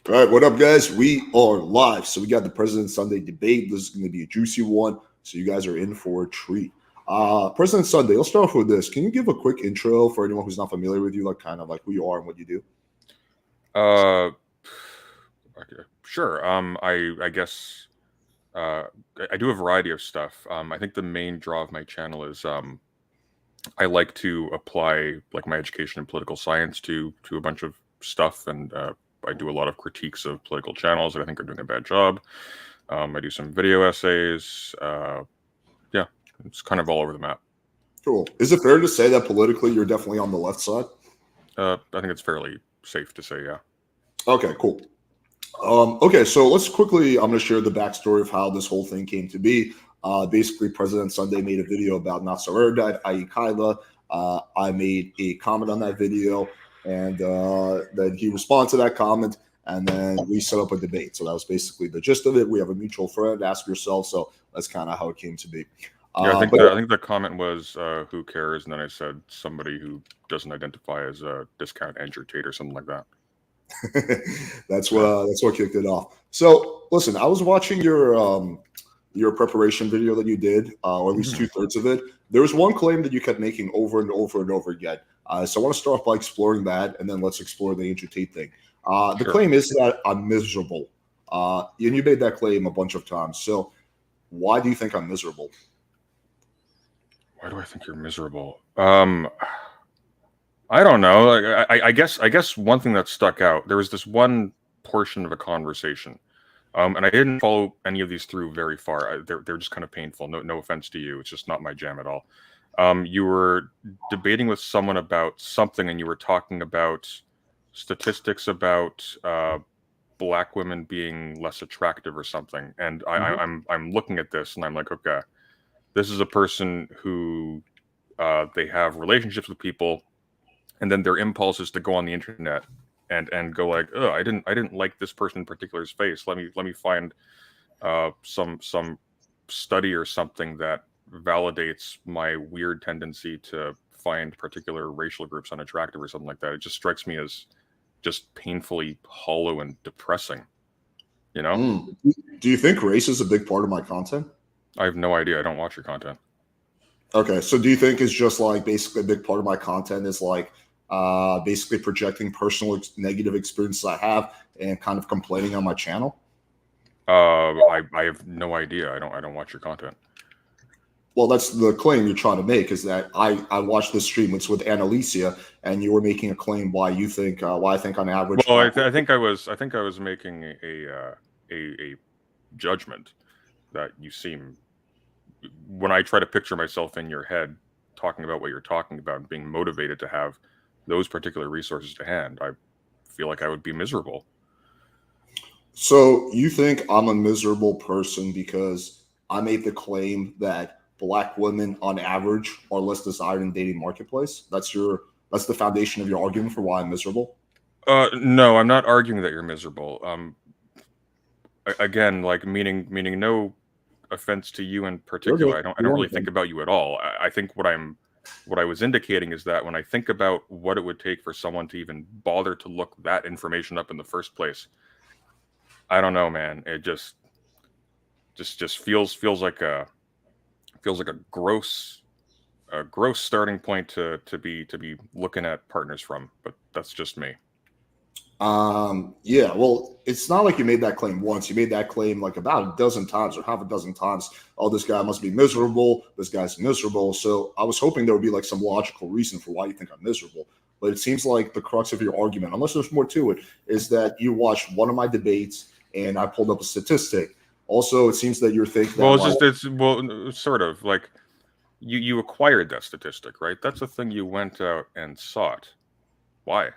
All right, what up, guys? We are live. So we got the President Sunday debate. This is going to be a juicy one. So you guys are in for a treat. President Sunday, let's start off with this. Can you give a quick intro for anyone who's not familiar with you, like kind of like who you are and what you do? Okay, sure. I guess I do a variety of stuff. I think the main draw of my channel is I like to apply like my education in political science to a bunch of stuff, and I do a lot of critiques of political channels that I think are doing a bad job. I do some video essays. Yeah, it's kind of all over the map. Cool. Is it fair to say that politically you're definitely on the left side? I think it's fairly safe to say, yeah. Okay, cool. Okay, so let's quickly, I'm going to share the backstory of how this whole thing came to be. Basically, President Sunday made a video about Not So Erudite, i.e. Kyla. I made a comment on that video, and then he responded to that comment, and then we set up a debate. So that was basically the gist of it. We have a mutual friend, ask yourself. So that's kind of how it came to be. Yeah, I think the comment was, who cares? And then I said somebody who doesn't identify as a discount Andrew Tate or something like that. That's what kicked it off. So listen, I was watching your preparation video that you did, or at least 2/3 of it. There was one claim that you kept making over and over and over again. So I want to start off by exploring that, and then let's explore the Andrew Tate thing. The claim is that I'm miserable. And you made that claim a bunch of times. So why do you think I'm miserable? Why do I think you're miserable? I don't know. Like, I guess one thing that stuck out, there was this one portion of a conversation, and I didn't follow any of these through very far. They're just kind of painful. No offense to you. It's just not my jam at all. You were debating with someone about something, and you were talking about statistics about black women being less attractive or something. And I'm looking at this, and I'm like, okay, this is a person who they have relationships with people, and then their impulse is to go on the internet and go like, oh, I didn't like this person in particular's face. Let me find some study or something that validates my weird tendency to find particular racial groups unattractive or something like that. It just strikes me as just painfully hollow and depressing. You know? Do you think race is a big part of my content? I have no idea. I don't watch your content. Okay, so do you think it's just like basically a big part of my content is like basically projecting personal negative experiences I have and kind of complaining on my channel? I have no idea. I don't watch your content. Well, that's the claim you're trying to make, is that I watched this stream. It's with Annalicia, and you were making a claim why you think why I think on average. Well, I think I was making a judgment that you seem, when I try to picture myself in your head talking about what you're talking about and being motivated to have those particular resources to hand, I feel like I would be miserable. So you think I'm a miserable person because I made the claim that black women on average are less desired in dating marketplace? That's the foundation of your argument for why I'm miserable? No, I'm not arguing that you're miserable. Again, like meaning no offense to you in particular. I don't really think about you at all. I think what I was indicating is that when I think about what it would take for someone to even bother to look that information up in the first place, I don't know, man. It just feels like a gross starting point to be looking at partners from. But that's just me. Yeah, well, it's not like you made that claim once. You made that claim like about a dozen times or half a dozen times. Oh, this guy must be miserable. This guy's miserable. So I was hoping there would be like some logical reason for why you think I'm miserable. But it seems like the crux of your argument, unless there's more to it, is that you watched one of my debates and I pulled up a statistic. Also, it seems that you're thinking. Well, it's sort of like you acquired that statistic, right? That's the thing you went out and sought. Why?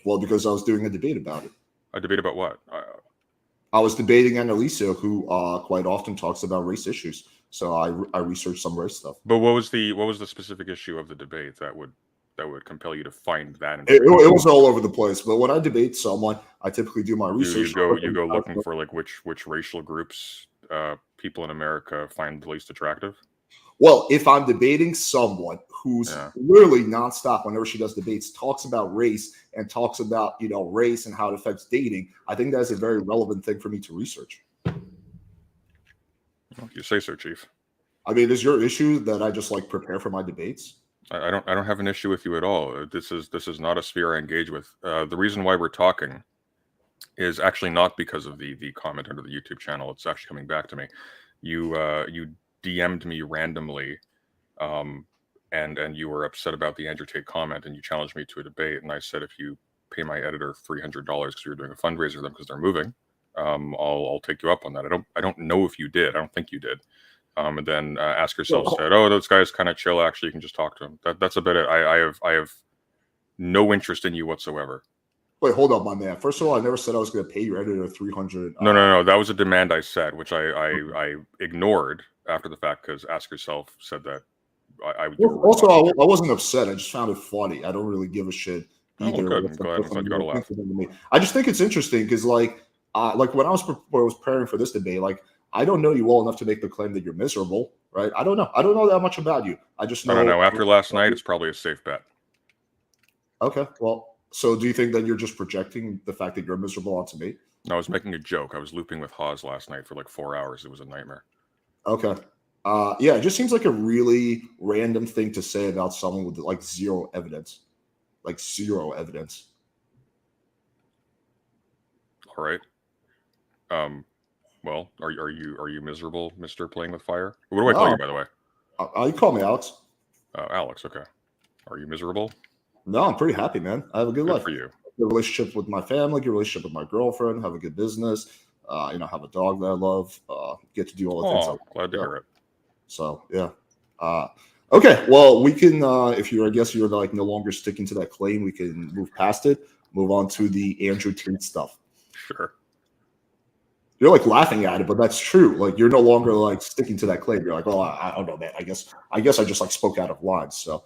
Well, because I was doing a debate about it. A debate about what? I was debating Annalisa, who quite often talks about race issues. So I researched some race stuff. But what was the specific issue of the debate that would compel you to find that? It was all over the place. But when I debate someone, I typically do my research. You go looking for like which racial groups people in America find the least attractive. Well, if I'm debating someone who's literally nonstop whenever she does debates, talks about race and talks about, race and how it affects dating, I think that's a very relevant thing for me to research. You say so, Chief. I mean, is your issue that I just prepare for my debates? I don't have an issue with you at all. This is not a sphere I engage with. The reason why we're talking is actually not because of the comment under the YouTube channel. It's actually coming back to me. You DM'd me randomly, and you were upset about the Andrew Tate comment, and you challenged me to a debate. And I said, if you pay my editor $300 because you're doing a fundraiser for them because they're moving, I'll take you up on that. I don't know if you did. I don't think you did. And then Asker Self said, "Oh, this guy's kind of chill. Actually, you can just talk to him." That's about it. I have no interest in you whatsoever. Wait, hold up, my man. First of all, I never said I was going to pay your editor $300. No. That was a demand I said, which I ignored after the fact because Ask Yourself said that. I wasn't upset. I just found it funny. I don't really give a shit either. Oh, good. I'm glad you got a laugh. I just think it's interesting because, when I was preparing for this debate, I don't know you well enough to make the claim that you're miserable, right? I don't know. I don't know that much about you. I just know. I don't know. After last night, it's probably a safe bet. Okay, well. So do you think that you're just projecting the fact that you're miserable onto me? No, I was making a joke. I was looping with Hawes last night for 4 hours. It was a nightmare. Okay. Yeah, it just seems like a really random thing to say about someone with zero evidence. Zero evidence. All right. Well, are you miserable, Mr. Playing with Fire? What do I call you, by the way? You call me Alex. Alex, okay. Are you miserable? No, I'm pretty happy, man. I have a good life. For you. Good relationship with my family, good relationship with my girlfriend, have a good business, have a dog that I love, get to do all the things. Glad to hear it. So, yeah. Okay, well, we can, if you're no longer sticking to that claim, we can move past it, move on to the Andrew Tate stuff. Sure. You're laughing at it, but that's true. You're no longer sticking to that claim. You're I don't know, man. I guess I just spoke out of line. So,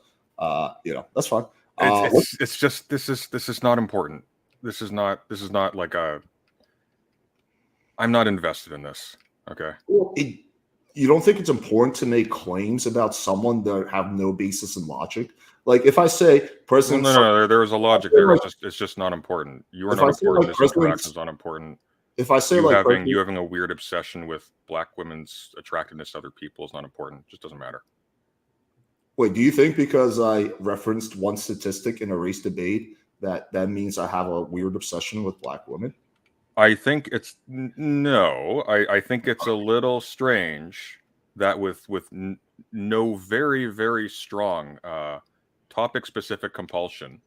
that's fine. It's just this is not important. This is not I'm not invested in this. Okay. Well, you don't think it's important to make claims about someone that have no basis in logic? If I say President, no, there is a logic there. It's just not important. You are not important. This interaction is not important. If I say you having a weird obsession with black women's attractiveness to other people is not important. It just doesn't matter. Wait, do you think because I referenced one statistic in a race debate that means I have a weird obsession with black women? I think it's no. I think it's a little strange that with no very, very strong topic-specific compulsion.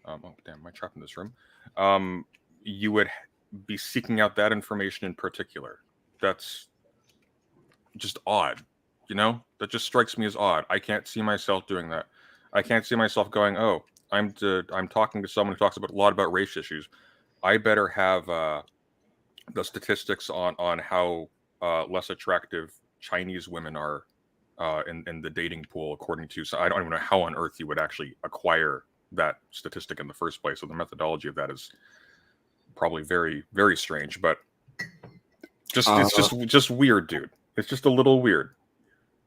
Oh damn! Am I trapped in this room? You would be seeking out that information in particular. That's just odd. That just strikes me as odd. I can't see myself doing that. I can't see myself going, "Oh, I'm talking to someone who talks a lot about race issues. I better have the statistics on how less attractive Chinese women are in the dating pool, according to." So I don't even know how on earth you would actually acquire that statistic in the first place. So the methodology of that is probably very, very strange. But it's just weird, dude. It's just a little weird.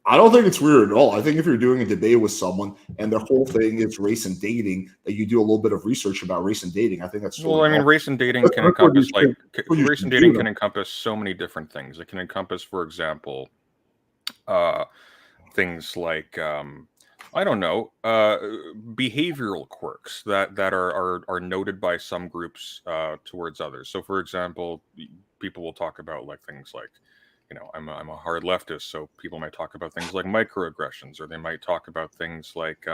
I don't think it's weird at all. I think if you're doing a debate with someone and their whole thing is race and dating, that you do a little bit of research about race and dating. I think that's race and dating can encompass can encompass so many different things. It can encompass, for example, things like I don't know, behavioral quirks that are noted by some groups towards others. So, for example, people will talk about things like, I'm a hard leftist, so people might talk about things like microaggressions, or they might talk about things like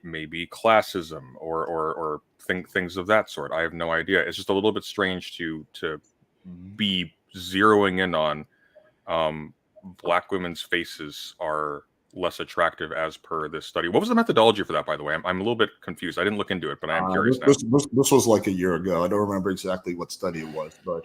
maybe classism or things of that sort. I have no idea. It's just a little bit strange to be zeroing in on black women's faces are less attractive as per this study. What was the methodology for that, by the way? I'm a little bit confused. I didn't look into it, but I am curious now. This was a year ago. I don't remember exactly what study it was, but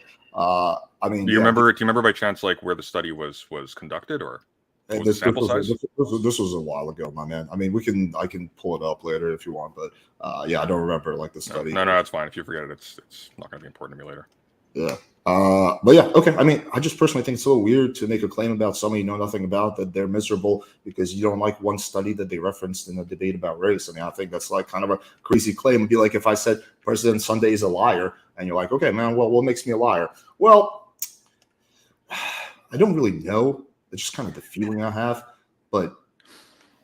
do you remember by chance where the study was conducted, or what was the sample size? This was a while ago, my man. I mean, I can pull it up later if you want, but I don't remember the study. No, that's fine. If you forget it, it's not going to be important to me later. Yeah. But yeah, okay. I mean, I just personally think it's a little weird to make a claim about somebody you know nothing about that they're miserable because you don't like one study that they referenced in a debate about race. I mean, I think that's like kind of a crazy claim. It'd be like if I said President Sunday is a liar, and you're like, okay, man, well, what makes me a liar? Well, I don't really know. It's just kind of the feeling I have. But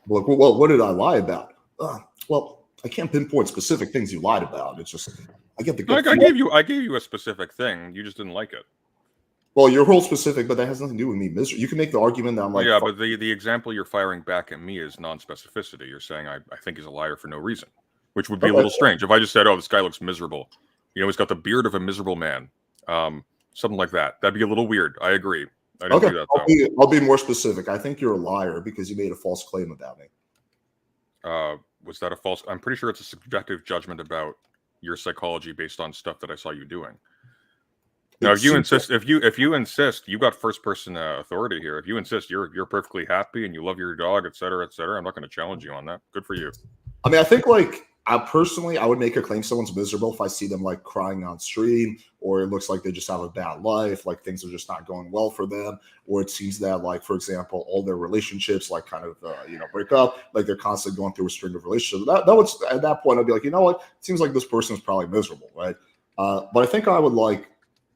like, well, what did I lie about? Well, I can't pinpoint specific things you lied about. It's just I get the gut feeling. I gave you a specific thing. You just didn't like it. Well, you're whole specific, but that has nothing to do with me. You can make the argument that I'm like, yeah, but the example you're firing back at me is non-specificity. You're saying I think he's a liar for no reason, which would be a little strange. If I just said, oh, this guy looks miserable. You know, he's got the beard of a miserable man. Something like that. That'd be a little weird. I agree. I didn't do that, though. I'll be more specific. I think you're a liar because you made a false claim about me. Was that a false? I'm pretty sure it's a subjective judgment about your psychology based on stuff that I saw you doing. Now, if you insist, you got first person authority here. If you insist you're perfectly happy and you love your dog, et cetera, I'm not going to challenge you on that. Good for you. I mean, I think like I would make a claim someone's miserable if I see them like crying on stream, or it looks like they just have a bad life, like things are just not going well for them, or it seems that like, for example, all their relationships like kind of break up, like they're constantly going through a string of relationships. That would at that point I'd be like, you know what? It seems like this person is probably miserable, right? But I think I would like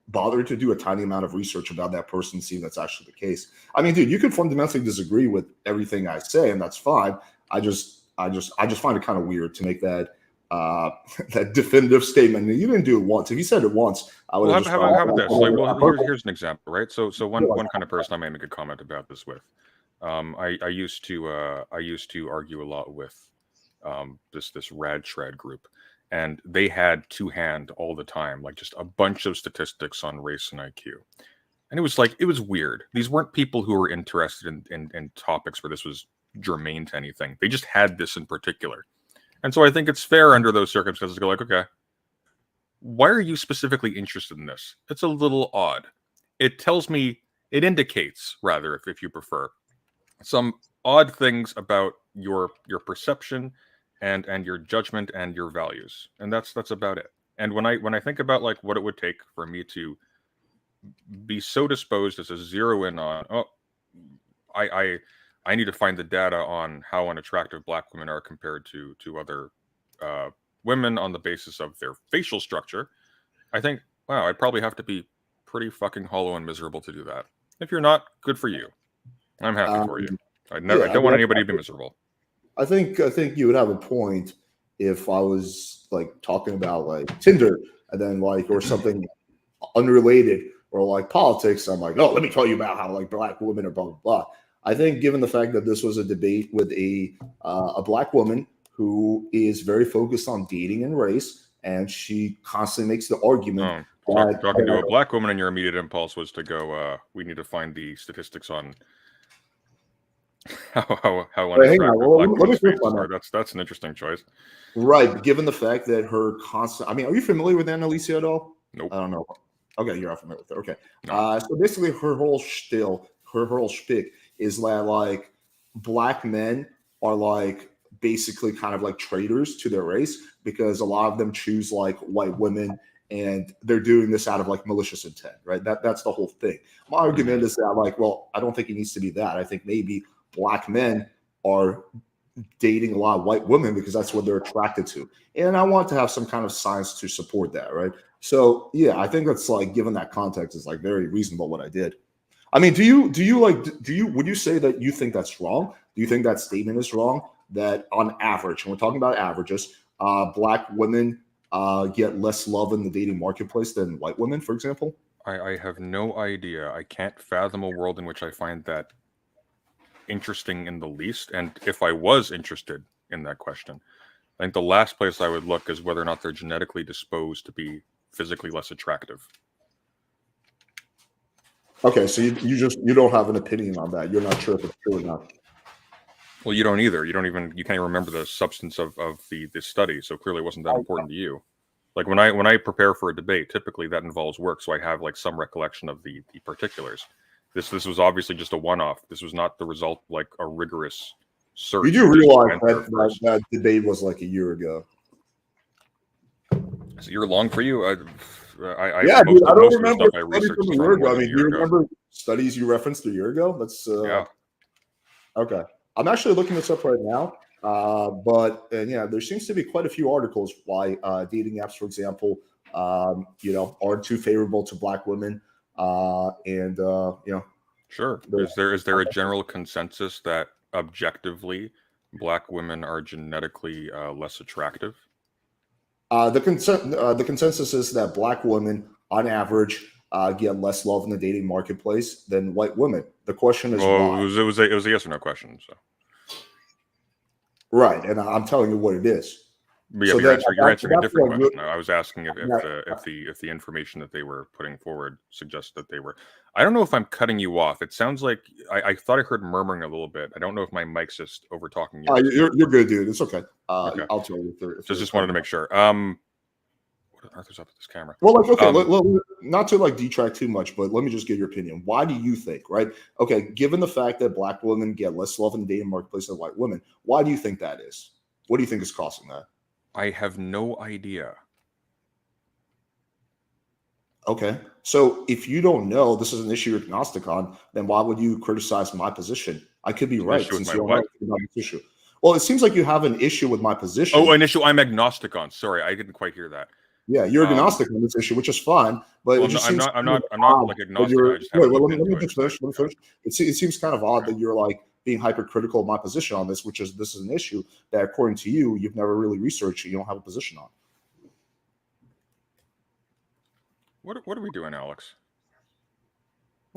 bother to do a tiny amount of research about that person, see if that's actually the case. I mean, dude, you could fundamentally disagree with everything I say, and that's fine. I just find it kind of weird to make that that definitive statement. You didn't do it once. If you said it once, I would have. How about this? Like, well, here's an example, right? So one kind of person I may make a comment about this with. I used to argue a lot with this rad shred group. And they had two-hand all the time, like just a bunch of statistics on race and IQ. And it was weird. These weren't people who were interested in topics where this was germane to anything. They just had this in particular. And so I think it's fair under those circumstances to go like, okay, why are you specifically interested in this? It's a little odd. It indicates, rather, if you prefer, some odd things about your perception and your judgment and your values, and that's about it. And when I think about like what it would take for me to be so disposed as to zero in on, I need to find the data on how unattractive Black women are compared to other women on the basis of their facial structure, I think, wow, I'd probably have to be pretty fucking hollow and miserable to do that. If you're not, good for you. I'm happy for you. I don't want anybody to be miserable. I think you would have a point if I was like talking about like Tinder and then like or something unrelated or like politics. I'm like, oh, let me tell you about how like Black women are blah blah blah. I think given the fact that this was a debate with a Black woman who is very focused on dating and race, and she constantly makes the argument. Talking to a Black woman, and your immediate impulse was to go, we need to find the statistics on how that's an interesting choice, right? Given the fact that her constant, I mean, are you familiar with Annalisa at all? Nope. I don't know. Okay, you're not familiar with her. Okay, no. So basically, her whole shtick is that like Black men are like basically kind of like traitors to their race because a lot of them choose like white women. And they're doing this out of like malicious intent, right? That's the whole thing. My argument is that like, well, I don't think it needs to be that. I think maybe Black men are dating a lot of white women because that's what they're attracted to. And I want to have some kind of science to support that, right? So yeah, I think that's like, given that context, is like very reasonable what I did. I mean, would you say that you think that's wrong? Do you think that statement is wrong? That on average, and we're talking about averages, Black women get less love in the dating marketplace than white women, for example? I have no idea. I can't fathom a world in which I find that interesting in the least. And if I was interested in that question, I think the last place I would look is whether or not they're genetically disposed to be physically less attractive. Okay, so you don't have an opinion on that. You're not sure if it's true or not. Well, you don't either. You can't even remember the substance of the study. So clearly it wasn't that important to you. Like when I prepare for a debate, typically that involves work. So I have like some recollection of the particulars. This was obviously just a one-off. This was not the result of like a rigorous search. You do realize that debate was like a year ago. Is a year long for you? I Yeah, dude, I posted don't most of the remember stuff I studies researched from a is year from ago. more I than a mean, do year you ago. remember studies you referenced a year ago? That's Yeah. okay. I'm actually looking this up right now. And yeah, there seems to be quite a few articles why dating apps, for example, aren't too favorable to Black women. Sure. Is there a general consensus that objectively Black women are genetically less attractive? The consensus is that Black women, on average, get less love in the dating marketplace than white women. The question is Well, why. it was a yes or no question. So Right, and I'm telling you what it is. but yeah, So but you're then answering at that a different point, question. I was asking if yeah, the information that they were putting forward suggests that they were. I don't know if I'm cutting you off. It sounds like I thought I heard murmuring a little bit. I don't know if my mic's just over talking yours. you're good, dude. It's okay. Okay. I'll tell you if Just wanted to make sure. What on earth is up with this camera? Well, like, okay, Um, not to like detract too much, but let me just get your opinion. Why do you think, right? Okay, given the fact that Black women get less love in the dating marketplace than white women, why do you think that is? What do you think is causing that? I have no idea. Okay, so if you don't know this is an issue you're agnostic on, then why would you criticize my position? I could be It's an right issue with since my you don't know what? anything about this issue. Well, it seems like you have an issue with my Oh, position. an issue I'm agnostic on. Sorry, I didn't quite hear that. Yeah, you're Um, agnostic on this issue, which is fine, but well, it no, just seems kind of I'm not odd like that agnostic. you're. I just Wait, haven't well, looked let me into it. just finish. Let me finish. It seems kind of odd Okay. that you're like being hypercritical of my position on this, which is this is an issue that, according to you, you've never really researched. You don't have a position on. What are we doing, Alex?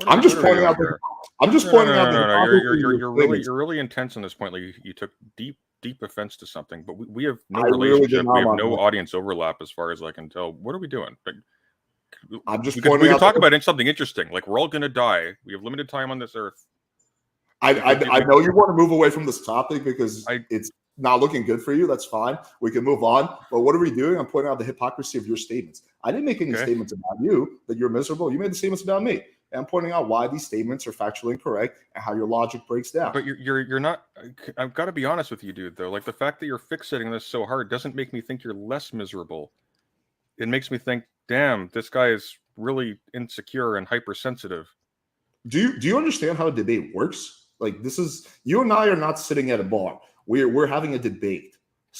I'm just What are we pointing doing out. here? I'm just No, no, pointing no, out no, the no, no. hypocrisy of your statements. You're really intense on this point. Like you took deep offense to something, but we have no I really did relationship. We not, have my no man. audience overlap as far as I can tell. What are we doing? Like, I'm just we pointing could out talk that about something interesting. Like we're all gonna die. We have limited time on this earth. I know you want to move away from this topic because I it's not looking good for you. That's fine. We can move on. But what are we doing? I'm pointing out the hypocrisy of your statements. I didn't make any okay. statements about you that you're miserable. You made the statements about me. And I'm pointing out why these statements are factually incorrect and how your logic breaks down. But you're not. I've got to be honest with you, dude. Though, like the fact that you're fixating this so hard doesn't make me think you're less miserable. It makes me think, damn, this guy is really insecure and hypersensitive. Do you understand how a debate works? Like this is you and I are not sitting at a bar. We're having a debate.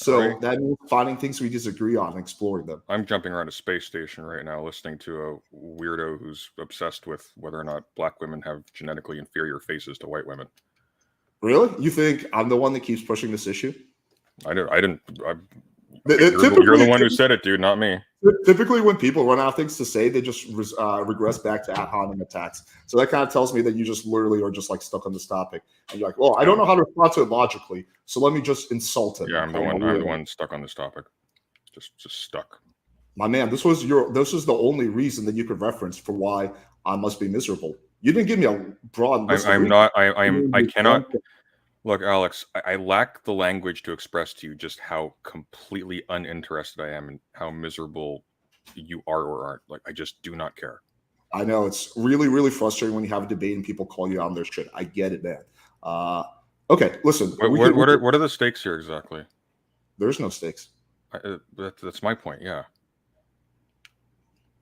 All right. So that means finding things we disagree on and exploring them. I'm jumping around a space station right now, listening to a weirdo who's obsessed with whether or not Black women have genetically inferior faces to white women. Really? You think I'm the one that keeps pushing this issue? You're Typically, the one who said it, dude, not me. typically, when people run out of things to say, they just regress back to ad hominem attacks. So that kind of tells me that you just literally are just like stuck on this topic, and you're like, "Well, I don't know how to respond to it logically, so let me just insult him." Yeah, I'm the one stuck on this topic. Just stuck. My man, this was the only reason that you could reference for why I must be miserable. You didn't give me a broad list. I cannot. Look, Alex, I lack the language to express to you just how completely uninterested I am and how miserable you are or aren't. Like, I just do not care. I know it's really, really frustrating when you have a debate and people call you on their shit. I get it, man. Okay, listen. What are the stakes here exactly? There's no stakes. That's my point. Yeah.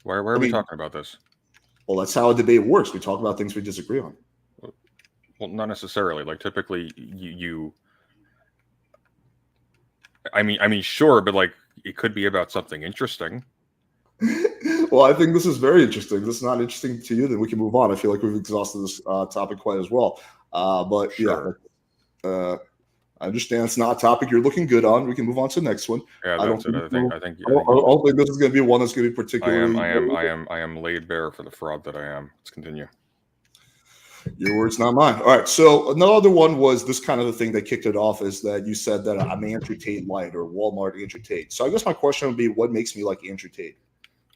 Why are we talking about this? Well, that's how a debate works. We talk about things we disagree on. Well, not necessarily. Like typically, I mean, sure, but like it could be about something interesting. Well, I think this is very interesting. This is not interesting to you, then we can move on. I feel like we've exhausted this topic quite as well. But sure. Yeah, I understand it's not a topic you're looking good on. We can move on to the next one. Yeah, I don't think this is going to be one that's going to be particularly. I am laid bare for the fraud that I am. Let's continue. Your words, not mine. All right. So another one was this kind of the thing that kicked it off is that you said that I'm Andrew Tate light or Walmart Andrew Tate. So I guess my question would be, what makes me like Andrew Tate?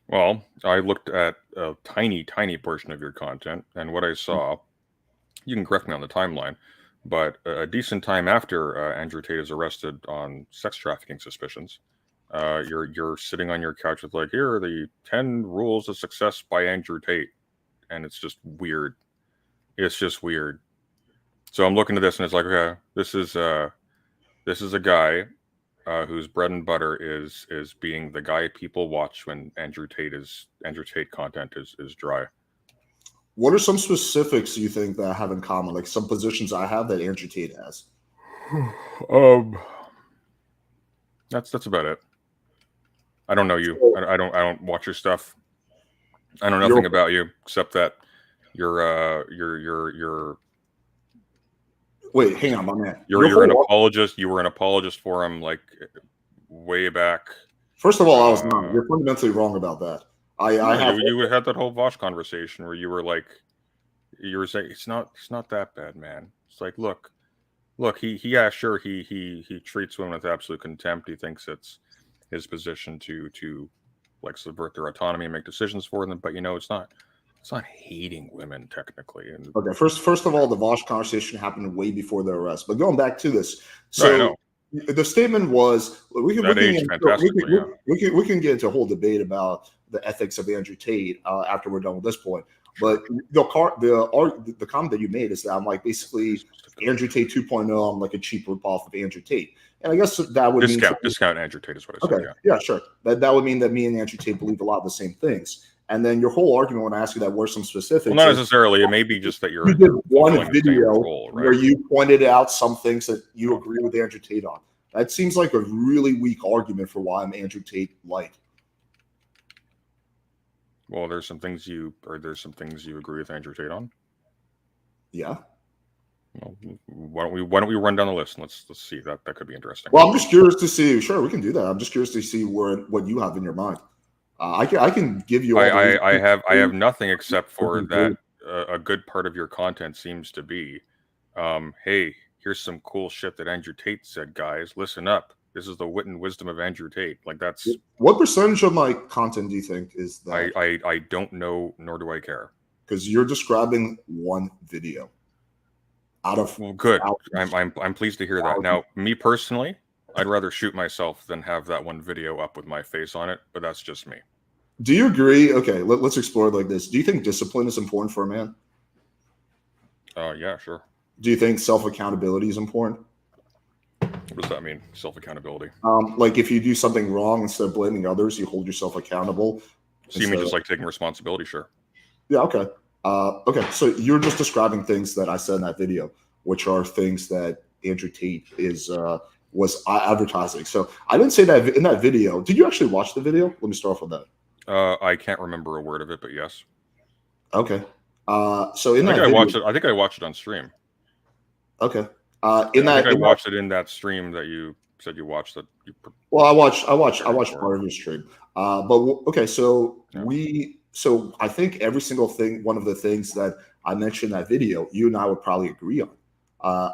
Well, I looked at a tiny portion of your content, and what I saw, you can correct me on the timeline, but a decent time after Andrew Tate is arrested on sex trafficking suspicions, you're sitting on your couch with like, here are the 10 rules of success by Andrew Tate, and it's just weird. It's just weird. So I'm looking at this and it's like, okay, this is a guy whose bread and butter is being the guy people watch when Andrew Tate content is dry. What are some specifics you think that I have in common? Like some positions I have that Andrew Tate has. That's about it. I don't know you. I don't watch your stuff. I know nothing about you except that you're. Wait, hang on, my man. You're an apologist. You were an apologist for him like way back. First of all, I was not. You're fundamentally wrong about that. You had that whole Vosh conversation where you were saying it's not that bad, man. It's like look, he treats women with absolute contempt. He thinks it's his position to like subvert their autonomy and make decisions for them, but it's not hating women technically. And okay, first of all, the Vosh conversation happened way before the arrest. But going back to this, so the statement was we can get into a whole debate about the ethics of Andrew Tate after we're done with this point. But the comment that you made is that I'm like basically Andrew Tate 2.0. I'm like a cheap ripoff of Andrew Tate, and I guess that would discount Andrew Tate is what I said. Okay, yeah, sure. That would mean that me and Andrew Tate believe a lot of the same things. And then your whole argument when I ask you that were some specifics. Well, not necessarily. It may be just that you did one video where you pointed out some things that you agree with Andrew Tate on. That seems like a really weak argument for why I'm Andrew Tate light. Well, there's some things you agree with Andrew Tate on. Yeah. Well, why don't we run down the list and let's see that could be interesting. Well, I'm just curious to see. Sure, we can do that. I'm just curious to see what you have in your mind. I can give you. I have nothing except for that. A good part of your content seems to be, hey, here's some cool shit that Andrew Tate said, guys. Listen up. This is the wit and wisdom of Andrew Tate. Like that's. What percentage of my content do you think is that? I don't know, nor do I care. Because you're describing one video. Well, good. I'm pleased to hear that. Now, me personally, I'd rather shoot myself than have that one video up with my face on it, but that's just me. Do you agree? Okay, let's explore it like this. Do you think discipline is important for a man? Yeah, sure. Do you think self-accountability is important? What does that mean, self-accountability? Like if you do something wrong, instead of blaming others, you hold yourself accountable. So you mean just like taking responsibility? Sure. Yeah, okay. Okay, so you're just describing things that I said in that video, which are things that Andrew Tate was advertising. So I didn't say that in that video. Did you actually watch the video? Let me start off with that. I can't remember a word of it, but yes. Okay. So I watched it. I think I watched it on stream. Okay. I watched it in that stream that you said you watched. Well, I watched part of your stream. But okay, so So I think every single thing, one of the things that I mentioned in that video, you and I would probably agree on.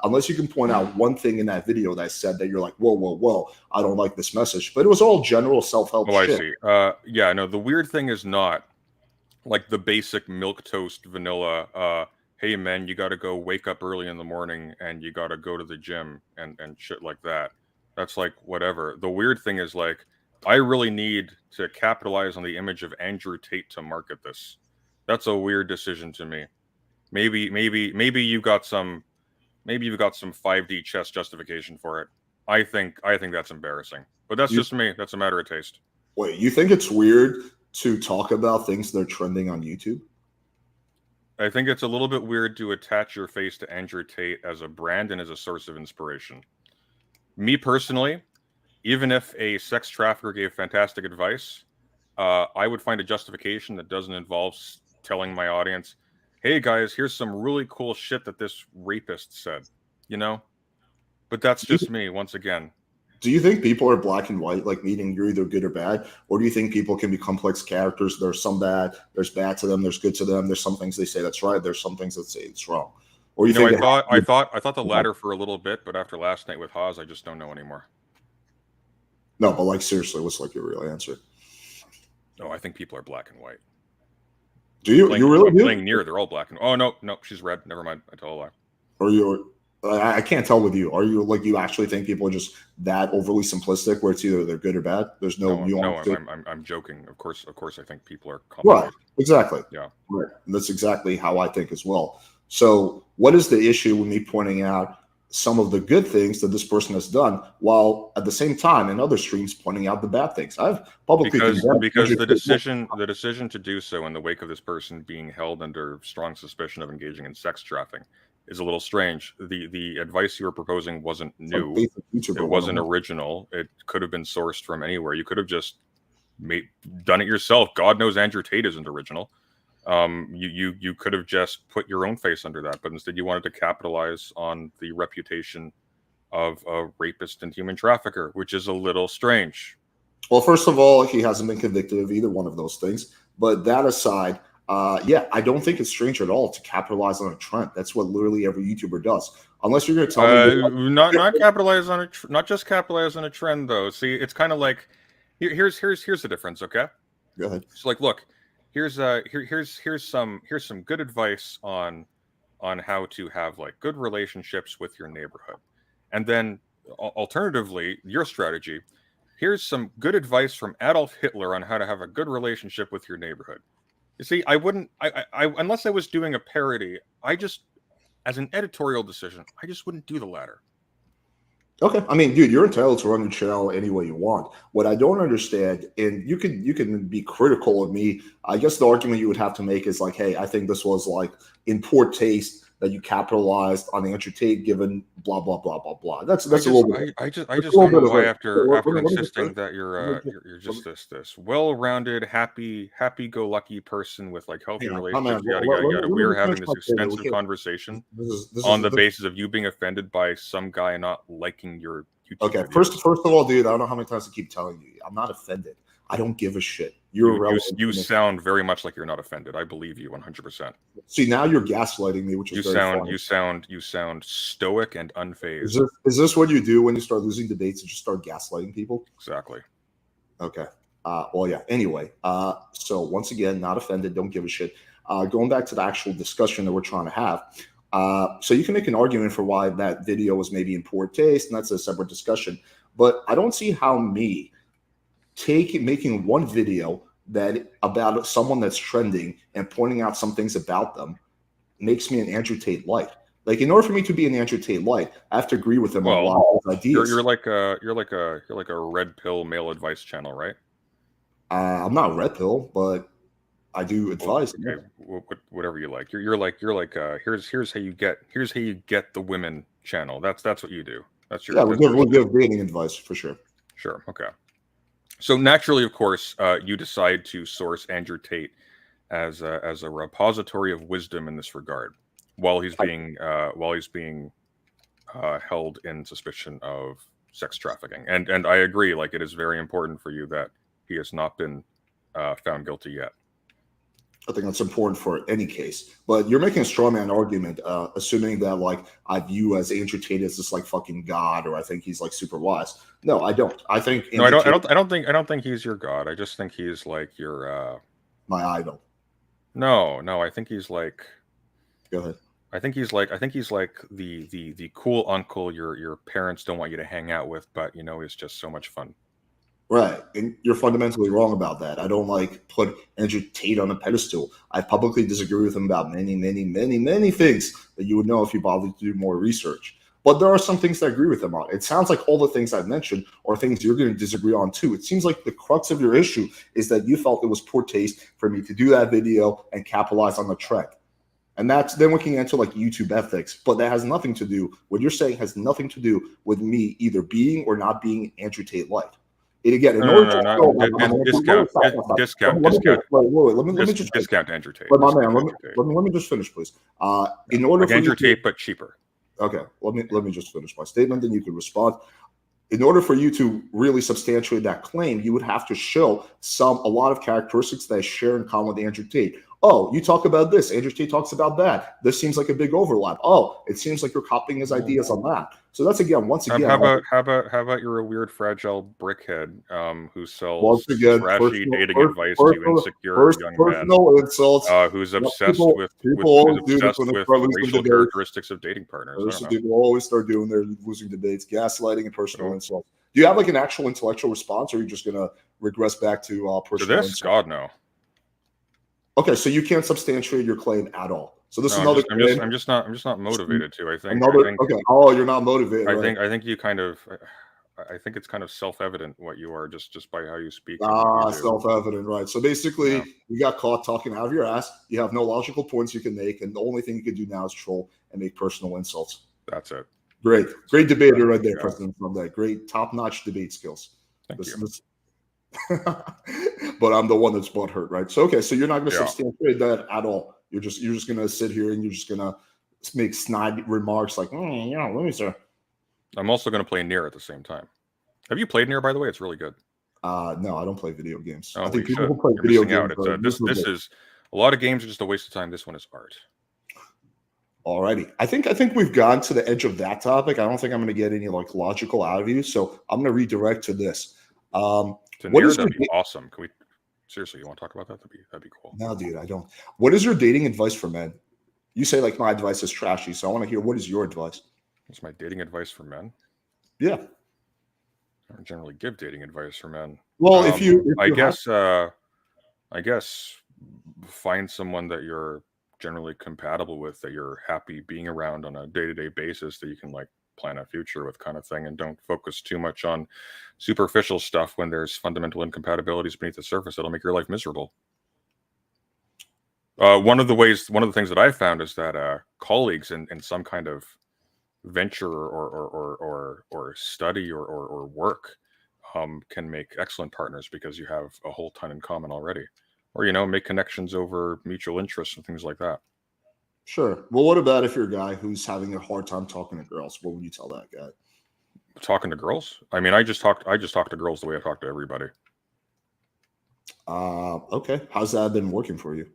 Unless you can point out one thing in that video that said that you're like, whoa, I don't like this message. But it was all general self-help shit. I see. Yeah, no, the weird thing is not like the basic milquetoast vanilla, hey, man, you got to go wake up early in the morning and you got to go to the gym and shit like that. That's like whatever. The weird thing is like, I really need to capitalize on the image of Andrew Tate to market this. That's a weird decision to me. Maybe you've got some 5D chess justification for it. I think that's embarrassing. But that's just me. That's a matter of taste. Wait, you think it's weird to talk about things that are trending on YouTube? I think it's a little bit weird to attach your face to Andrew Tate as a brand and as a source of inspiration. Me personally, even if a sex trafficker gave fantastic advice, I would find a justification that doesn't involve telling my audience, hey guys, here's some really cool shit that this rapist said, But that's just me, once again. Do you think people are black and white, like meaning you're either good or bad? Or do you think people can be complex characters? There's some bad, there's bad to them, there's good to them, there's some things they say that's right, there's some things that say it's wrong. Or you think I thought the latter for a little bit, but after last night with Haas, I just don't know anymore. No, but like seriously, what's like your real answer? No, I think people are black and white. Do you? You really do? Playing near, they're all black and. Oh no, she's red. Never mind. I tell a lie. Or you? I can't tell with you. Are you like you actually think people are just that overly simplistic, where it's either they're good or bad? There's no nuance. No, I'm joking. Of course, I think people are complicated. Right. Exactly. Yeah. Right. And that's exactly how I think as well. So, what is the issue with me pointing out some of the good things that this person has done, while at the same time in other streams pointing out the bad things. I've publicly because the decision to do so in the wake of this person being held under strong suspicion of engaging in sex trafficking is a little strange. The advice you were proposing wasn't new. It wasn't original. It could have been sourced from anywhere. You could have just done it yourself. God knows Andrew Tate isn't original. You could have just put your own face under that, but instead you wanted to capitalize on the reputation of a rapist and human trafficker, which is a little strange. Well, first of all, he hasn't been convicted of either one of those things. But that aside, yeah, I don't think it's strange at all to capitalize on a trend. That's what literally every YouTuber does. Unless you're going to tell me, not capitalize on not just capitalize on a trend though. See, it's kind of like here's the difference. Okay, go ahead. So like, look. Here's some good advice on how to have like good relationships with your neighborhood, and then alternatively, your strategy. Here's some good advice from Adolf Hitler on how to have a good relationship with your neighborhood. You see, I wouldn't, I unless I was doing a parody, as an editorial decision, I just wouldn't do the latter. Okay, I mean, dude, you're entitled to run your channel any way you want. What I don't understand, and you can be critical of me. I guess the argument you would have to make is like, hey, I think this was like in poor taste that you capitalized on Andrew Tate, given blah blah blah blah blah. That's a little bit. I just don't know why after insisting that you're just this well-rounded, happy-go-lucky person with like healthy relationships, yada yada yada. We're having this extensive conversation on the basis of you being offended by some guy not liking your YouTube Okay, videos. first of all, dude, I don't know how many times I keep telling you, I'm not offended. I don't give a shit. You sound very much like you're not offended. I believe you 100%. See, now you're gaslighting me, which is you sound stoic and unfazed. Is this what you do when you start losing debates and just start gaslighting people? Exactly. Okay. Well, yeah. Anyway, so once again, not offended. Don't give a shit. Going back to the actual discussion that we're trying to have. So you can make an argument for why that video was maybe in poor taste, and that's a separate discussion. But I don't see how me making one video that about someone that's trending and pointing out some things about them makes me an Andrew Tate light. Like, in order for me to be an Andrew Tate light, I have to agree with him on a lot of his ideas. You're like a red pill male advice channel, right? I'm not red pill, but I do advise. Okay, whatever you like. You're like here's how you get the women channel. That's what you do. That's your we'll give dating advice for sure. Sure. Okay. So naturally, of course, you decide to source Andrew Tate as a repository of wisdom in this regard, while he's being held in suspicion of sex trafficking. And I agree. Like, it is very important for you that he has not been found guilty yet. I think that's important for any case. But you're making a straw man argument, assuming that like I view as Andrew Tate as this like fucking god, or I think he's like super wise. No, I don't. I think I don't think he's your god. I just think he's like your my idol. No, I think he's like. Go ahead. I think he's like the cool uncle your parents don't want you to hang out with, but you know he's just so much fun. Right, and you're fundamentally wrong about that. I don't like put Andrew Tate on a pedestal. I publicly disagree with him about many things that you would know if you bothered to do more research. But there are some things that I agree with him on. It sounds like all the things I've mentioned are things you're going to disagree on too. It seems like the crux of your issue is that you felt it was poor taste for me to do that video and capitalize on the trend. And that's then looking into like YouTube ethics, but that has nothing to do, what you're saying has nothing to do with me either being or not being Andrew Tate light. And again, discount Andrew Tate. But my man, let me just finish, please. In order for Andrew Tate, but cheaper. Okay, let me just finish my statement, then you can respond. In order for you to really substantiate that claim, you would have to show a lot of characteristics that I share in common with Andrew Tate. Oh, you talk about this. Andrew Tate talks about that. This seems like a big overlap. Oh, it seems like you're copying his ideas on that. So that's once again. How about you're a weird fragile brickhead who sells trashy dating advice to insecure young men insults, who's obsessed with racial characteristics of dating partners. People always start doing their losing debates, gaslighting, and personal insults. Do you have like an actual intellectual response, or are you just gonna regress back to personal? To this, God no. Okay, so you can't substantiate your claim at all. So this is No, another claim. I'm just not motivated to. I think Okay. Oh, you're not motivated. Right? I think you kind of. I think it's kind of self-evident what you are just by how you speak and what you do. Self-evident, right? So basically, Yeah. you got caught talking out of your ass. You have no logical points you can make, and the only thing you can do now is troll and make personal insults. That's it. Great debater right there, President from that. Great top-notch debate skills. Thank you. But I'm the one that's butthurt, right? So okay, so you're not going to substantiate that at all. You're just going to sit here and you're just going to make snide remarks like, yeah, let me sir. I'm also going to play Nier at the same time. Have you played Nier, by the way? It's really good. No, I don't play video games. Oh, I think people who play video games. This is a lot of games are just a waste of time. This one is art. Alrighty, I think we've gone to the edge of that topic. I don't think I'm going to get any like logical out of you, so I'm going to redirect to this. To Nier, that'd be awesome. Can we seriously? You want to talk about that? That'd be cool. No, dude, I don't. What is your dating advice for men? You say like my advice is trashy, so I want to hear what is your advice. What's my dating advice for men? Yeah, I don't generally give dating advice for men. Well, I guess find someone that you're generally compatible with, that you're happy being around on a day-to-day basis, that you can like plan a future with, kind of thing, and don't focus too much on superficial stuff when there's fundamental incompatibilities beneath the surface that'll make your life miserable. One of the things that I've found is that colleagues in some kind of venture or study or work can make excellent partners because you have a whole ton in common already, or make connections over mutual interests and things like that. Sure. Well, what about if you're a guy who's having a hard time talking to girls? What would you tell that guy? Talking to girls? I mean, I just talk to girls the way I talk to everybody. Okay. How's that been working for you?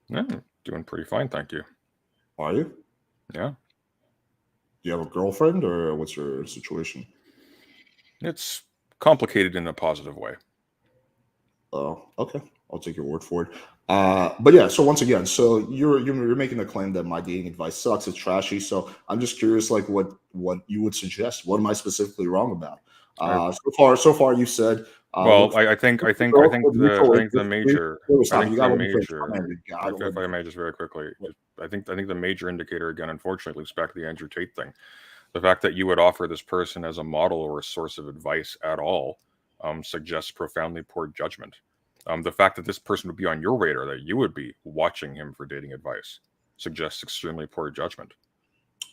Yeah, doing pretty fine, thank you. Are you? Yeah. Do you have a girlfriend, or what's your situation? It's complicated in a positive way. Oh, okay. I'll take your word for it. But yeah, so once again, so you're making the claim that my dating advice sucks, it's trashy. So I'm just curious, like what you would suggest. What am I specifically wrong about? So far you said. Well, I think the major. If I may just very quickly, I think the major indicator, again, unfortunately, loops back to the Andrew Tate thing. The fact that you would offer this person as a model or a source of advice at all suggests profoundly poor judgment. The fact that this person would be on your radar, that you would be watching him for dating advice, suggests extremely poor judgment.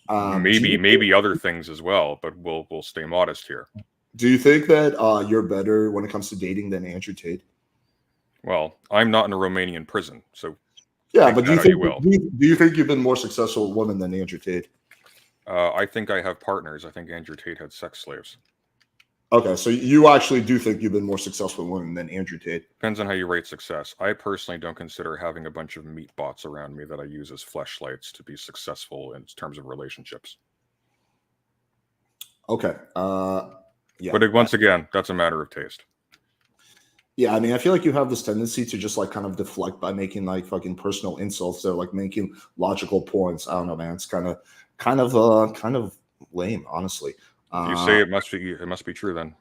Maybe other things as well, but we'll stay modest here. Do you think that you're better when it comes to dating than Andrew Tate? Well, I'm not in a Romanian prison, so yeah. But do you think you've been more successful with women than Andrew Tate? I think I have partners. I think Andrew Tate had sex slaves. Okay, so you actually do think you've been more successful with women than Andrew Tate? Depends on how you rate success. I personally don't consider having a bunch of meat bots around me that I use as fleshlights to be successful in terms of relationships. Okay. Yeah. But once again, that's a matter of taste. Yeah, I mean, I feel like you have this tendency to just like kind of deflect by making like fucking personal insults or like making logical points. I don't know, man. It's kind of lame, honestly. If you say it must be true then.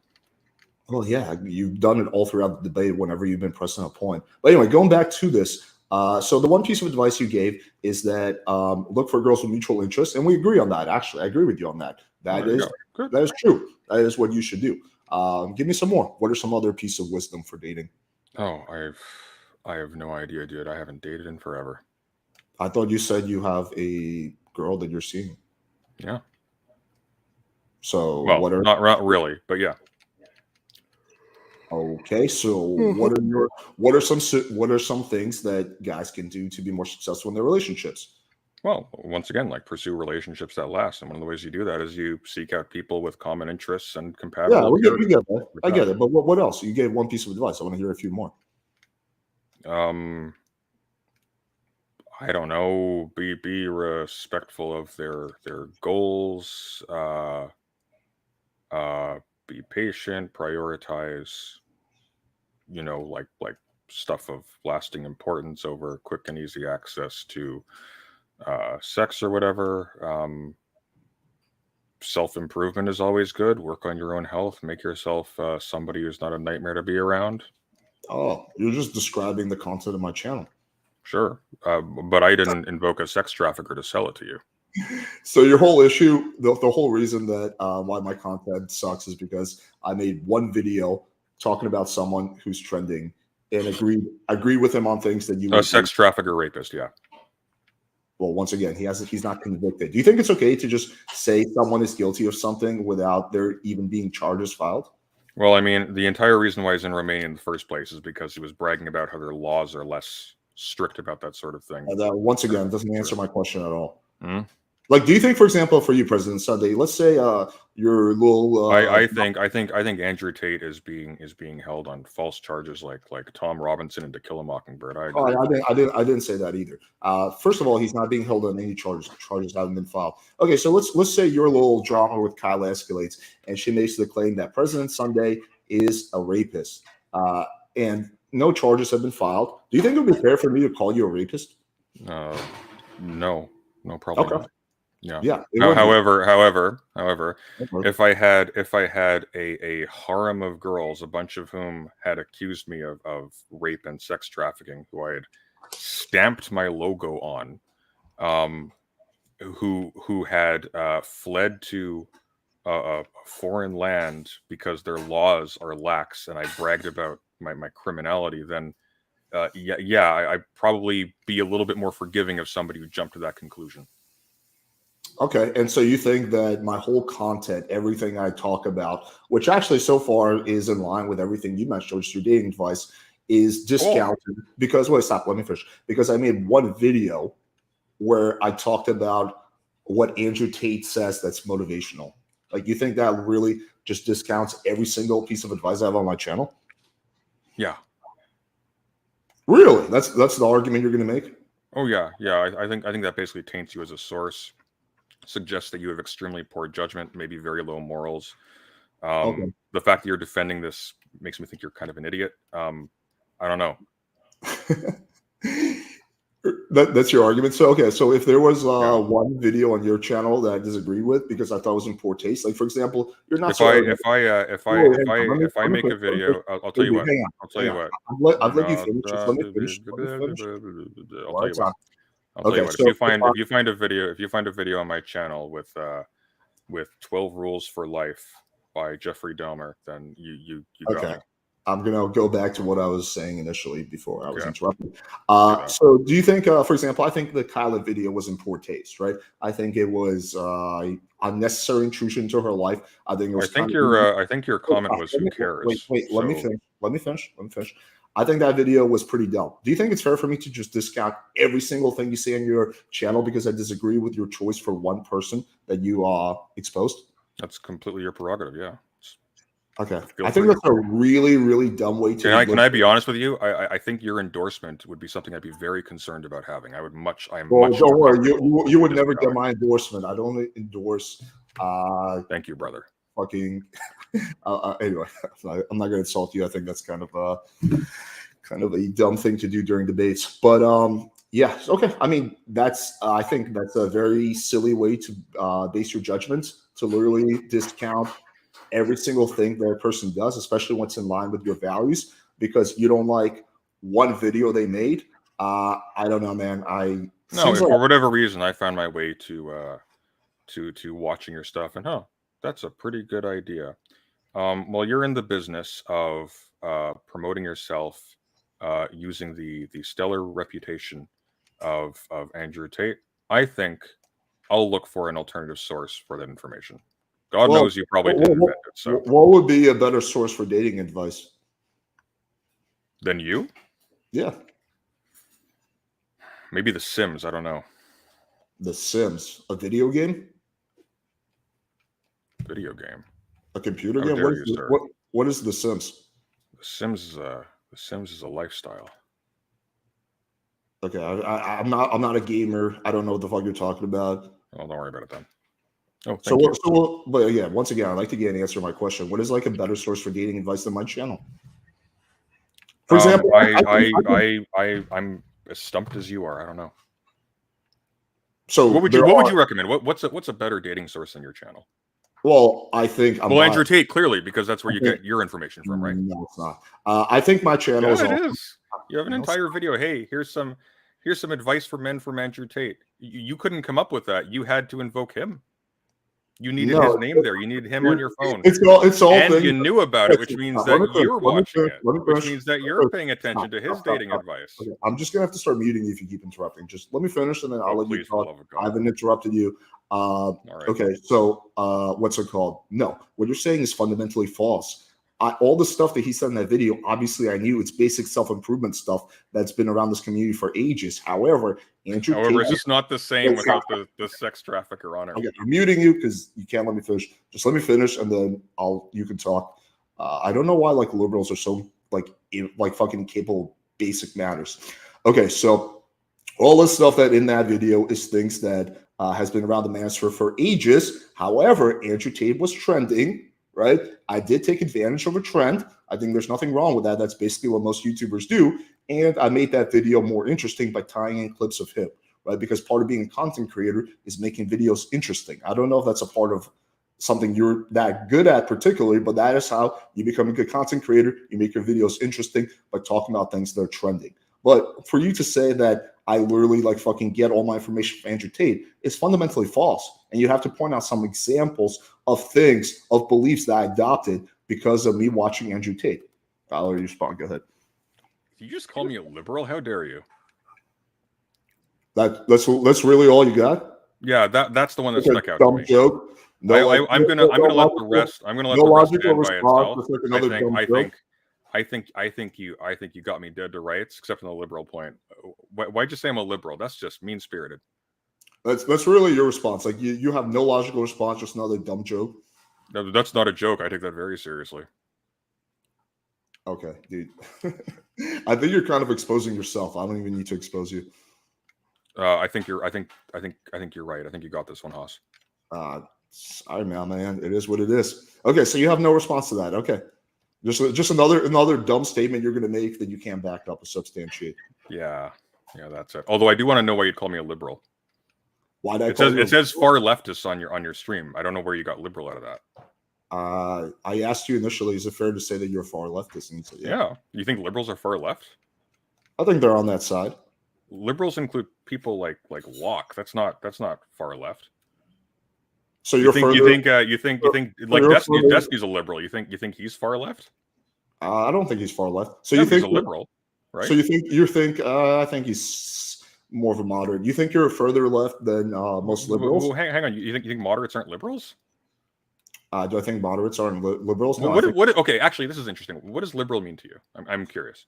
Well, yeah, you've done it all throughout the debate whenever you've been pressing a point. But anyway, going back to this. So the one piece of advice you gave is that look for girls with mutual interests, and we agree on that. Actually, I agree with you on that. That is true. That is what you should do. Give me some more. What are some other pieces of wisdom for dating? Oh, I have no idea, dude. I haven't dated in forever. I thought you said you have a girl that you're seeing. Yeah. So well, not really, but yeah. Okay, so what are some things that guys can do to be more successful in their relationships? Well, once again, like pursue relationships that last, and one of the ways you do that is you seek out people with common interests and compatibility. Yeah, we get that. I get it. But what else? You gave one piece of advice. I want to hear a few more. I don't know. Be respectful of their goals. Be patient. Prioritize. Like stuff of lasting importance over quick and easy access to sex or whatever. Self-improvement is always good. Work on your own health. Make yourself somebody who's not a nightmare to be around. Oh, you're just describing the content of my channel. Sure, but I didn't invoke a sex trafficker to sell it to you. So your whole issue, the whole reason that why my content sucks is because I made one video talking about someone who's trending and agreed with him on things that you A would sex trafficker rapist, yeah. Well, once again, he's not convicted. Do you think it's okay to just say someone is guilty of something without there even being charges filed? Well, I mean, the entire reason why he's in Romania in the first place is because he was bragging about how their laws are less strict about that sort of thing. And once again, doesn't answer my question at all. Hmm? Like, do you think, for example, for you, President Sunday, let's say your little I think Andrew Tate is being held on false charges like Tom Robinson and To Kill a Mockingbird. I agree. I didn't say that either. First of all, he's not being held on any charges. Charges haven't been filed. Okay, so let's say your little drama with Kyla escalates, and she makes the claim that President Sunday is a rapist, and no charges have been filed. Do you think it would be fair for me to call you a rapist? No, probably Okay. not. Yeah. Yeah. However, Okay. if I had a harem of girls, a bunch of whom had accused me of rape and sex trafficking, who I had stamped my logo on, who had fled to a foreign land because their laws are lax, and I bragged about my criminality, then I'd probably be a little bit more forgiving of somebody who jumped to that conclusion. Okay, and so you think that my whole content, everything I talk about, which actually so far is in line with everything you mentioned, which is your dating advice, is discounted because stop, let me finish. Because I made one video where I talked about what Andrew Tate says that's motivational. Like, you think that really just discounts every single piece of advice I have on my channel? Yeah. Really? That's the argument you're going to make? Oh yeah. I think that basically taints you as a source. Suggests that you have extremely poor judgment, maybe very low morals. Okay. The fact that you're defending this makes me think you're kind of an idiot. I don't know. That's your argument. So okay, so if there was one video on your channel that I disagree with because I thought it was in poor taste, like for example, you're not. If I make a video, I'll tell you what. I'll tell you what. I've let you finish. Just let me finish. I'll tell you what. If you find a video on my channel with 12 Rules for Life by Jeffrey Dahmer, then you got me. I'm gonna go back to what I was saying initially before I was interrupted. So do you think, for example, I think the Kyla video was in poor taste, right? I think it was unnecessary intrusion into her life. I think it was. I think your comment was who cares. Wait. Let me finish. I think that video was pretty dumb. Do you think it's fair for me to just discount every single thing you say on your channel because I disagree with your choice for one person that you exposed? That's completely your prerogative, yeah. Okay. I think that's a really, really dumb way to. Can I be honest with you? I think your endorsement would be something I'd be very concerned about having. Don't worry. You would never get my endorsement. I don't endorse. Thank you, brother. Fucking. Anyway, I'm not going to insult you. I think that's kind of a dumb thing to do during debates. But yeah, okay. I mean, I think that's a very silly way to base your judgment, to literally discount every single thing that a person does, especially when it's in line with your values, because you don't like one video they made. I don't know, man. For whatever reason, I found my way to watching your stuff, and that's a pretty good idea. Well, you're in the business of promoting yourself using the stellar reputation of Andrew Tate. I think I'll look for an alternative source for that information. God knows you probably didn't invent it. So, what would be a better source for dating advice than you? Yeah, maybe The Sims. I don't know. The Sims, a video game? Video game? A computer game? What is The Sims? The Sims is a lifestyle. Okay, I'm not a gamer. I don't know what the fuck you're talking about. Well, don't worry about it then. But yeah, once again, I'd like to get an answer to my question. What is like a better source for dating advice than my channel? For example, I'm as stumped as you are. I don't know. So what would you recommend? What's a better dating source than your channel? Well, I think Andrew Tate, clearly, because that's where you get your information from, right? No, it's not. I think my channel is. You have an entire video. Hey, here's some Here's some advice for men from Andrew Tate. You couldn't come up with that. You had to invoke him. You needed his name there. You needed him on your phone. It's all and things. you knew about it, which means that you're watching it, which means that you're paying attention to his dating advice. Okay. I'm just gonna have to start muting you if you keep interrupting. Just let me finish, and then I'll let you talk. I haven't interrupted you. All right. Okay, so what's it called? No, what you're saying is fundamentally false. All the stuff that he said in that video, obviously I knew. It's basic self-improvement stuff that's been around this community for ages. However, Tate, it's just not the same without the sex trafficker on it. Okay, I'm muting you because you can't let me finish. Just let me finish, and then you can talk. I don't know why like liberals are so like fucking capable of basic matters. Okay, so all this stuff that in that video is things that has been around the manosphere for ages. However, Andrew Tate was trending, right? I did take advantage of a trend. I think there's nothing wrong with that. That's basically what most YouTubers do. And I made that video more interesting by tying in clips of him, right? Because part of being a content creator is making videos interesting. I don't know if that's a part of something you're that good at particularly, but that is how you become a good content creator. You make your videos interesting by talking about things that are trending. But for you to say that I literally like fucking get all my information from Andrew Tate is fundamentally false. And you have to point out some examples of things, of beliefs that I adopted because of me watching Andrew Tate. I'll let you respond. Go ahead. Did you just call me a liberal? How dare you? That's really all you got? Yeah, that's the one that stuck out to me. Joke. I'm gonna let the rest. I'm gonna let the rest stand by itself. I think you got me dead to rights, except on the liberal point. Why'd you say I'm a liberal? That's just mean spirited. That's really your response. Like you have no logical response, just another dumb joke. No, that's not a joke. I take that very seriously. Okay, dude. I think you're kind of exposing yourself. I don't even need to expose you. I think you're right. I think you got this one, Haas. Sorry, man. It is what it is. Okay, so you have no response to that. Okay. Just another dumb statement you're going to make that you can't back up or substantiate. Yeah, that's it. Although I do want to know why you'd call me a liberal. Why it says far leftist on your stream. I don't know where you got liberal out of that. I asked you initially, is it fair to say that you're far leftist? And you said, yeah. You think liberals are far left? I think they're on that side. Liberals include people like Locke. That's not far left. So you think like Destiny's a liberal. You think he's far left? I don't think he's far left. So you think he's a liberal, right? So you think I think he's more of a moderate. You think you're further left than most liberals? Well, hang on. You think moderates aren't liberals? Do I think moderates aren't liberals? No, okay, actually, this is interesting. What does liberal mean to you? I'm curious.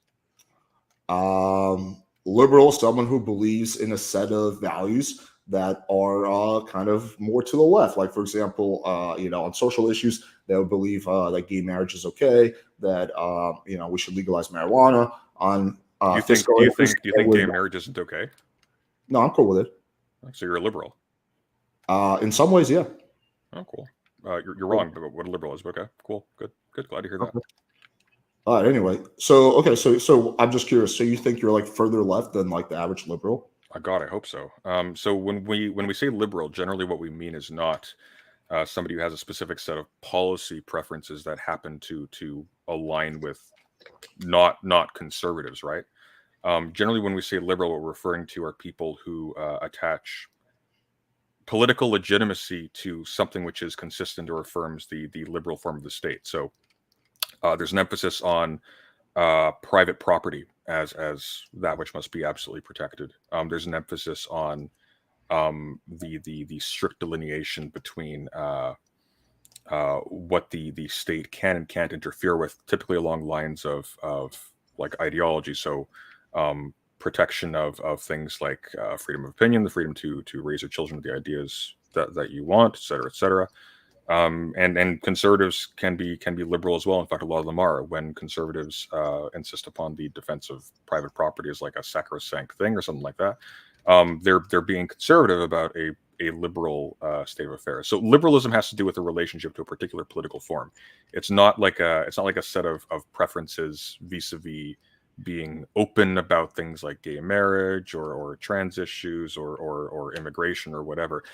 Liberal, someone who believes in a set of values that are kind of more to the left. Like, for example, on social issues, they would believe that gay marriage is okay, that we should legalize marijuana. On do you think gay marriage isn't okay? No, I'm cool with it. So you're a liberal. In some ways, yeah. Oh, cool. You're wrong about what a liberal is. Okay, cool, good. Glad to hear that. All right. Anyway, so I'm just curious. So you think you're like further left than like the average liberal? God, I hope so. So when we say liberal, generally what we mean is not somebody who has a specific set of policy preferences that happen to align with not conservatives, right? Generally, when we say liberal, what we're referring to are people who attach political legitimacy to something which is consistent or affirms the liberal form of the state. So there's an emphasis on private property as that which must be absolutely protected. There's an emphasis on the strict delineation between what the state can and can't interfere with, typically along lines of like ideology. So protection of things like freedom of opinion, the freedom to raise your children with the ideas that you want, et cetera, et cetera. And conservatives can be liberal as well. In fact, a lot of them are. When conservatives insist upon the defense of private property as like a sacrosanct thing or something like that, they're being conservative about a liberal state of affairs. So liberalism has to do with a relationship to a particular political form. It's not like a set of preferences vis-a-vis being open about things like gay marriage or trans issues or immigration or whatever.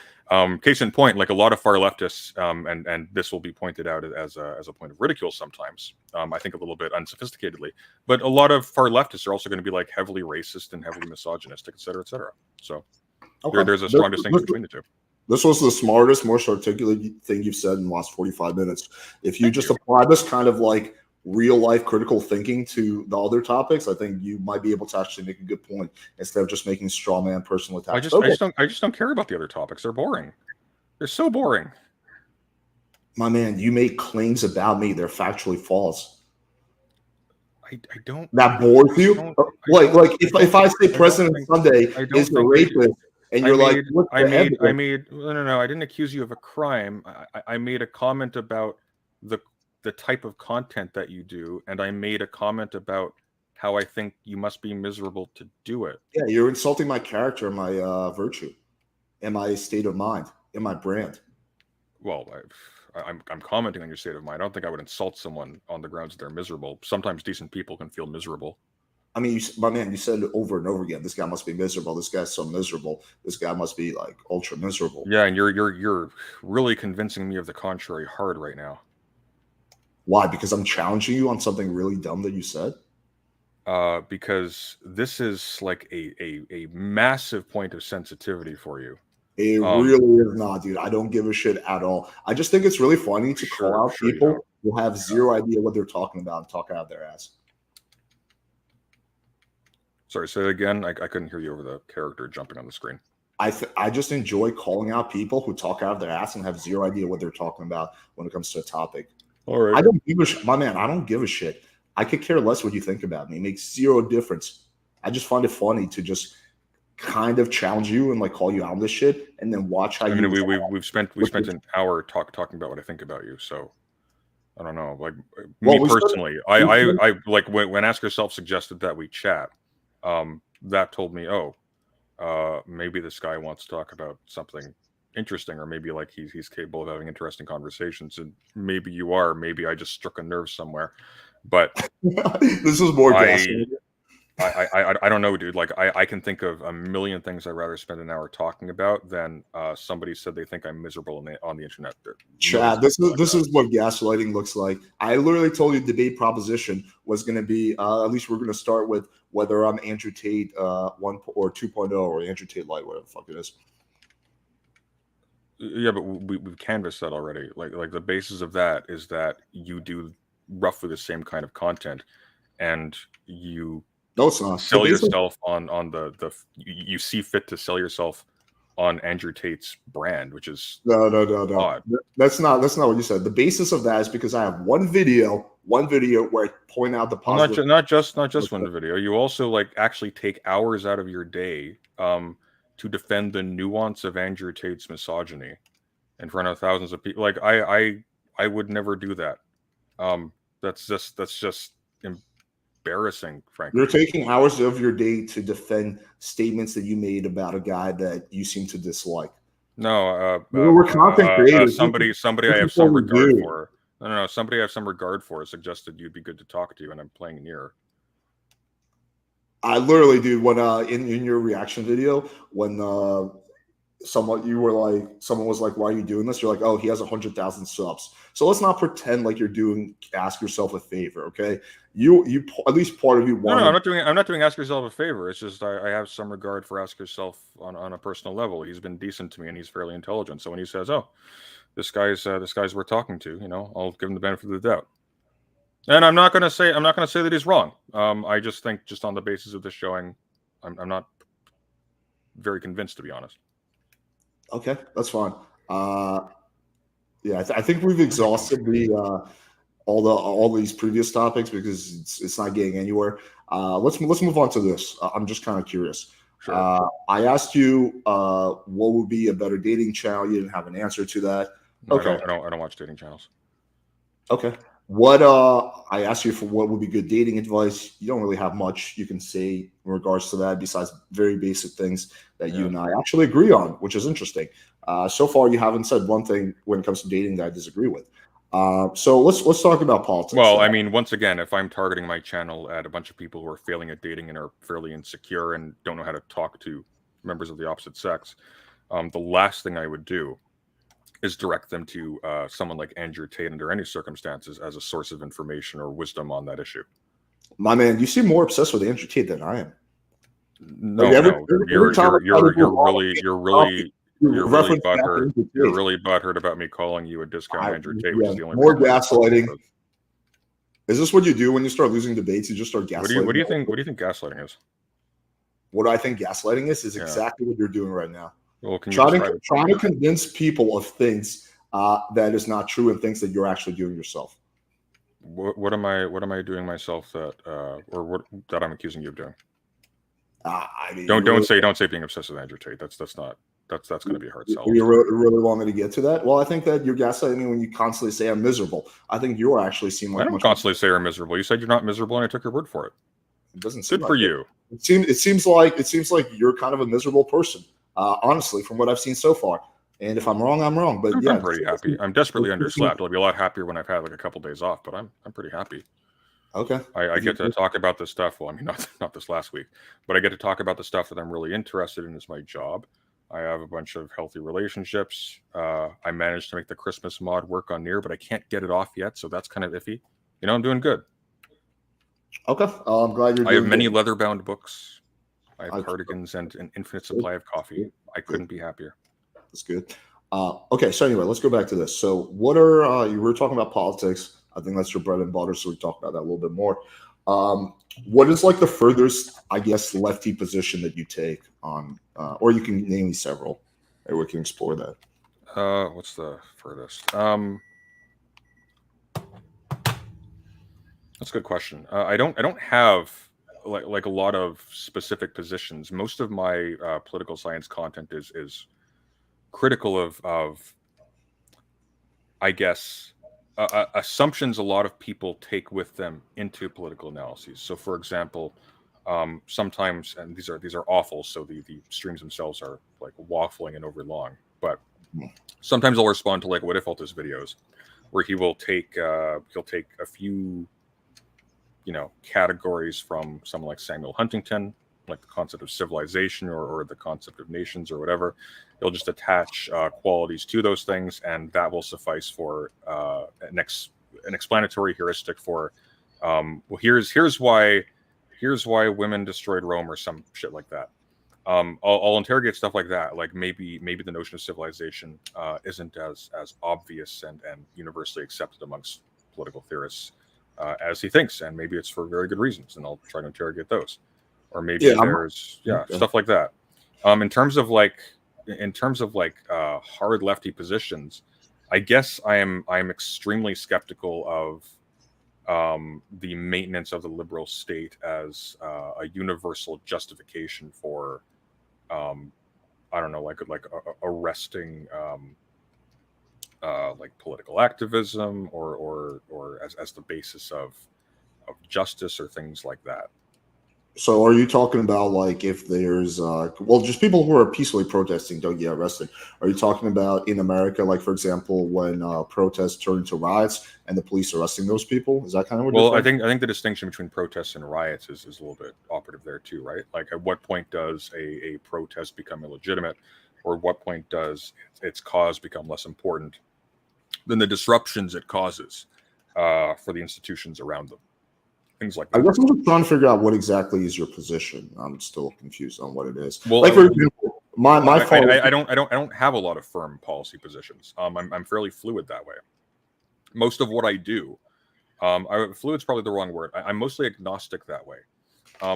Case in point, like a lot of far leftists, and this will be pointed out as a point of ridicule sometimes. I think a little bit unsophisticatedly, but a lot of far leftists are also going to be like heavily racist and heavily misogynistic, et cetera, et cetera. So there's a strong distinction between the two. This was the smartest, most articulate thing you've said in the last 45 minutes. If you just apply this kind of like real life critical thinking to the other topics, I think you might be able to actually make a good point instead of just making straw man personal attacks. I just don't care about the other topics. They're boring. They're so boring. My man, you make claims about me. They're factually false. I don't. That bores you? Like if I say President Sunday is a rapist, and you're like, I didn't accuse you of a crime. I made a comment about the type of content that you do, and I made a comment about how I think you must be miserable to do it. Yeah, you're insulting my character, my virtue, and my state of mind, and my brand. Well, I'm commenting on your state of mind. I don't think I would insult someone on the grounds that they're miserable. Sometimes decent people can feel miserable. I mean, my man, you said over and over again, this guy must be miserable. This guy's so miserable. This guy must be like ultra miserable. Yeah, and you're really convincing me of the contrary hard right now. Why? Because I'm challenging you on something really dumb that you said? Because this is like a massive point of sensitivity for you. It really is not, dude. I don't give a shit at all. I just think it's really funny to call out people who have zero idea what they're talking about and talk out of their ass. Sorry, say it again. I couldn't hear you over the character jumping on the screen. I just enjoy calling out people who talk out of their ass and have zero idea what they're talking about when it comes to a topic. All right. I don't give a shit. My man, I don't give a shit. I could care less what you think about me. It makes zero difference. I just find it funny to just kind of challenge you and like call you out on this shit and then watch how we've spent an hour talking about what I think about you. So I don't know. Like me personally, I like when Ask Yourself suggested that we chat, that told me, maybe this guy wants to talk about something interesting, or maybe like he's capable of having interesting conversations, and maybe you are. Maybe I just struck a nerve somewhere, but this is more gaslighting. I don't know, dude. Like I can think of a million things I'd rather spend an hour talking about than somebody said they think I'm miserable on the internet. Chad, this is what gaslighting looks like. I literally told you the debate proposition was going to be at least we're going to start with whether I'm Andrew Tate 1 or 2.0 or Andrew Tate Light, whatever the fuck it is. Yeah, but we've canvassed that already. Like the basis of that is that you do roughly the same kind of content, and you sell yourself on the you see fit to sell yourself on Andrew Tate's brand, which is no. That's not what you said. The basis of that is because I have one video where I point out the positive. Not just one video. You also like actually take hours out of your day to defend the nuance of Andrew Tate's misogyny in front of thousands of people. Like I would never do that. That's just embarrassing, frankly. You're taking hours of your day to defend statements that you made about a guy that you seem to dislike. No, we're content creators. Somebody I have some regard for. No, somebody I have some regard for suggested you'd be good to talk to, and I'm playing near. I literally, dude, when in your reaction video, when someone was like, "Why are you doing this?" You're like, "Oh, he has 100,000 subs." So let's not pretend like you're doing Ask Yourself a favor, okay? You at least part of you want. No, I'm not doing Ask Yourself a favor. It's just I have some regard for Ask Yourself on a personal level. He's been decent to me, and he's fairly intelligent. So when he says, "Oh, this guy's worth talking to," I'll give him the benefit of the doubt. And I'm not gonna say that he's wrong. I just think just on the basis of this showing, I'm not very convinced, to be honest. Okay, that's fine. Yeah, I think we've exhausted all these previous topics because it's not getting anywhere. Let's move on to this. I'm just kind of curious. Sure. I asked you what would be a better dating channel. You didn't have an answer to that. No, okay, I don't watch dating channels. Okay. What I asked you for what would be good dating advice. You don't really have much you can say in regards to that besides very basic things that you and I actually agree on, which is interesting. So far, you haven't said one thing when it comes to dating that I disagree with. So let's talk about politics. Well, I mean, once again, if I'm targeting my channel at a bunch of people who are failing at dating and are fairly insecure and don't know how to talk to members of the opposite sex, the last thing I would do is direct them to someone like Andrew Tate under any circumstances as a source of information or wisdom on that issue. My man, you seem more obsessed with Andrew Tate than I am. No, no, you're really butthurt about me calling you a discount Andrew Tate, which is the only more gaslighting. Is this what you do when you start losing debates? You just start gaslighting. What do you think gaslighting is? What I think gaslighting is exactly what you're doing right now. Well, can you trying to convince people of things that is not true and things that you're actually doing yourself. What am I doing myself that I'm accusing you of doing? I mean, don't say being obsessed with Andrew Tate. That's going to be a hard sell. You really want me to get to that? Well, I think that you're gaslighting me when you constantly say I'm miserable. I think you actually seem like I don't constantly say you're miserable. You said you're not miserable, and I took your word for it. It doesn't seem good for you. It seems like you're kind of a miserable person. Honestly, from what I've seen so far. And if I'm wrong, I'm wrong. But I'm pretty happy. I'm desperately underslept. I'll be a lot happier when I've had like a couple days off. But I'm pretty happy. Okay. I get to talk about this stuff. Well, I mean, not this last week, but I get to talk about the stuff that I'm really interested in as my job. I have a bunch of healthy relationships. I managed to make the Christmas mod work on Nier, but I can't get it off yet, so that's kind of iffy. You know, I'm doing good. Okay. I'm glad you're doing I have many good. leather-bound books. I have cardigans and an infinite supply of coffee. I couldn't be happier. That's good. Okay, so anyway, let's go back to this. So what are you were talking about politics. I think that's your bread and butter, so we talk about that a little bit more. What is like the furthest, I guess, lefty position that you take on, or you can name me several, and we can explore that. What's the furthest? That's a good question. I don't have like a lot of specific positions. Most of my political science content is critical of I guess assumptions a lot of people take with them into political analyses. So, for example, sometimes, and these are awful, so the streams themselves are like waffling and overlong. But sometimes I'll respond to like what if Altus videos, where he'll take a few, categories from someone like Samuel Huntington, like the concept of civilization or the concept of nations or whatever. He'll just attach qualities to those things, and that will suffice for an explanatory heuristic for, here's why women destroyed Rome or some shit like that. I'll interrogate stuff like that. Like maybe the notion of civilization isn't as obvious and universally accepted amongst political theorists as he thinks, and maybe it's for very good reasons, and I'll try to interrogate those. Or maybe stuff like that. In terms of hard lefty positions, I guess I'm extremely skeptical of the maintenance of the liberal state as a universal justification for I don't know, like arresting like political activism or as the basis of justice or things like that. So are you talking about like if there's just people who are peacefully protesting don't get arrested? Are you talking about in America, like for example, when protests turn into riots and the police arresting those people? Is that kind of what? Well, I think the distinction between protests and riots is a little bit operative there too, right? Like at what point does a protest become illegitimate, or at what point does its cause become less important than the disruptions it causes for the institutions around them? Things like that. I guess I'm just trying to figure out what exactly is your position. I'm still confused on what it is. Well, like for example, I don't have a lot of firm policy positions. I'm fairly fluid that way. Most of what I do, fluid's probably the wrong word. I'm mostly agnostic that way.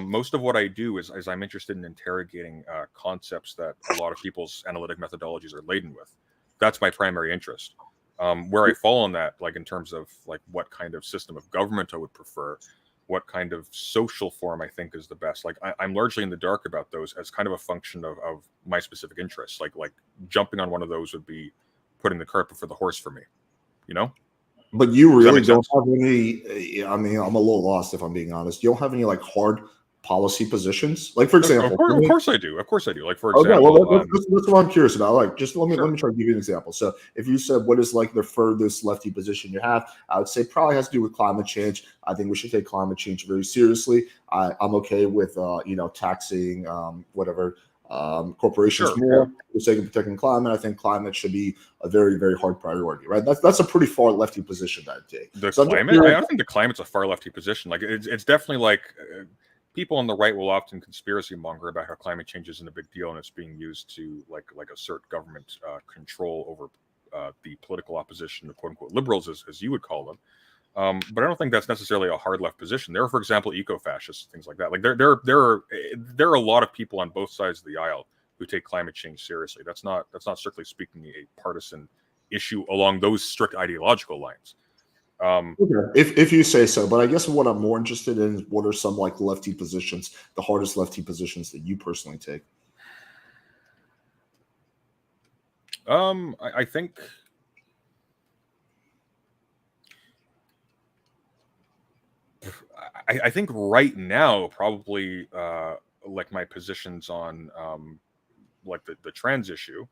Most of what I do is I'm interested in interrogating concepts that a lot of people's analytic methodologies are laden with. That's my primary interest. Where I fall on that, like in terms of like what kind of system of government I would prefer, what kind of social form I think is the best. Like I'm largely in the dark about those as kind of a function of my specific interests. Like jumping on one of those would be putting the cart before the horse for me, you know? But you really don't have any, I mean, I'm a little lost if I'm being honest. You don't have any like hard policy positions? Like, for example, of course I do. Of course I do. Like, for okay, example, well, that's what I'm curious about. Like, just let sure. me try to give you an example. So, if you said what is like the furthest lefty position you have, I would say probably has to do with climate change. I think we should take climate change very seriously. I'm okay with taxing whatever corporations Sure, more yeah. for the sake of protecting climate. I think climate should be a very, very hard priority, right? That's a pretty far lefty position that I'd take. The So I'm just climate, I curious. don't think the climate's a far lefty position. Like, it's definitely like people on the right will often conspiracy monger about how climate change isn't a big deal and it's being used to like assert government control over the political opposition, the quote unquote liberals, as you would call them. But I don't think that's necessarily a hard left position. There are, for example, eco-fascists, things like that. Like there are a lot of people on both sides of the aisle who take climate change seriously. That's not strictly speaking a partisan issue along those strict ideological lines. Okay. If you say so, but I guess what I'm more interested in is what are some like lefty positions, the hardest lefty positions that you personally take? I think I think right now probably like my positions on like the trans issue,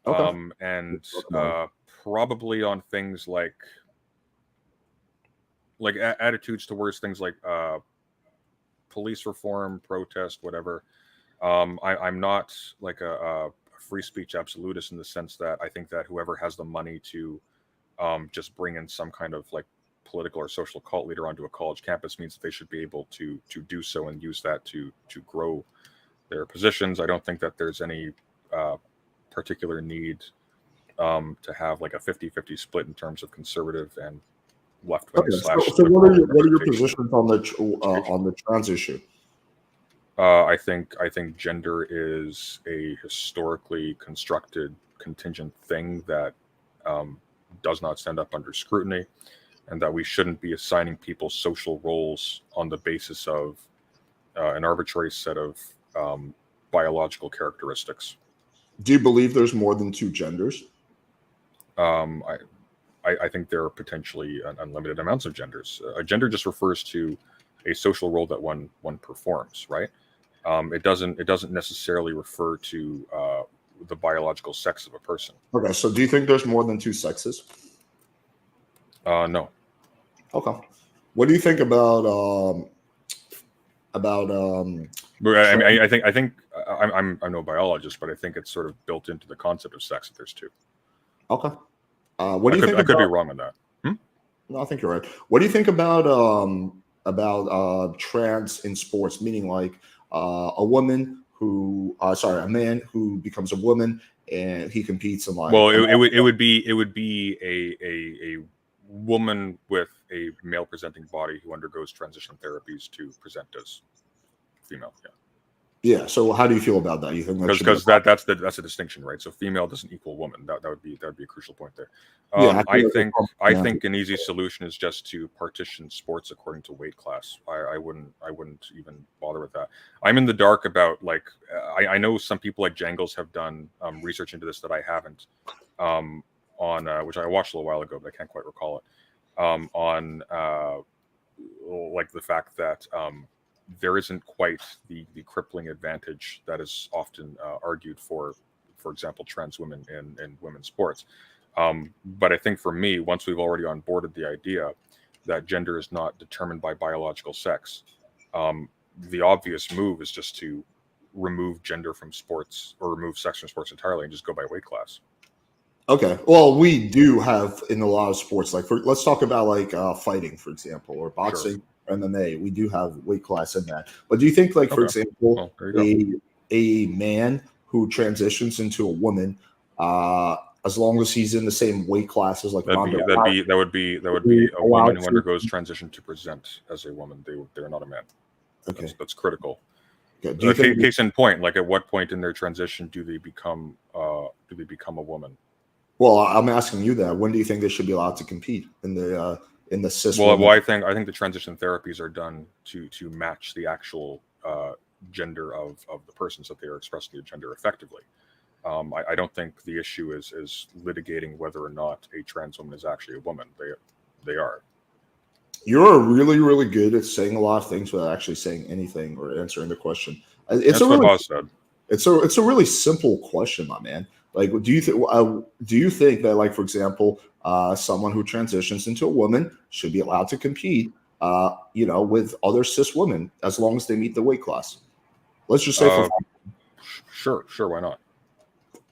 Okay. and Talk about it. probably on things like attitudes towards things like police reform, protest, whatever. I'm not like a free speech absolutist in the sense that I think that whoever has the money to just bring in some kind of like political or social cult leader onto a college campus means that they should be able to do so and use that to grow their positions. I don't think that there's any particular need to have like a 50-50 split in terms of conservative and left wing Okay. slash So liberal what are your representation positions on the trans issue? I think gender is a historically constructed contingent thing that does not stand up under scrutiny, and that we shouldn't be assigning people social roles on the basis of an arbitrary set of biological characteristics. Do you believe there's more than two genders? Um, I think there are potentially unlimited amounts of genders. A gender just refers to a social role that one performs, right? It doesn't necessarily refer to the biological sex of a person. Okay. So do you think there's more than two sexes? No. Okay. What do you think about But I mean, trans? I think I'm no biologist, but I think it's sort of built into the concept of sex that there's two. Okay. What do you think I could be about? wrong on that. Hmm? No, I think you're right. What do you think about trans in sports? Meaning like a woman who, sorry, a man who becomes a woman and he competes in like. Well, it would be a woman with a male presenting body who undergoes transition therapies to present as female. Yeah. Yeah. So how do you feel about that? You think that should be? Because that's a distinction, right? So female doesn't equal woman. That would be a crucial point there. Yeah. I feel I like think an easy solution is just to partition sports according to weight class. I wouldn't even bother with that. I'm in the dark about like I know some people like Jangles have done research into this that I haven't, on which I watched a little while ago, but I can't quite recall it. On like the fact that there isn't quite the crippling advantage that is often argued for example, trans women in women's sports. But I think for me, once we've already onboarded the idea that gender is not determined by biological sex, the obvious move is just to remove gender from sports or remove sex from sports entirely and just go by weight class. Okay. Well, we do have in a lot of sports, like let's talk about like fighting, for example, or Sure. boxing, or MMA. We do have weight class in that. But do you think, like, for Okay. example, Well, there you go. a man who transitions into a woman, as long as he's in the same weight class as like Ronda, That would be a woman who undergoes transition to present as a woman. They're not a man. Okay. That's critical. Okay. Do you think? Case in point, like at what point in their transition do they become a woman? Well, I'm asking you that. When do you think they should be allowed to compete in the cis? Well, I think the transition therapies are done to match the actual gender of the persons that they are expressing their gender effectively. I don't think the issue is litigating whether or not a trans woman is actually a woman. They are. You're really, really good at saying a lot of things without actually saying anything or answering the question. It's a That's what really, Hawes said. it's a really simple question, my man. Like, do you think that, like, for example, someone who transitions into a woman should be allowed to compete, with other cis women as long as they meet the weight class? Let's just say for Uh, sure, why not?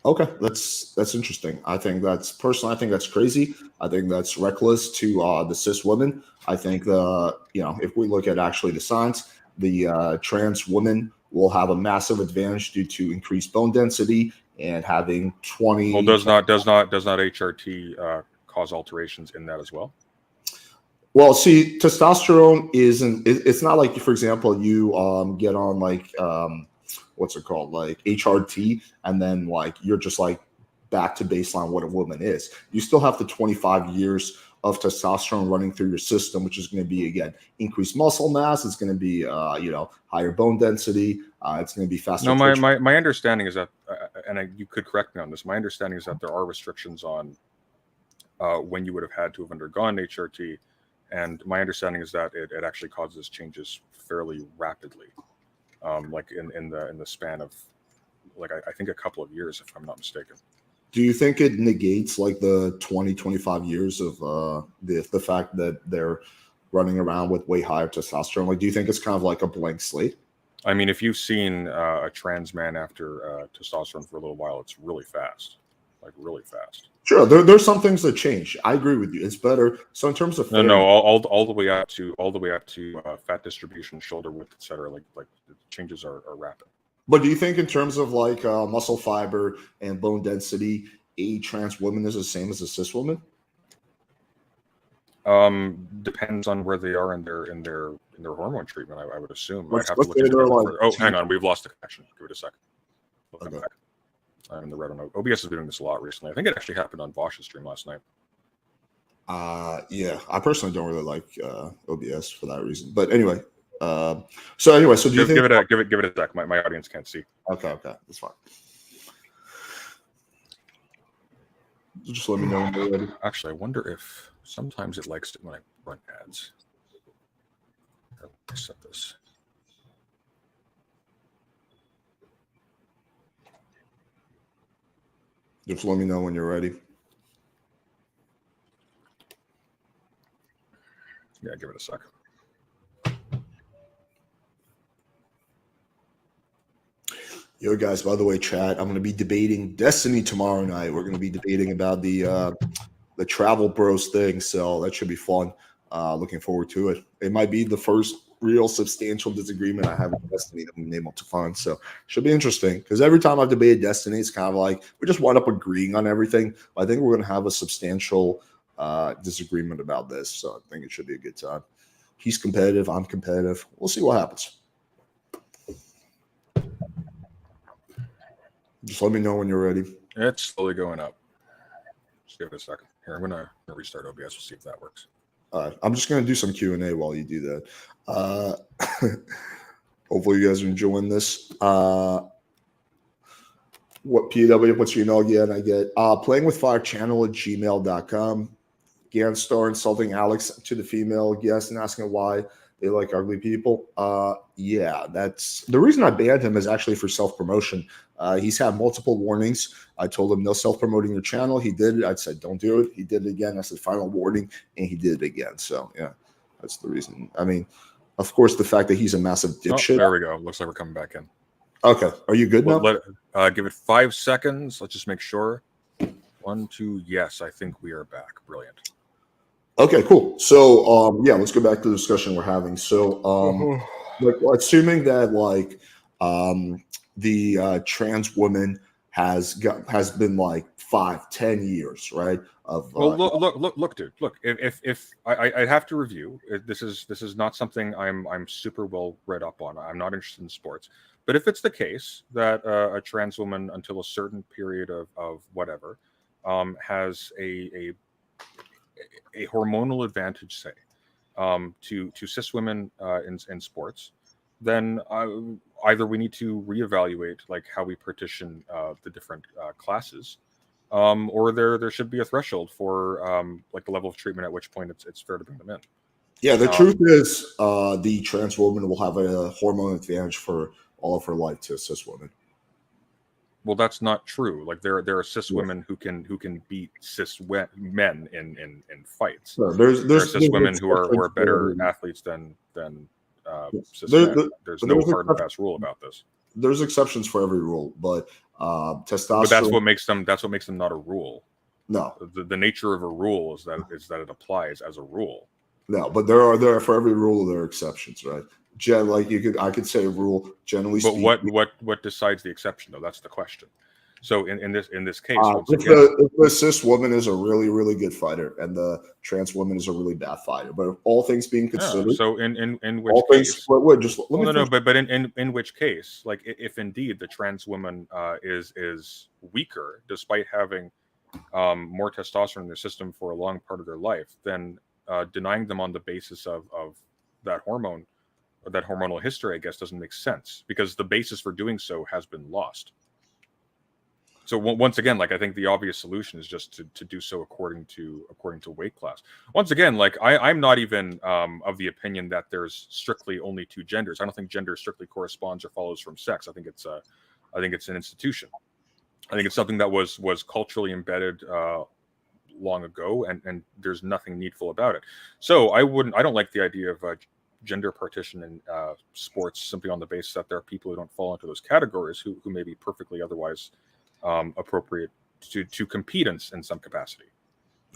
Okay, that's interesting. I think that's crazy. I think that's reckless to the cis women. I think if we look at actually the science, the trans woman will have a massive advantage due to increased bone density and having Well, 20. does not HRT cause alterations in that as well? Well, see, testosterone isn't. It's not like, for example, you get on like what's it called, like HRT, and then like you're just like back to baseline what a woman is. You still have the 25 years of testosterone running through your system, which is going to be again increased muscle mass. It's going to be higher bone density. It's going to be faster No, my twitch. my, my understanding is that, you could correct me on this. My understanding is that there are restrictions on when you would have had to have undergone HRT, and my understanding is that it actually causes changes fairly rapidly, like in the span of, like, I think a couple of years, if I'm not mistaken. Do you think it negates like the 20-25 years of the fact that they're running around with way higher testosterone? Like, do you think it's kind of like a blank slate? I mean, if you've seen a trans man after testosterone for a little while, it's really fast, like really fast. Sure, there's some things that change. I agree with you. It's better. So in terms of No, fairness, all the way up to fat distribution, shoulder width, etc. Like the changes are rapid. but do you think in terms of like muscle fiber and bone density, a trans woman is the same as a cis woman? Depends on where they are in their hormone treatment. I would assume. I'd Let's have to let's look say into they're that like further. Oh, hang on, we've lost the connection. Give it a second. We'll come okay. back. I'm in the red on OBS has been doing this a lot recently. I think it actually happened on Bosch's stream last night. Yeah, I personally don't really like OBS for that reason. But anyway, so do you think? Give it a sec. My audience can't see. Okay, that's fine. Just let me know when you're ready. Actually, I wonder if sometimes it likes it when I run ads. Let me set this. Just let me know when you're ready. Yeah, give it a sec. Yo, guys, by the way, chat, I'm going to be debating Destiny tomorrow night. We're going to be debating about the Travel Bros thing, so that should be fun. Looking forward to it. It might be the first real substantial disagreement I have with Destiny that I've been able to find, so should be interesting because every time I've debated Destiny, it's kind of like we just wind up agreeing on everything. I think we're going to have a substantial disagreement about this, so I think it should be a good time. He's competitive. I'm competitive. We'll see what happens. Just let me know when you're ready. It's slowly going up. Just give it a second. Here, I'm gonna restart OBS. We'll see if that works. I'm just gonna do some Q&A while you do that. Hopefully you guys are enjoying this. What PW? What's your email again? I get playingwithfire@gmail.com. Ganstar insulting Alex to the female guest and asking why they like ugly people. Yeah, that's the reason I banned him is actually for self-promotion. He's had multiple warnings. I told him no self-promoting your channel. He did it. I said don't do it. He did it again. I said final warning, and he did it again. So yeah, that's the reason. I mean, of course, the fact that he's a massive dipshit. Oh, there we go. Looks like we're coming back in. Okay, are you good now? Give it 5 seconds. Let's just make sure. 1, 2. Yes, I think we are back. Brilliant. Okay, cool. So, yeah, let's go back to the discussion we're having. So, like, assuming that like the trans woman has been like 5-10 years, right? Of well, look, dude. Look, if I have to review. This is not something I'm super well read up on. I'm not interested in sports. But if it's the case that a trans woman until a certain period of whatever has a hormonal advantage, say, to cis women in sports, then either we need to reevaluate like how we partition the different classes, or there should be a threshold for like the level of treatment at which point it's fair to bring them in. Yeah, the truth Um, is, the trans woman will have a hormone advantage for all of her life to cis women. well, that's not true. Like there are cis Yeah. women who can beat men in fights. So There are cis there's women who exceptions are for better every athetes than cis there, men. there, There's but no hard and fast rule about this. there's exceptions for every rule, but But testosterone. that's what makes them not a rule. No, The nature of a rule is that it applies as a rule. no, but there are for every rule there are exceptions, right? Like I could say a rule generally But speaking. what decides the exception though? That's the question. So in this case, once If again, the cis woman is a really, really good fighter and the trans woman is a really bad fighter, but all things being yeah. considered, So in which all things. case, Wait, just let well, me no, finish. but in which case, like if indeed the trans woman is weaker despite having more testosterone in their system for a long part of their life, then denying them on the basis of that hormone or that hormonal history, I guess, doesn't make sense because the basis for doing so has been lost. So once again, like I think the obvious solution is just to do so according to weight class. Once again, like I'm not even of the opinion that there's strictly only two genders. I don't think gender strictly corresponds or follows from sex. I think it's an institution. I think it's something that was culturally embedded long ago, and there's nothing needful about it. So I don't like the idea of gender partition in sports simply on the basis that there are people who don't fall into those categories who may be perfectly otherwise appropriate to compete in some capacity.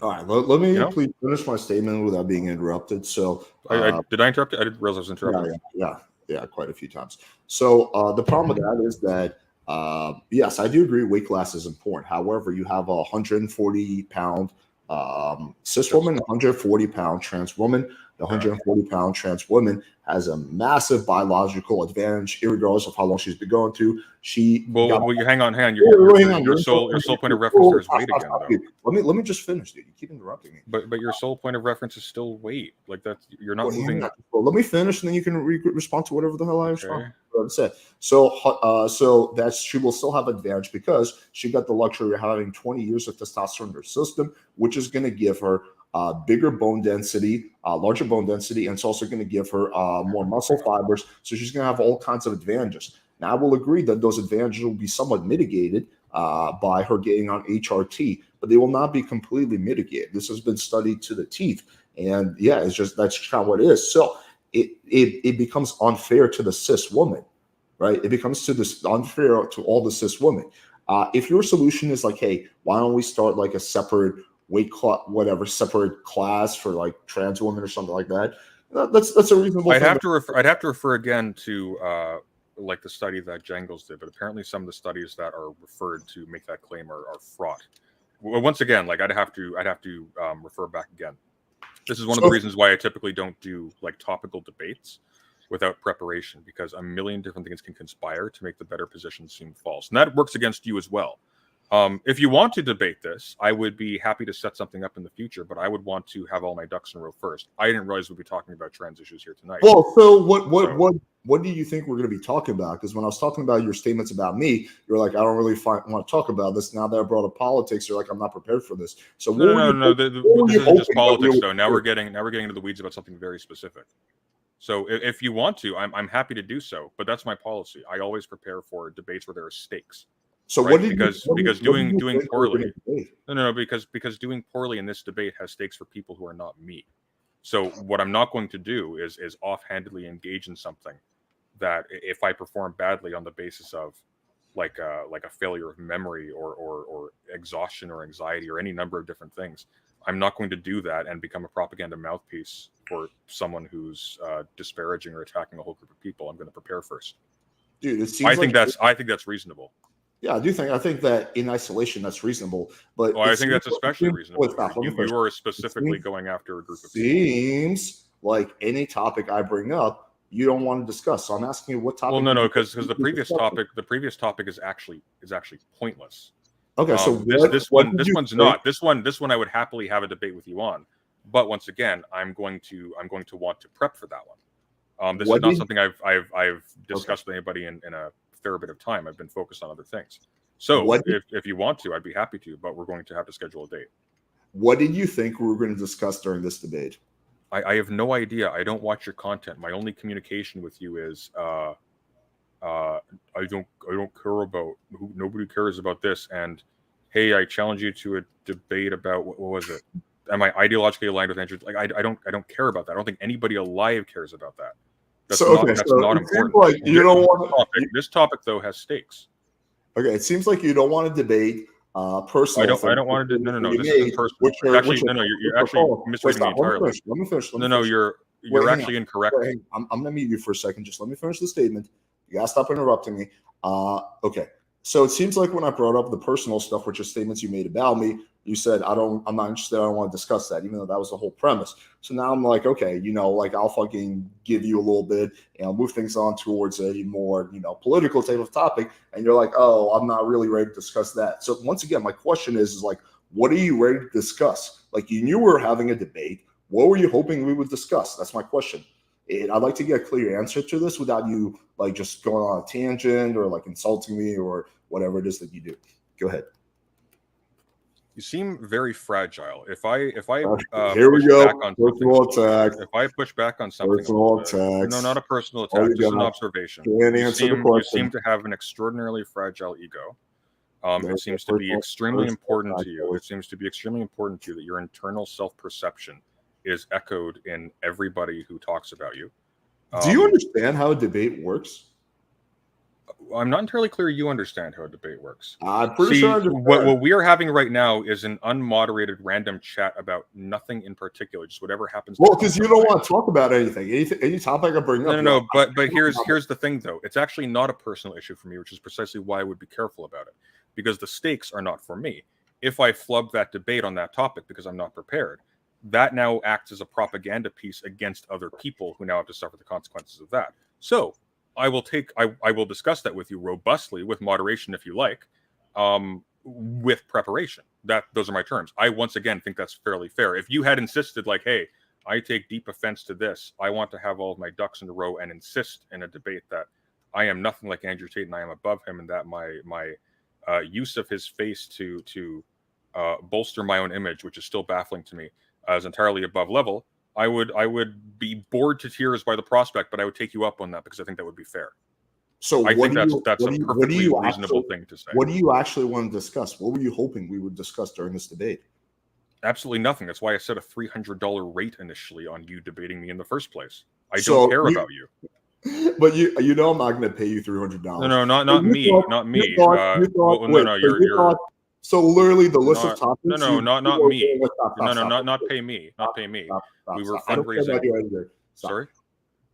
All right, let You me know, please finish my statement without being interrupted. So, I did I interrupt you? I didn't realize I was yeah, interrupting. yeah, quite a few times. So, the problem with that is that, yes, I do agree weight class is important. However, you have a 140-pound cis Yes. woman, 140-pound trans woman. The Yeah. 140-pound trans woman has a massive biological advantage, regardless of how long she's been going through. She got. Well, you hang on, hang on. Hang on, you're Your sole point of reference oh, there is weight again, stop, though. dude. Let me just finish, dude. You keep interrupting me. But your sole point of reference is still weight. Like that, you're not Well, hang moving. on. Well, let me finish, and then you can respond to whatever the hell I respond. Okay. What I said. So, so that's she will still have advantage because she got the luxury of having 20 years of testosterone in her system, which is going to give her bigger bone density, larger bone density, and it's also going to give her more muscle fibers. So she's going to have all kinds of advantages. Now, I will agree that those advantages will be somewhat mitigated by her getting on HRT, but they will not be completely mitigated. This has been studied to the teeth. And yeah, it's just that's kind of what it is. So it becomes unfair to the cis woman, right? It becomes to this unfair to all the cis women. If your solution is like, hey, why don't we start like a separate weight class, whatever, separate class for like trans women or something like that, that's a reasonable thing. I'd have to refer again to like the study that Jangles did, but apparently some of the studies that are referred to make that claim are fraught. Well, once again, like I'd have to refer back again. This is one of the reasons why I typically don't do like topical debates without preparation, because a million different things can conspire to make the better position seem false, and that works against you as well. If you want to debate this, I would be happy to set something up in the future, but I would want to have all my ducks in a row first. I didn't realize we'd be talking about trans issues here tonight. Well, so what do you think we're going to be talking about? Because when I was talking about your statements about me, you're like, I don't really want to talk about this. Now that I brought up politics, you're like, I'm not prepared for this. So No. This isn't just politics, though. Now we're getting into the weeds about something very specific. So if you want to, I'm happy to do so, but that's my policy. I always prepare for debates where there are stakes. So right? Because doing poorly, because doing poorly in this debate has stakes for people who are not me. So what I'm not going to do is offhandedly engage in something that if I perform badly on the basis of like a failure of memory or exhaustion or anxiety or any number of different things, I'm not going to do that and become a propaganda mouthpiece for someone who's disparaging or attacking a whole group of people. I'm going to prepare first. Dude, it seems I think that's reasonable. Yeah, I think that in isolation that's reasonable, but I think that's especially reasonable. You are specifically going after a group of people. Seems like any topic I bring up, you don't want to discuss. So I'm asking you what topic. Well, no, because the previous topic is actually pointless. Okay, so this one's not. This one I would happily have a debate with you on, but once again, I'm going to want to prep for that one. This is not something I've discussed with anybody in a fair bit of time. I've been focused on other things. So if you want to, I'd be happy to, but we're going to have to schedule a date. What did you think we were going to discuss during this debate? I have no idea. I don't watch your content. My only communication with you is I don't care about nobody cares about this, and hey, I challenge you to a debate about what was it? Am I ideologically aligned with Andrew? Like I don't care about that. I don't think anybody alive cares about that. That's So not okay, that's so not it seems important. like you don't want. This topic though has stakes. Okay, it seems like you don't want to debate personal. I don't want to. No. This isn't personal. Which It's are, actually which are, no. You're which are actually false. Wait, misreading me stop. Let me entirely. finish. Let me finish. Let me No, finish. you're Wait, hang actually on. incorrect. Wait, hang on. I'm gonna mute you for a second. Just let me finish the statement. You gotta stop interrupting me. Okay. So it seems like when I brought up the personal stuff, which are statements you made about me, you said I'm not interested. I don't want to discuss that, even though that was the whole premise. So now I'm like, okay, like I'll fucking give you a little bit and I'll move things on towards a more, political type of topic. And you're like, oh, I'm not really ready to discuss that. So once again, my question is like, what are you ready to discuss? Like you knew we were having a debate. What were you hoping we would discuss? That's my question. And I'd like to get a clear answer to this without you like just going on a tangent or like insulting me or whatever it is that you do. Go ahead. You seem very fragile. If I Here we push go. back on Personal something, attack. if I push back on something, Personal attacks. no, not a personal All attack, you just an got. observation. Can't answer the question. You seem to have an extraordinarily fragile ego. It seems to be extremely important to you. It seems to be extremely important to you that your internal self-perception is echoed in everybody who talks about you. Do you understand how a debate works? I'm not entirely clear you understand how a debate works. I'm pretty sure I understand. What we are having right now is an unmoderated random chat about nothing in particular, just whatever happens. Well, because you don't want to talk about anything. Any topic I bring up. No. But here's the thing, though. It's actually not a personal issue for me, which is precisely why I would be careful about it, because the stakes are not for me. If I flub that debate on that topic because I'm not prepared, that now acts as a propaganda piece against other people who now have to suffer the consequences of that. So I will discuss that with you robustly, with moderation if you like, with preparation. Those are my terms. I once again think that's fairly fair. If you had insisted like, hey, I take deep offense to this, I want to have all of my ducks in a row and insist in a debate that I am nothing like Andrew Tate and I am above him, and that my use of his face to bolster my own image, which is still baffling to me, is entirely above level, I would be bored to tears by the prospect, but I would take you up on that because I think that would be fair. So I think that's a perfectly reasonable thing to say. What do you actually want to discuss? What were you hoping we would discuss during this debate? Absolutely nothing. That's why I set a $300 rate initially on you debating me in the first place. I don't care about you. But I'm not going to pay you $300. No, not me. So literally the list of topics. No, not me. No, not pay me. Not pay me. We were fundraising. Sorry?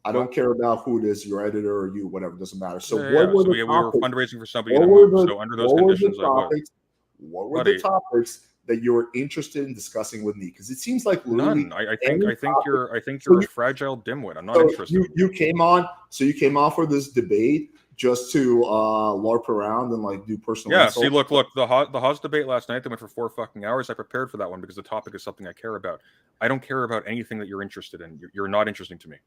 I don't care about who it is, your editor or you, whatever, doesn't matter. So we were fundraising for somebody to move. So under those conditions, what were the topics that you were interested in discussing with me? Because it seems like none. I think you're a fragile dimwit. I'm not interested. You came on for this debate just to LARP around and like do personal. Yeah. See, look. The Haas debate last night that went for 4 fucking hours. I prepared for that one because the topic is something I care about. I don't care about anything that you're interested in. You're not interesting to me.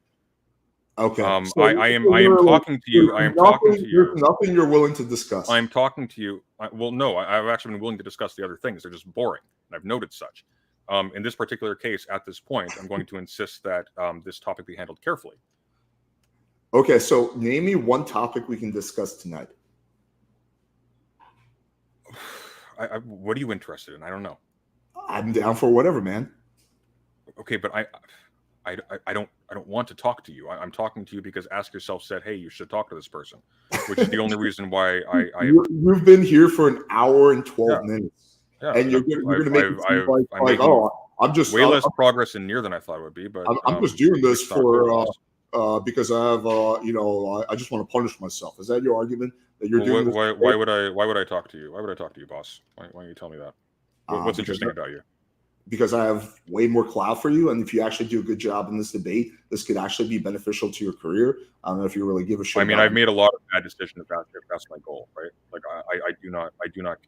Okay. So I am talking to you. I am talking to you. There's nothing you're willing to discuss. I'm talking to you. Well, no, I've actually been willing to discuss the other things. They're just boring, and I've noted such. In this particular case, at this point, I'm going to insist that this topic be handled carefully. Okay, so name me one topic we can discuss tonight. What are you interested in? I don't know. I'm down for whatever, man. Okay, but I don't want to talk to you. I'm talking to you because Ask Yourself said, hey, you should talk to this person, which is the only reason why You've been here for an hour and 12 minutes. Yeah, and you're going to make it seem like I'm just way less progress in near than I thought it would be. But I'm just doing this for because I have I just want to punish myself. Is that your argument that you're doing this? Why would I talk to you? Why would I talk to you, boss? Why don't you tell me that? What's interesting about you? Because I have way more clout for you, and if you actually do a good job in this debate, this could actually be beneficial to your career. I don't know if you really give a shit. I mean, I've made a lot of bad decisions about it. That's my goal, right? Like I do not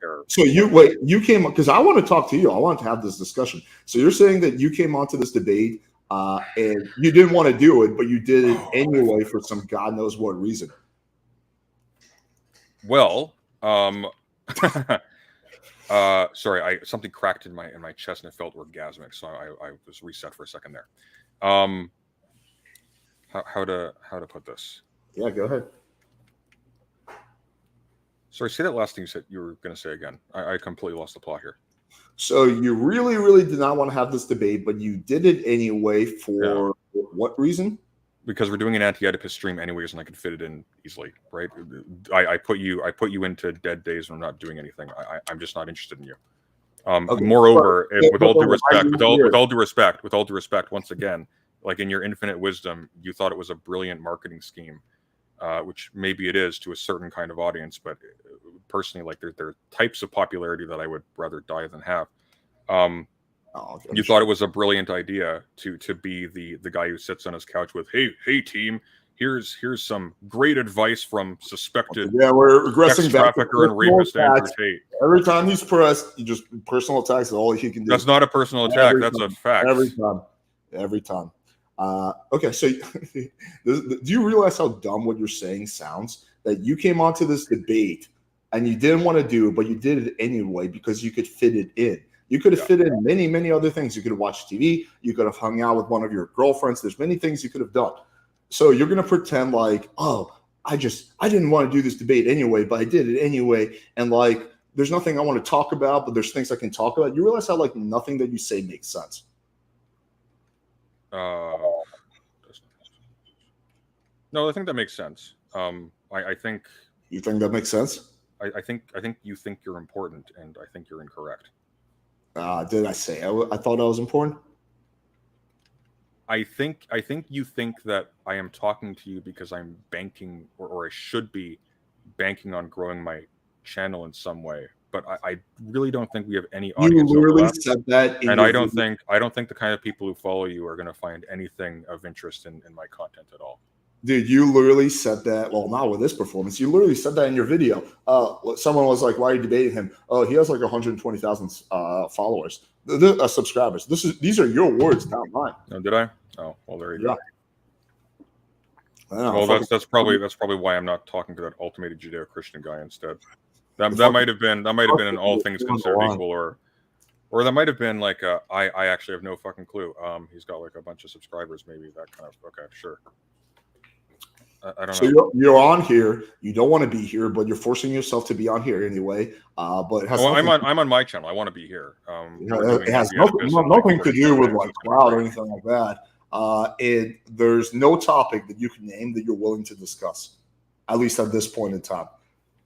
care. So you came because I want to talk to you. I want to have this discussion. So you're saying that you came onto this debate and you didn't want to do it, but you did it anyway for some God knows what reason. Well, sorry, something cracked in my chest and it felt orgasmic, so I was reset for a second there. Um, how to put this? Yeah, go ahead. Sorry, say that last thing you said you were going to say again. I completely lost the plot here. So you really, really did not want to have this debate, but you did it anyway for what reason? Because we're doing an anti-Oedipus stream anyways, and I could fit it in easily, right? I put you into dead days, and I'm not doing anything. I'm just not interested in you. Okay, Moreover, but- with all due but why respect, you with here? all due respect, once again, like in your infinite wisdom, you thought it was a brilliant marketing scheme, which maybe it is to a certain kind of audience, but personally, like there are types of popularity that I would rather die than have. You thought it was a brilliant idea to be the guy who sits on his couch with, hey team, here's some great advice from suspected we're regressing sex back trafficker and rapist Andrew Tate. Every time he's pressed, he just personal attacks is all he can do. That's not a personal attack. That's a fact. Every time. Okay, so do you realize how dumb what you're saying sounds? That you came onto this debate and you didn't want to do it, but you did it anyway because you could fit it in. You could have fit in many, many other things. You could have watched TV. You could have hung out with one of your girlfriends. There's many things you could have done. So you're going to pretend like, oh, I didn't want to do this debate anyway, but I did it anyway. And like, there's nothing I want to talk about, but there's things I can talk about. You realize how like nothing that you say makes sense. No, I think that makes sense. I think you think that makes sense. I think you think you're important, and I think you're incorrect. Did I say I thought I was important? I think you think that I am talking to you because I'm banking, or I should be banking on growing my channel in some way. But I really don't think we have any audience overlap. Said that and I don't think the kind of people who follow you are going to find anything of interest in my content at all. Dude, you literally said that. Well, not with this performance. You literally said that in your video. Someone was like, "Why are you debating him?" Oh, he has like 120,000 followers, subscribers. These are your words, not mine. Oh, did I? Oh, well, there you go. Well, that's probably why I'm not talking to that ultimated Judeo-Christian guy instead. That might have been an all things considered equal, or that might have been like I actually have no fucking clue. He's got like a bunch of subscribers, maybe that kind of. Okay, sure. I don't know. So you're on here. You don't want to be here, but you're forcing yourself to be on here anyway. But it has I'm on my channel. I want to be here. It has nothing to do with like cloud or anything like that. There's no topic that you can name that you're willing to discuss, at least at this point in time.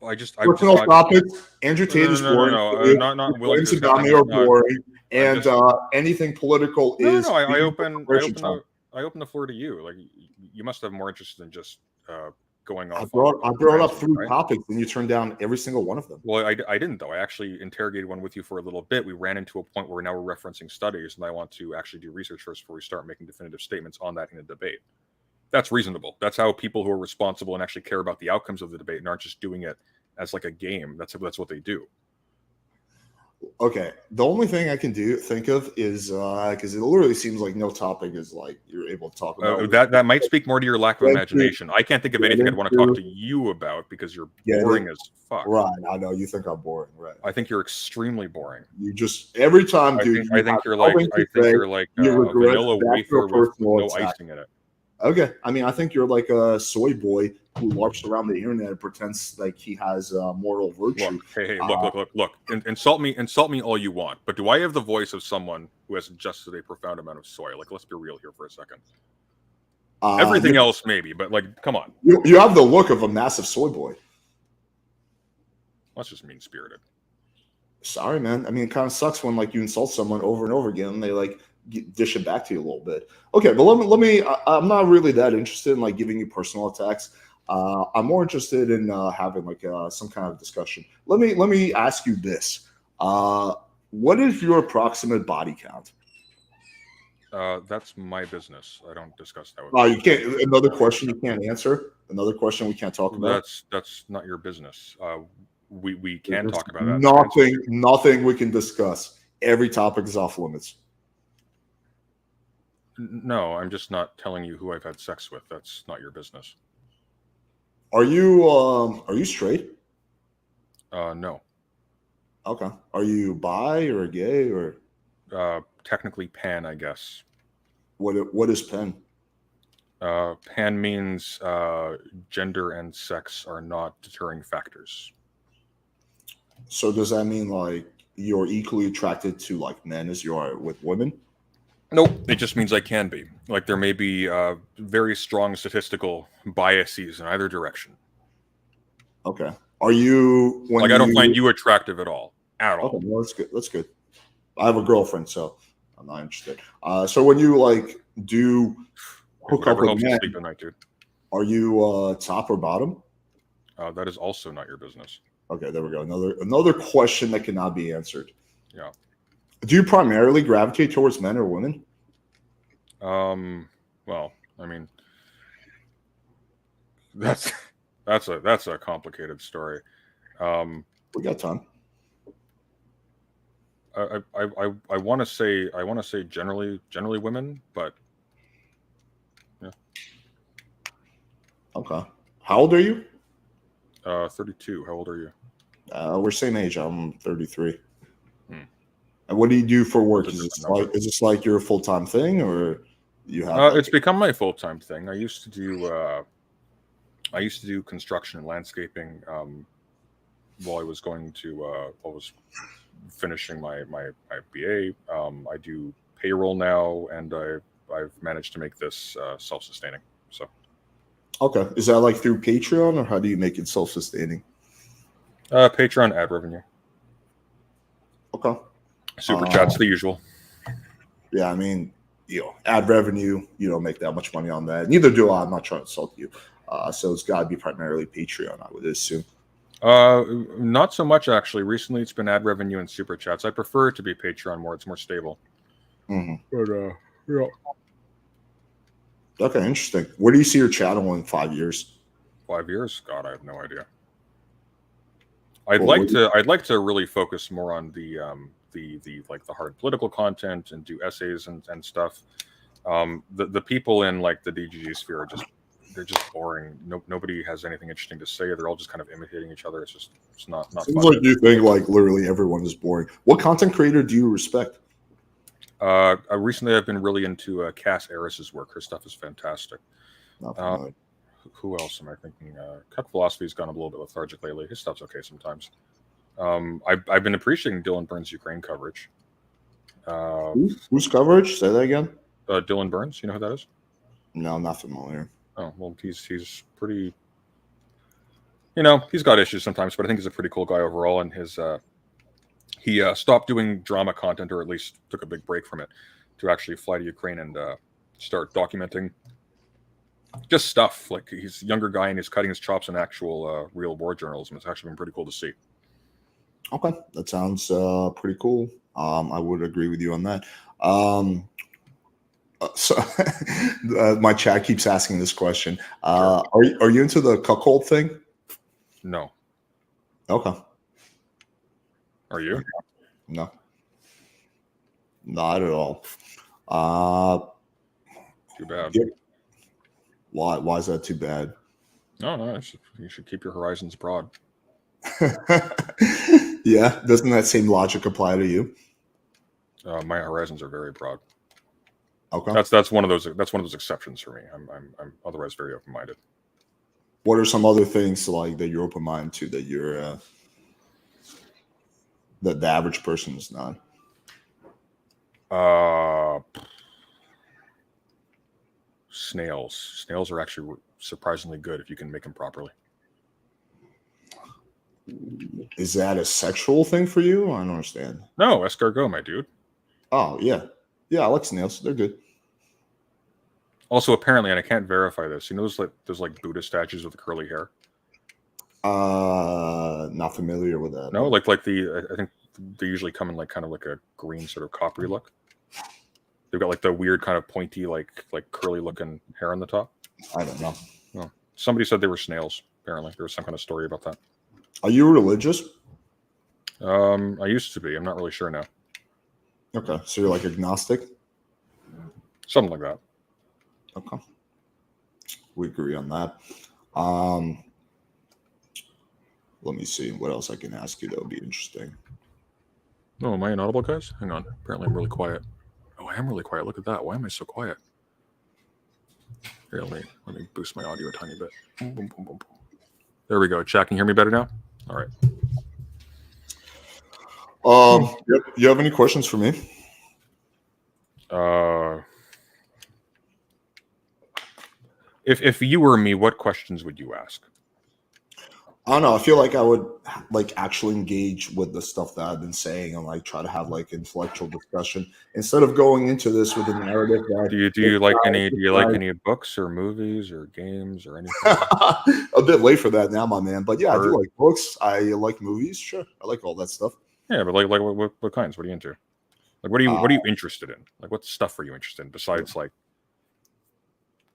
Personal topics. Andrew Tate is boring. Not willing to discuss. Are boring, and anything political is. No. I open the floor to you. Like you must have more interest than just going off. I brought up 3 topics, and you turned down every single one of them. Well, I didn't though. I actually interrogated one with you for a little bit. We ran into a point where now we're referencing studies, and I want to actually do research first before we start making definitive statements on that in a debate. That's reasonable. That's how people who are responsible and actually care about the outcomes of the debate and aren't just doing it as like a game. That's what they do. Okay, the only thing I can think of is because it literally seems like no topic is like you're able to talk about. That might speak more to your lack of imagination. I can't think of anything I'd want to talk to you about because you're boring as fuck. Right, I know you think I'm boring. Right, I think you're extremely boring. You just every time, dude. I think you're like a vanilla wafer with no icing in it. Okay, I mean, I think you're like a soy boy who larps around the internet and pretends like he has moral virtue. Look. Insult me all you want, but do I have the voice of someone who has ingested a profound amount of soy? Like, let's be real here for a second. Everything else maybe, but like, come on. You have the look of a massive soy boy. That's just mean-spirited. Sorry, man. I mean, it kind of sucks when like you insult someone over and over again, and they like dish it back to you a little bit. Okay, but let me. I'm not really that interested in like giving you personal attacks. I'm more interested in having like some kind of discussion. Let me ask you this: what is your approximate body count? That's my business. I don't discuss that with you can't. Another question you can't answer. Another question we can't talk about. That's not your business. We can talk about that. Nothing we can discuss. Every topic is off limits. No, I'm just not telling you who I've had sex with. That's not your business. Are you straight? No. Okay. Are you bi or gay or? Technically pan, I guess. What is pen? Pan means gender and sex are not deterring factors. So does that mean like you're equally attracted to like men as you are with women? Nope. It just means I can be. Like there may be very strong statistical biases in either direction. Okay. Are you when Like you? I don't find you attractive at all. At all. Okay, well, that's good. That's good. I have a girlfriend, so I'm not interested. So when you like do hook up Whatever with helps you men, sleep at night, dude. are you top or bottom? That is also not your business. Okay, there we go. Another question that cannot be answered. Yeah. Do you primarily gravitate towards men or women? Well, I mean, that's a complicated story. We got time. I want to say generally women, but yeah. Okay. How old are you? 32. How old are you? We're same age. I'm 33. Hmm. And what do you do for work? That's a Is different number. this like your full time thing, or you have? Like, It's become my full-time thing. I used to do construction and landscaping while I was finishing my BA. I do payroll now, and I've managed to make this self-sustaining. So okay, is that like through Patreon, or how do you make it self sustaining? Patreon ad revenue, Okay. super chats, the usual. Yeah, I mean, ad revenue, you don't make that much money on that. Neither do I. I'm not trying to insult you. So it's got to be primarily Patreon, I would assume. Not so much actually. Recently, it's been ad revenue and super chats. I prefer it to be Patreon more. It's more stable. Mm-hmm. But yeah. Okay, interesting. Where do you see your channel in 5 years? 5 years? God, I have no idea. I'd like to really focus more on the like the hard political content and do essays and stuff. The people in like the DGG sphere are they're just boring. Nobody has anything interesting to say. They're all just kind of imitating each other. It's not Seems fun. like you think like literally everyone is boring. What content creator do you respect? Recently I've been really into Cass Aris's work. Her stuff is fantastic. Who else am I thinking? Cuck Philosophy's gone a little bit lethargic lately. His stuff's okay sometimes. I've been appreciating Dylan Burns' Ukraine coverage. Whose coverage? Say that again. Dylan Burns. You know who that is? No, I'm not familiar. Oh well, he's pretty. He's got issues sometimes, but I think he's a pretty cool guy overall. And he stopped doing drama content, or at least took a big break from it, to actually fly to Ukraine and start documenting just stuff. Like he's a younger guy and he's cutting his chops in actual real war journalism. It's actually been pretty cool to see. Okay, that sounds pretty cool. I would agree with you on that. So my chat keeps asking this question. Sure. Are you into the cuckold thing? No. Okay. Are you? No. Not at all. Too bad. Yeah. Why is that too bad? No. You should keep your horizons broad. Yeah, doesn't that same logic apply to you? My horizons are very broad. Okay. That's one of those exceptions for me. I'm otherwise very open-minded. What are some other things like that you're open-minded to that you're that the average person is not? Snails. Snails are actually surprisingly good if you can make them properly. Is that a sexual thing for you? I don't understand. No, escargot, my dude. Oh yeah, I like snails. They're good. Also, apparently, and I can't verify this. Those like Buddha statues with the curly hair. Not familiar with that. No, like I think they usually come in like kind of like a green sort of coppery look. They've got like the weird kind of pointy like curly looking hair on the top. I don't know. Oh. Somebody said they were snails. Apparently, there was some kind of story about that. Are you religious? I used to be. I'm not really sure now. Okay, so you're like agnostic? Something like that. Okay. We agree on that. Let me see what else I can ask you that would be interesting. Oh, am I inaudible, guys? Hang on. Apparently I'm really quiet. Oh, I am really quiet. Look at that. Why am I so quiet? Here, let me boost my audio a tiny bit. Boom, boom, boom, boom, boom. There we go. Chat, can you hear me better now? All right. You have any questions for me? If you were me, what questions would you ask? I don't know. I feel like I would like actually engage with the stuff that I've been saying and like try to have like intellectual discussion instead of going into this with a narrative that Do you like any books or movies or games or anything? a bit late for that now, my man. But yeah, I do Or- like books. I like movies. Sure, I like all that stuff. Yeah, but like what kinds? What are you into? Like what are you interested in? Like what stuff are you interested in besides like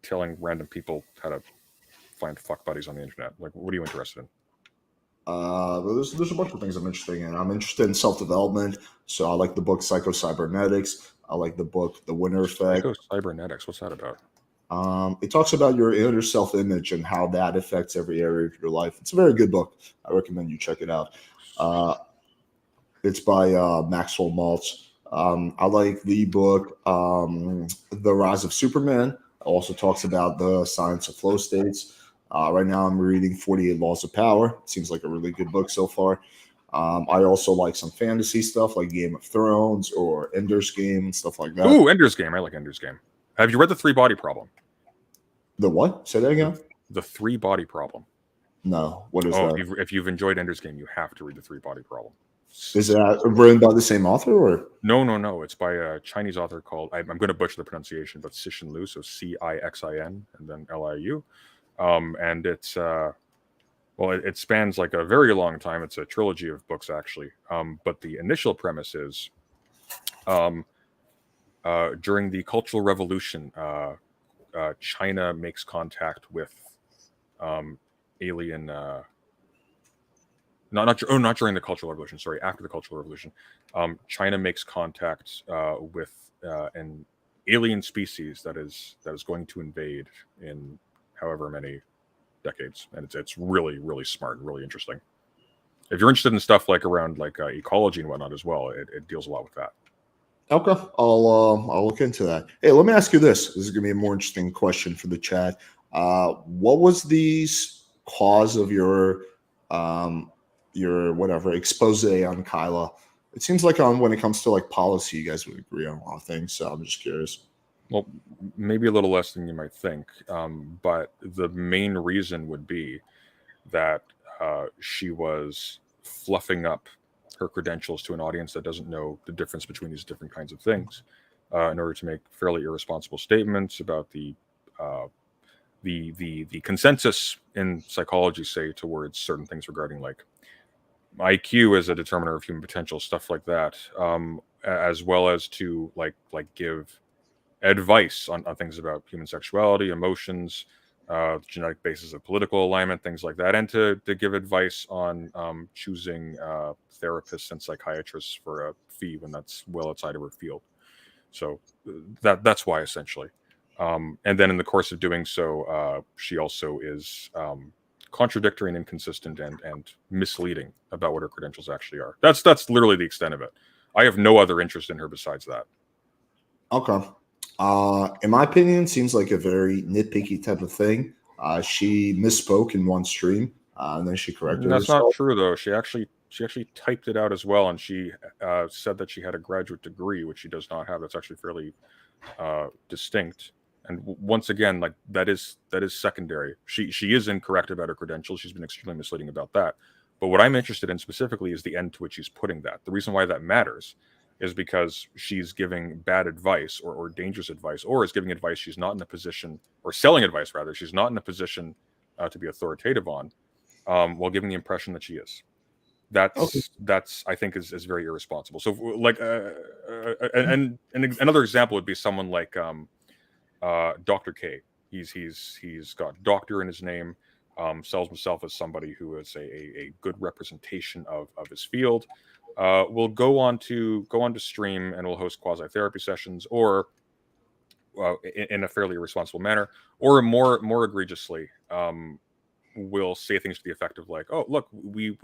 telling random people how to find fuck buddies on the internet? Like what are you interested in? But there's a bunch of things I'm interested in. I'm interested in self development, so I like the book Psycho-Cybernetics. I like the book The Winner Effect. Psycho-Cybernetics. What's that about? It talks about your inner self image and how that affects every area of your life. It's a very good book. I recommend you check it out. It's by Maxwell Maltz. I like the book The Rise of Superman. It also talks about the science of flow states. Right now, I'm reading 48 Laws of Power. It seems like a really good book so far. I also like some fantasy stuff like Game of Thrones or Ender's Game and stuff like that. Ooh, Ender's Game. I like Ender's Game. Have you read The Three Body Problem? The what? Say that again? The Three Body Problem. No. What is that? If you've enjoyed Ender's Game, you have to read The Three Body Problem. Is that written by the same author or? No. It's by a Chinese author called, I'm going to butcher the pronunciation, but Cixin Liu, so Cixin and then Liu. And it's, it spans like a very long time. It's a trilogy of books, actually. But the initial premise is during the Cultural Revolution, China makes contact with alien. Not during the Cultural Revolution. Sorry, after the Cultural Revolution, China makes contact with an alien species that is going to invade in however many decades, and it's really really smart and really interesting. If you're interested in stuff like around like ecology and whatnot as well, it deals a lot with that. Okay, I'll look into that. Hey, let me ask you this. This is gonna be a more interesting question for the chat. What was the cause of your whatever expose on Kyla? It seems like when it comes to like policy, you guys would agree on a lot of things. So I'm just curious. Well, maybe a little less than you might think, but the main reason would be that she was fluffing up her credentials to an audience that doesn't know the difference between these different kinds of things, in order to make fairly irresponsible statements about the consensus in psychology, say, towards certain things regarding like IQ as a determiner of human potential, stuff like that, as well as to like give advice on things about human sexuality, emotions, genetic basis of political alignment, things like that, and to give advice on choosing therapists and psychiatrists for a fee when that's well outside of her field. So that's why, essentially. And then in the course of doing so, she also is contradictory and inconsistent and misleading about what her credentials actually are. That's literally the extent of it. I have no other interest in her besides that. Okay. In my opinion, seems like a very nitpicky type of thing. She misspoke in one stream, and then she corrected That's herself. not true, though. She actually typed it out as well, and she said that she had a graduate degree, which she does not have. That's actually fairly distinct. And once again, like that is secondary. She is incorrect about her credentials. She's been extremely misleading about that. But what I'm interested in specifically is the end to which she's putting that. The reason why that matters is because she's giving bad advice or dangerous advice, or is giving advice she's not in a position, or selling advice rather, she's not in a position to be authoritative on, while giving the impression that she is. That's I think is very irresponsible. So like, and another example would be someone like Dr. K. He's got doctor in his name. Sells himself as somebody who is a good representation of his field. Will go on to stream and will host quasi therapy sessions, or in a fairly irresponsible manner, or more egregiously, will say things to the effect of like, "Oh, look, we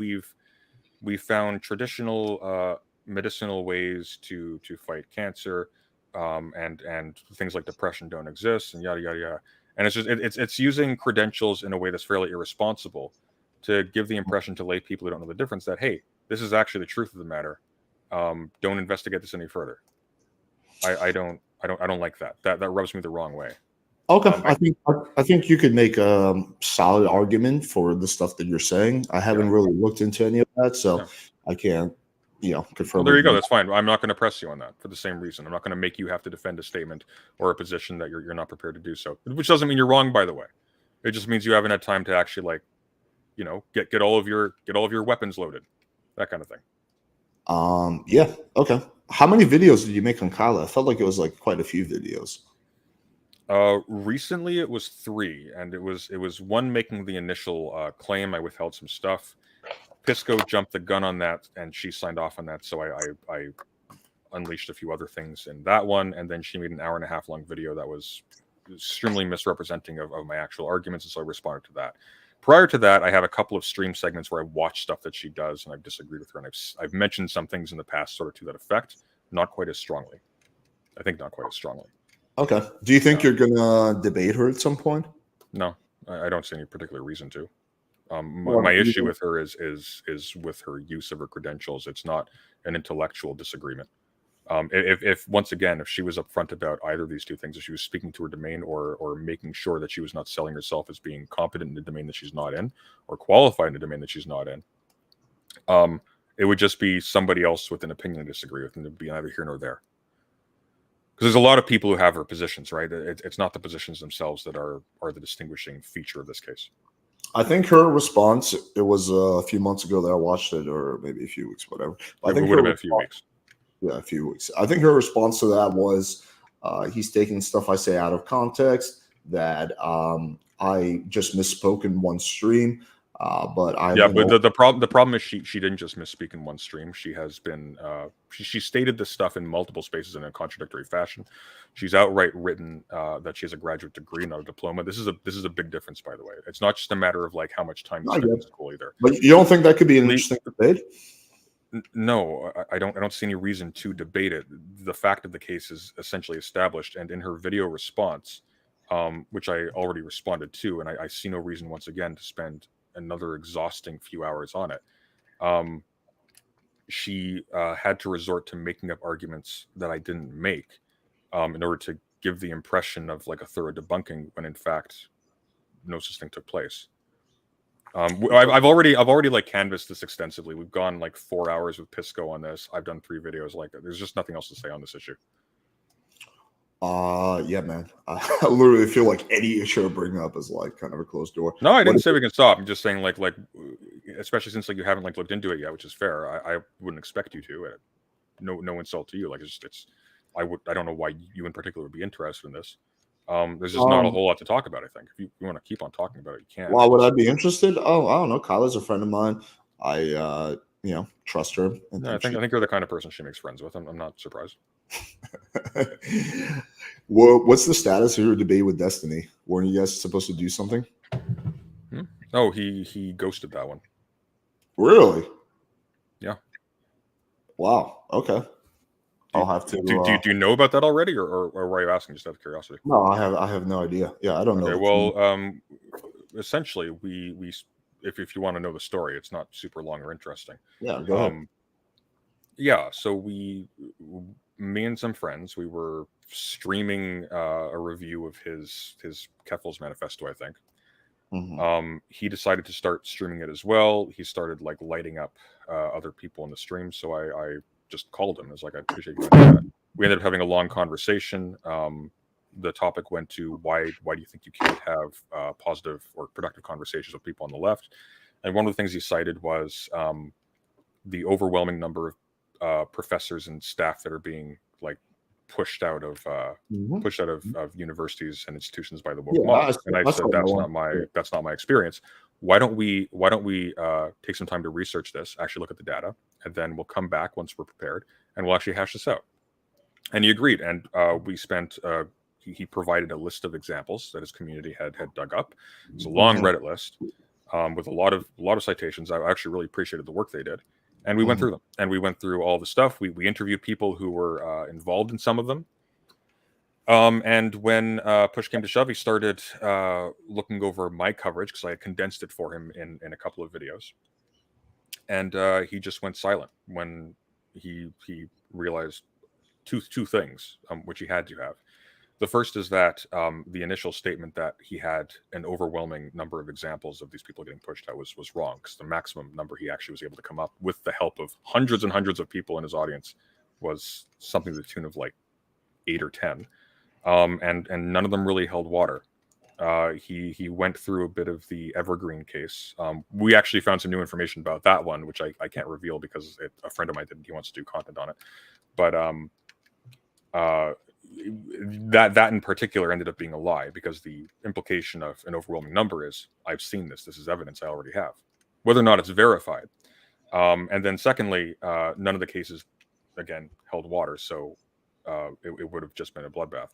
found traditional medicinal ways to fight cancer, and things like depression don't exist, and yada yada yada." And it's just it's using credentials in a way that's fairly irresponsible to give the impression to lay people who don't know the difference that, hey, this is actually the truth of the matter. Don't investigate this any further. I don't like that. That rubs me the wrong way. Okay, I think you could make a solid argument for the stuff that you're saying. I haven't really looked into any of that, so I can't, confirm. Well, there you go. That's fine. I'm not going to press you on that for the same reason. I'm not going to make you have to defend a statement or a position that you're not prepared to do so. Which doesn't mean you're wrong, by the way. It just means you haven't had time to actually get all of your weapons loaded, that kind of thing. Yeah. Okay. How many videos did you make on Kyla? I felt like it was like quite a few videos. Recently it was 3, and it was one making the initial claim. I withheld some stuff. Pisco jumped the gun on that, and she signed off on that. So I unleashed a few other things in that one, and then she made an 1.5-hour long video that was extremely misrepresenting of my actual arguments, and so I responded to that. Prior to that, I have a couple of stream segments where I watch stuff that she does, and I've disagreed with her, and I've mentioned some things in the past sort of to that effect, not quite as strongly. I think not quite as strongly. Okay. Do you think you're gonna debate her at some point? No, I don't see any particular reason to. My issue with her is with her use of her credentials. It's not an intellectual disagreement. If once again, if she was upfront about either of these two things, if she was speaking to her domain or making sure that she was not selling herself as being competent in the domain that she's not in, or qualified in the domain that she's not in, it would just be somebody else with an opinion I disagree with, and it'd be neither here nor there. Because there's a lot of people who have her positions, right? It's not the positions themselves that are the distinguishing feature of this case. I think her response, it was a few months ago that I watched it, or maybe a few weeks, whatever. I think it would have been a few weeks. Yeah, a few weeks. I think her response to that was, he's taking stuff I say out of context, that I just misspoke in one stream. But the problem is she didn't just misspeak in one stream. She has been she stated this stuff in multiple spaces in a contradictory fashion. She's outright written that she has a graduate degree, not a diploma. This is a big difference, by the way. It's not just a matter of like how much time you spend in school either. But you don't think that could be an interesting debate? No, I don't see any reason to debate it. The fact of the case is essentially established, and in her video response, which I already responded to, and I see no reason once again to spend another exhausting few hours on it. She had to resort to making up arguments that I didn't make in order to give the impression of like a thorough debunking, when in fact no such thing took place. I've already like canvassed this extensively. We've gone like 4 hours with Pisco on this. I've done 3 videos. Like, there's just nothing else to say on this issue. Yeah, man. I literally feel like any issue I bring up is like kind of a closed door. No, I didn't say we can stop. I'm just saying like especially since like you haven't like looked into it yet, which is fair. I wouldn't expect you to. No insult to you. Like I don't know why you in particular would be interested in this. There's just not a whole lot to talk about. I think if you want to keep on talking about it, you can. Why would I be interested? Oh, I don't know. Kyla's a friend of mine. I trust her. I think you're the kind of person she makes friends with. I'm not surprised. What's the status of your debate with Destiny? Weren't you guys supposed to do something? Oh, he ghosted that one. Really? Yeah. Wow. Okay. I'll have to. Do you know about that already, or were you asking just out of curiosity? No, I have no idea. Yeah, I don't know. Well, essentially, we if you want to know the story, it's not super long or interesting. Yeah, go ahead. Yeah, so me and some friends, we were streaming a review of his Keffel's Manifesto, I think. Mm-hmm. He decided to start streaming it as well. He started like lighting up other people in the stream, so I just called him. I was like, I appreciate you doing that. We ended up having a long conversation. The topic went to why do you think you can't have positive or productive conversations with people on the left? And one of the things he cited was the overwhelming number of professors and staff that are being like pushed out of universities and institutions by the woke mob. And I said that's not my experience. Why don't we take some time to research this, actually look at the data, and then we'll come back once we're prepared and we'll actually hash this out. And he agreed, and we spent. He provided a list of examples that his community had dug up. It's a long Reddit list with a lot of citations. I actually really appreciated the work they did, and we went through them. And we went through all the stuff. We interviewed people who were involved in some of them. And when push came to shove, he started looking over my coverage because I had condensed it for him in a couple of videos, and he just went silent when he realized two things, which he had to have. The first is that the initial statement that he had an overwhelming number of examples of these people getting pushed out was wrong, because the maximum number he actually was able to come up with the help of hundreds and hundreds of people in his audience was something to the tune of like 8 or 10, and none of them really held water. He went through a bit of the Evergreen case. We actually found some new information about that one, which I can't reveal because a friend of mine did. He wants to do content on it, but that in particular ended up being a lie, because the implication of an overwhelming number is I've seen this. This is evidence I already have, whether or not it's verified. And then secondly, none of the cases again held water, so it would have just been a bloodbath,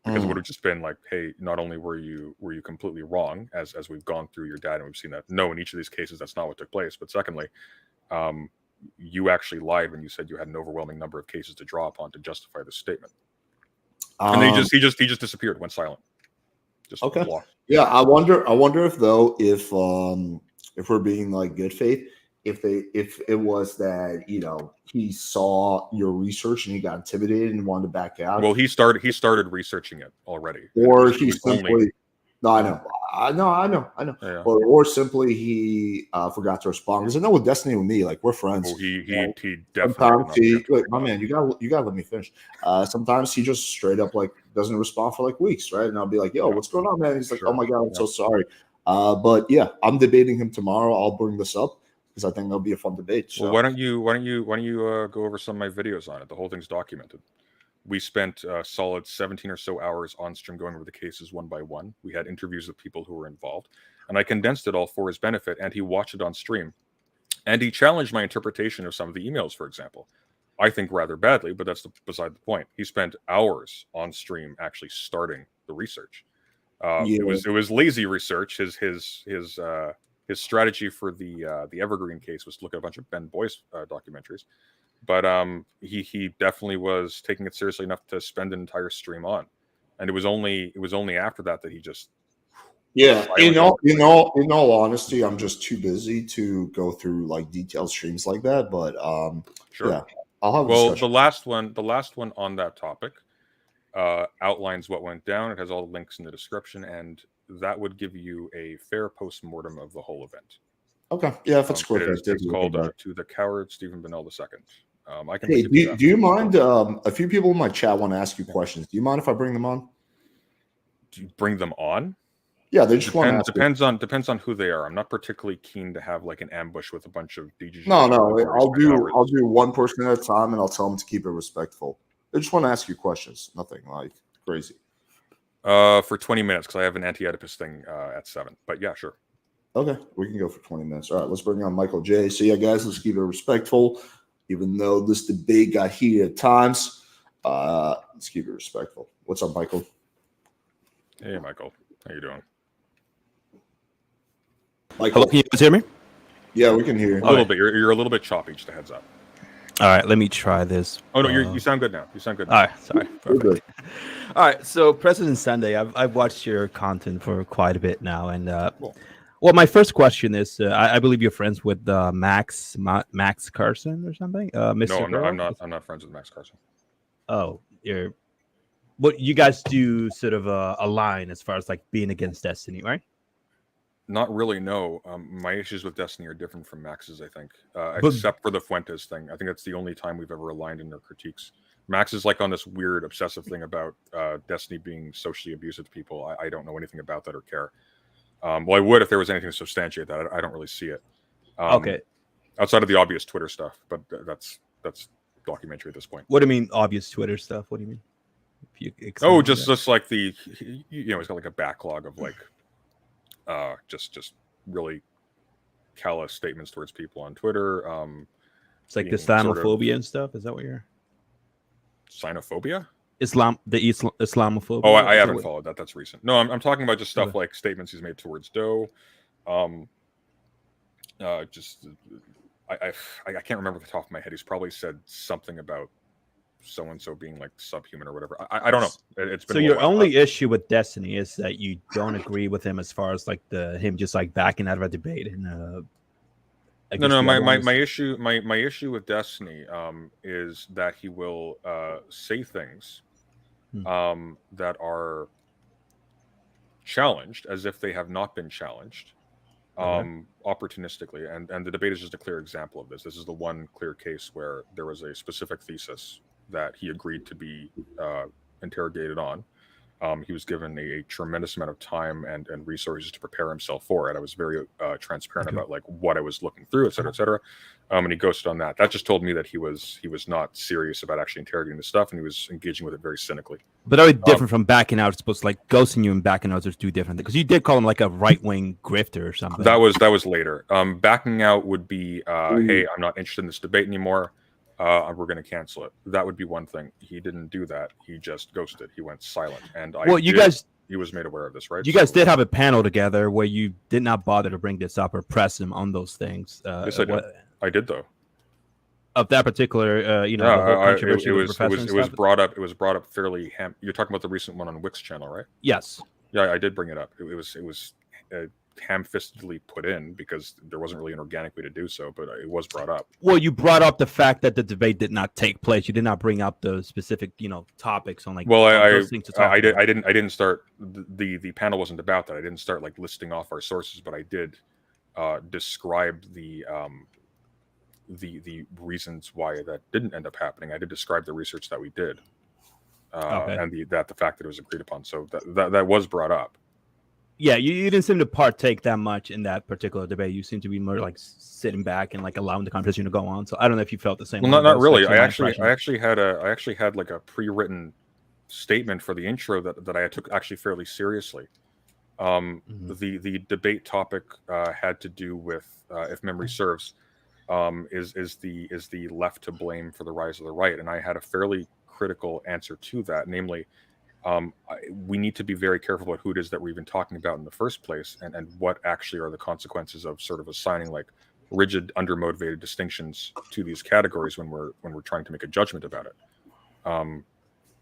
because it would have just been like, hey, not only were you completely wrong, as we've gone through your data and we've seen that no, in each of these cases that's not what took place, but secondly, you actually lied when you said you had an overwhelming number of cases to draw upon to justify this statement. And then he just disappeared, went silent. Just okay. Walked. Yeah, I wonder if though if we're being like good faith, if it was that he saw your research and he got intimidated and wanted to back out. Well, he started researching it already, or he simply I know. Yeah. Or simply he forgot to respond, because I know with Destiny, with me, like, we're friends. Well, he Sometimes definitely wait, my man, you gotta let me finish. Sometimes he just straight up like doesn't respond for like weeks, right? And I'll be like, yo, what's going on, man? He's like, oh my god, I'm so sorry. But yeah, I'm debating him tomorrow. I'll bring this up because I think that'll be a fun debate. So. Well, why don't you go over some of my videos on it? The whole thing's documented. We spent a solid 17 or so hours on stream going over the cases one by one. We had interviews with people who were involved, and I condensed it all for his benefit, and he watched it on stream. And he challenged my interpretation of some of the emails, for example. I think rather badly, but that's beside the point. He spent hours on stream actually starting the research. It was lazy research. His strategy for the Evergreen case was to look at a bunch of Ben Boyce documentaries, but he definitely was taking it seriously enough to spend an entire stream on. And it was only after that he just in all honesty, I'm just too busy to go through like detailed streams like that. But sure, yeah, I'll have a well, discussion. the last one on that topic outlines what went down. It has all the links in the description, and that would give you a fair post-mortem of the whole event. Okay, yeah, if it's quick, it's called To the Coward Stephen Bennell II. I can. Hey, do you mind? A few people in my chat want to ask you questions. Do you mind if I bring them on? Do you bring them on? Yeah, they just want to ask. Depends on who they are. I'm not particularly keen to have like an ambush with a bunch of DJs. No, I'll do one person at a time, and I'll tell them to keep it respectful. They just want to ask you questions. Nothing like crazy. For 20 minutes, because I have an anti-Oedipus thing at 7. But yeah, sure. Okay, we can go for 20 minutes. All right, let's bring on Michael J. So yeah, guys, let's keep it respectful. Even though this debate got heated at times, let's keep it respectful. What's up, Michael? Hey, Michael. How you doing? Hello, can you guys hear me? Yeah, we can hear you. A little bit. You're a little bit choppy, just a heads up. All right, let me try this. Oh, no, you sound good now. You sound good now. All right, sorry. Perfect. All right, so President Sunday, I've watched your content for quite a bit now. And, cool. Well, my first question is, I believe you're friends with Max Carson or something? Mr. No, I'm not friends with Max Carson. Oh, but you guys do sort of align as far as like being against Destiny, right? Not really, no. My issues with Destiny are different from Max's, I think, except for the Fuentes thing. I think that's the only time we've ever aligned in their critiques. Max is like on this weird obsessive thing about Destiny being socially abusive to people. I don't know anything about that or care. Well, I would if there was anything to substantiate that. I don't really see it. Okay. Outside of the obvious Twitter stuff, but that's documentary at this point. What do you mean, obvious Twitter stuff? What do you mean? Just like he's got like a backlog of like just really callous statements towards people on Twitter. It's like the Islamophobia and stuff. Is that what you're? Xenophobia? Islamophobia. Oh, I haven't followed that. That's recent. No, I'm talking about just stuff like statements he's made towards Doe. I can't remember off the top of my head. He's probably said something about so and so being like subhuman or whatever. I don't know. It's been So a your little while. only issue with Destiny is that you don't agree with him as far as like him just like backing out of a debate and No. My issue with Destiny is that he will say things that are challenged as if they have not been challenged opportunistically, and the debate is just a clear example of this. This is the one clear case where there was a specific thesis that he agreed to be interrogated on. He was given a tremendous amount of time and resources to prepare himself for it. I was very transparent about like what I was looking through, et cetera, and he ghosted on that. That just told me that he was not serious about actually interrogating the stuff, and he was engaging with it very cynically. But are we different from backing out? It's supposed to like ghosting you and backing out are two different things. Because you did call him like a right-wing grifter or something. That was later. Backing out would be, hey, I'm not interested in this debate anymore. We're going to cancel it. That would be one thing. He didn't do that. He just ghosted. He went silent. And he was made aware of this, right? You guys did have a panel together where you did not bother to bring this up or press him on those things. Yes, I did. I did though. Of that particular, the whole controversy it was brought up. It was brought up fairly. You're talking about the recent one on Wix channel, right? Yes. Yeah, I did bring it up. It was ham-fistedly put in because there wasn't really an organic way to do so, but it was brought up. Well, you brought up the fact that the debate did not take place. You did not bring up the specific, topics on like. Well, I didn't start the panel wasn't about that. I didn't start like listing off our sources, but I did describe the reasons why that didn't end up happening. I did describe the research that we did, and the fact that it was agreed upon. So that was brought up. Yeah, you didn't seem to partake that much in that particular debate. You seem to be more like sitting back and like allowing the conversation to go on. So I don't know if you felt the same. Well, not really. I actually had like a pre-written statement for the intro that I took actually fairly seriously. The debate topic had to do with, if memory serves, is the left to blame for the rise of the right, and I had a fairly critical answer to that, namely. We need to be very careful about who it is that we're even talking about in the first place, and what actually are the consequences of sort of assigning like rigid, undermotivated distinctions to these categories when we're trying to make a judgment about it.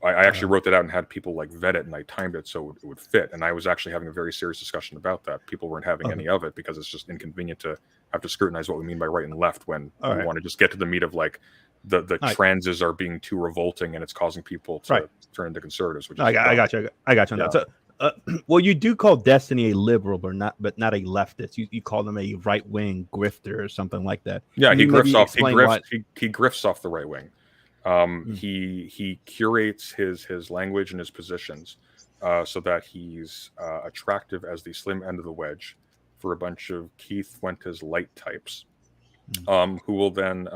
I actually wrote that out and had people like vet it, and I timed it so it would fit. And I was actually having a very serious discussion about that. People weren't having any of it because it's just inconvenient to have to scrutinize what we mean by right and left when we want to just get to the meat of like the transes are being too revolting and it's causing people to turn into conservatives. Which is I got you on that. So, well, you do call Destiny a liberal, but not a leftist. You call them a right wing grifter or something like that. Yeah, he grifts off. He grifts off the right wing. He curates his language and his positions so that he's attractive as the slim end of the wedge for a bunch of Keith Fuentes light types, who will then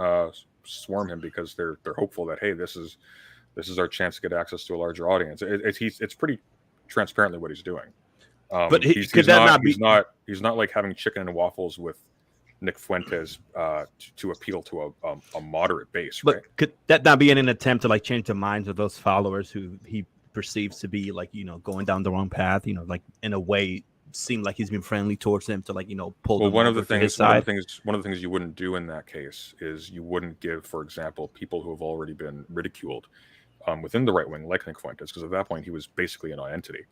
swarm him because they're hopeful that, hey, this is our chance to get access to a larger audience. It's pretty transparently what he's doing. But he's not like having chicken and waffles with Nick Fuentes to appeal to a moderate base. But right? Could that not be in an attempt to like change the minds of those followers who he perceives to be like going down the wrong path? Like in a way, seem like he's been friendly towards them to like pull. Well, them one of the over to his side. one of the things you wouldn't do in that case is you wouldn't give, for example, people who have already been ridiculed within the right wing, like Nick Fuentes, because at that point he was basically a non-entity.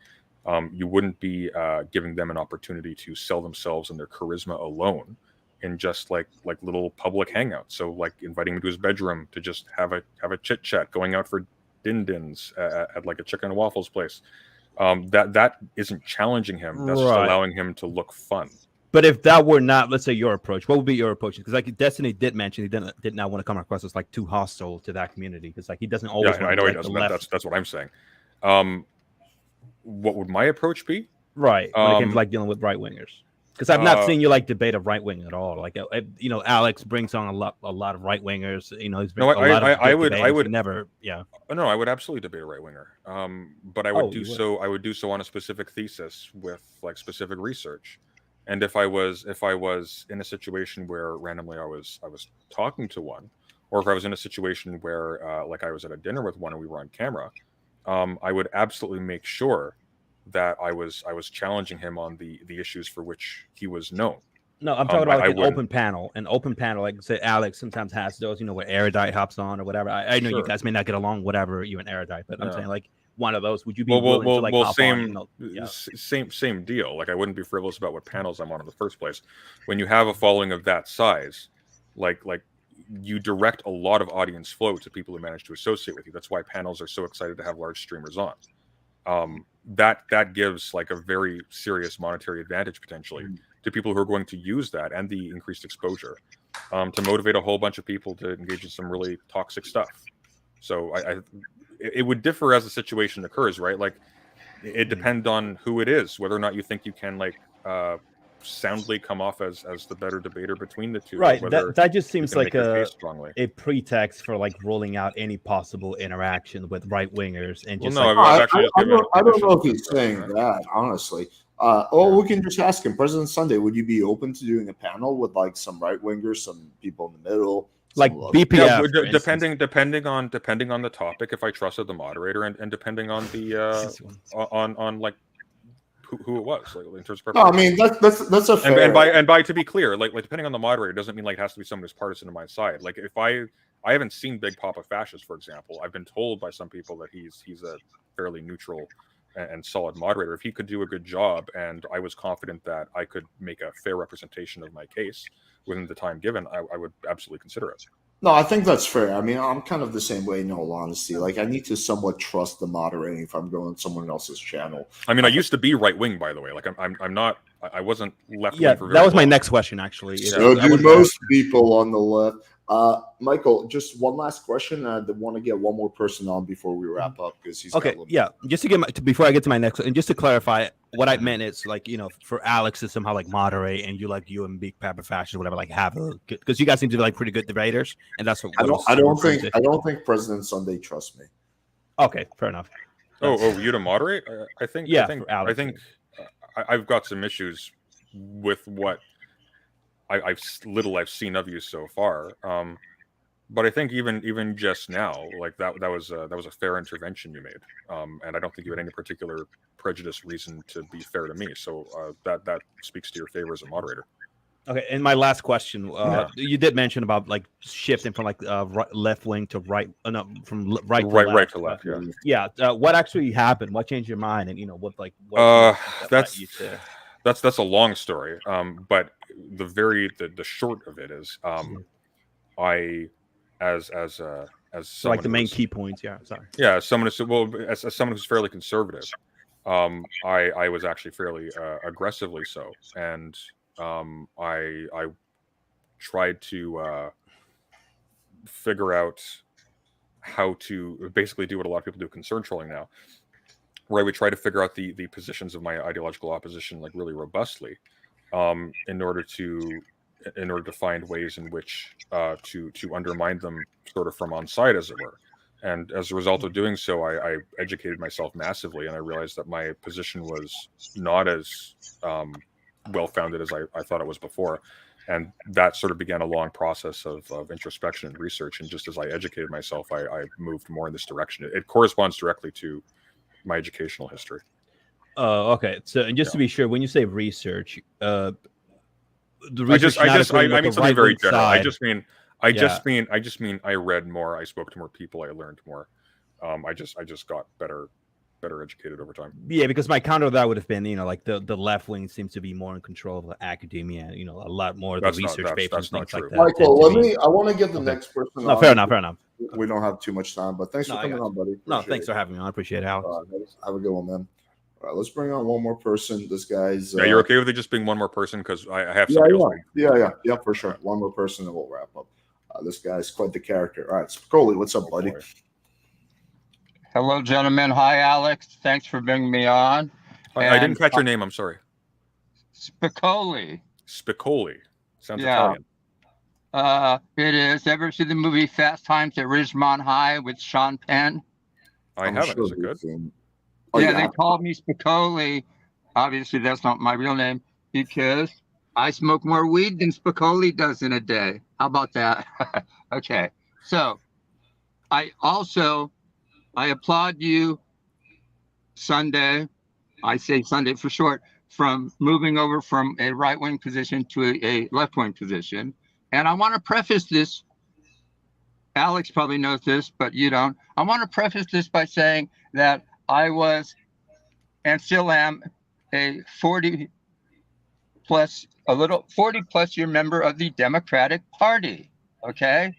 You wouldn't be giving them an opportunity to sell themselves and their charisma alone in just like little public hangouts. So like inviting him to his bedroom to just have a chit chat, going out for din-dins at like a chicken and waffles place. That isn't challenging him. That's just allowing him to look fun. But if that were not, let's say, your approach, what would be your approach? Because like Destiny did mention he did not want to come across as like too hostile to that community, because like he doesn't always. Yeah, I know he doesn't. That's what I'm saying. What would my approach be? Right, when it came to like dealing with right wingers. Because I've not seen you like debate a right wing at all. Like Alex brings on a lot of right wingers. He's been I would never. Yeah. No, I would absolutely debate a right winger. But I would do so. I would do so on a specific thesis with like specific research. And if I was in a situation where randomly I was talking to one, or if I was in a situation where like I was at a dinner with one and we were on camera, I would absolutely make sure that I was challenging him on the issues for which he was known. No, I'm talking about like an open panel. An open panel, like say Alex sometimes has those, where Erudite hops on or whatever. I know you guys may not get along, whatever, you and Erudite, but I'm saying like one of those. Would you be willing to like hop on? Same deal. Like I wouldn't be frivolous about what panels I'm on in the first place. When you have a following of that size, like you direct a lot of audience flow to people who manage to associate with you. That's why panels are so excited to have large streamers on. That gives like a very serious monetary advantage potentially to people who are going to use that and the increased exposure to motivate a whole bunch of people to engage in some really toxic stuff. So it would differ as the situation occurs, right? Like it depends on who it is, whether or not you think you can like soundly come off as the better debater between the two. Right. That just seems like a pretext for like ruling out any possible interaction with right wingers and just. Well, no, I don't know if he's saying that, honestly. We can just ask him. President Sunday, would you be open to doing a panel with like some right wingers, some people in the middle, like BPF? Depending on the topic, if I trusted the moderator, and depending on the on like who it was, like in terms of preparation. No, I mean that's a fair. And by to be clear, like depending on the moderator doesn't mean like it has to be someone who's partisan to my side. Like if I haven't seen Big Papa Fascist, for example. I've been told by some people that he's a fairly neutral and solid moderator. If he could do a good job, and I was confident that I could make a fair representation of my case within the time given, I would absolutely consider it. No, I think that's fair. I mean, I'm kind of the same way, in all honesty. Like, I need to somewhat trust the moderating if I'm going on someone else's channel. I mean, I used to be right wing, by the way. Like, I'm not. I wasn't left wing. Yeah, for very that was long. my next question, actually. So do most people on the left. Michael, just one last question. I want to get one more person on before we wrap up because he's okay. Yeah, just to get before I get to my next, and just to clarify, what I meant is like for Alex to somehow like moderate, and you and Big Papa Fashion, whatever, like have a, because you guys seem to be like pretty good debaters, and that's what I don't think President Sunday trusts me. Okay, fair enough. Oh, you to moderate? I think. Yeah, I think I've got some issues with what I've seen of you so far. But I think even just now, like that was a fair intervention you made, and I don't think you had any particular prejudice reason to be fair to me. So that speaks to your favor as a moderator. Okay, and my last question, you did mention about like shifting from like left wing to right, from right to left. Yeah. What actually happened? What changed your mind? And what that's a long story. But the short of it is, I as like the main key points. Yeah, sorry. Yeah, as someone who's fairly conservative, I was actually fairly aggressively so, and I tried to figure out how to basically do what a lot of people do, concern trolling now, where I would try to figure out the positions of my ideological opposition like really robustly, in order to find ways in which to undermine them sort of from on site, as it were. And as a result of doing so, I educated myself massively, and I realized that my position was not as well-founded as I thought it was before. And that sort of began a long process of introspection and research. And just as I educated myself, I moved more in this direction. It corresponds directly to my educational history. Okay. So, and just to be sure, when you say research, the research I mean something very general. Side. I just mean I read more, I spoke to more people, I learned more. I just got better educated over time. Yeah, because my counter to that would have been, like the left wing seems to be more in control of the academia, a lot more of the research papers, things like that. Michael, I want to get the next person on. No, fair enough. We don't have too much time, but thanks for coming on, buddy. No, thanks for having me on. I appreciate it, Alex. Have a good one, man. All right, let's bring on one more person. This guy's. Yeah, you're okay with it just being one more person because I have somebody else. Yeah, for sure. One more person, and we'll wrap up. This guy's quite the character. All right, Spicoli, what's up, buddy? Hello, gentlemen. Hi, Alex. Thanks for bringing me on. I didn't catch your name. I'm sorry. Spicoli. Sounds Italian. It is. Ever see the movie Fast Times at Ridgemont High with Sean Penn? I haven't. Is it good? They called me Spicoli. Obviously, that's not my real name because I smoke more weed than Spicoli does in a day. How about that? Okay. So I applaud you, Sunday. I say Sunday for short, from moving over from a right-wing position to a left-wing position. And I want to preface this, Alex probably knows this, but you don't. I want to preface this by saying that I was and still am a 40 plus year member of the Democratic Party. Okay.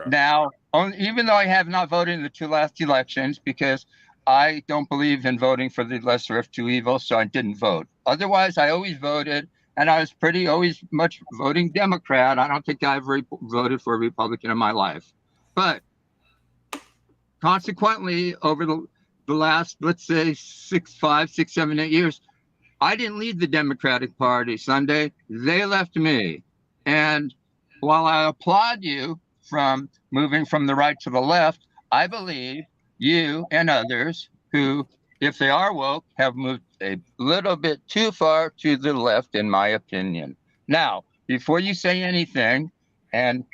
Now, even though I have not voted in the 2 last elections because I don't believe in voting for the lesser of 2 evils, so I didn't vote. Otherwise, I always voted, and I was always much voting Democrat. I don't think I ever voted for a Republican in my life. But consequently, over the last, let's say, 5, 6, 7, 8 years, I didn't lead the Democratic Party Sunday. They left me. And while I applaud you from moving from the right to the left, I believe you and others who, if they are woke, have moved a little bit too far to the left, in my opinion. Now, before you say anything, and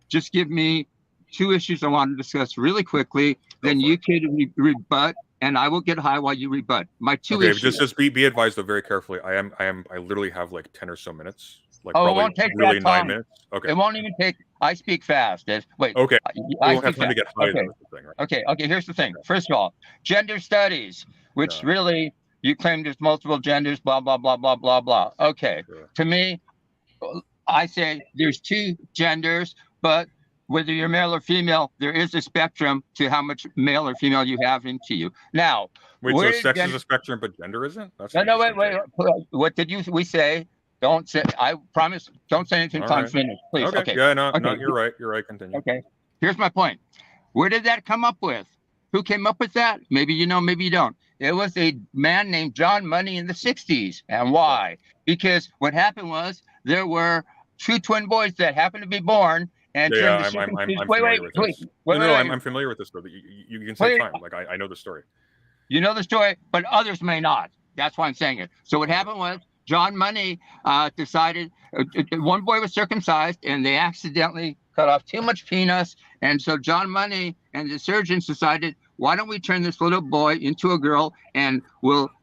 just give me 2 issues I want to discuss really quickly, then you can rebut, and I will get high while you rebut. My 2 issues. Just be advised though, very carefully. I literally have like 10 or so minutes. Like it probably won't take really that time. 9 minutes. Okay. It won't even take. I speak fast. Wait. Okay. I won't have time to get high. Okay. Thing, right? Okay. Here's the thing. First of all, gender studies, which really you claim there's multiple genders. Blah blah blah blah blah blah. Okay. Sure. To me, I say there's 2 genders, but whether you're male or female, there is a spectrum to how much male or female you have into you. Now, wait, so sex is a spectrum, but gender isn't? That's no, wait. What did we say? Don't say. I promise. Don't say anything until I'm finished, please. Okay. Yeah. No. You're right. You're right. Continue. Okay. Here's my point. Where did that come up with? Who came up with that? Maybe you know. Maybe you don't. It was a man named John Money in the 60s. And why? Because what happened was there were 2 twin boys that happened to be born. And I'm familiar with this. I'm familiar with this, though. You can say time. Like I know the story. You know the story, but others may not. That's why I'm saying it. So what happened was John Money decided 1 boy was circumcised, and they accidentally cut off too much penis. And so John Money and the surgeons decided, why don't we turn this little boy into a girl? And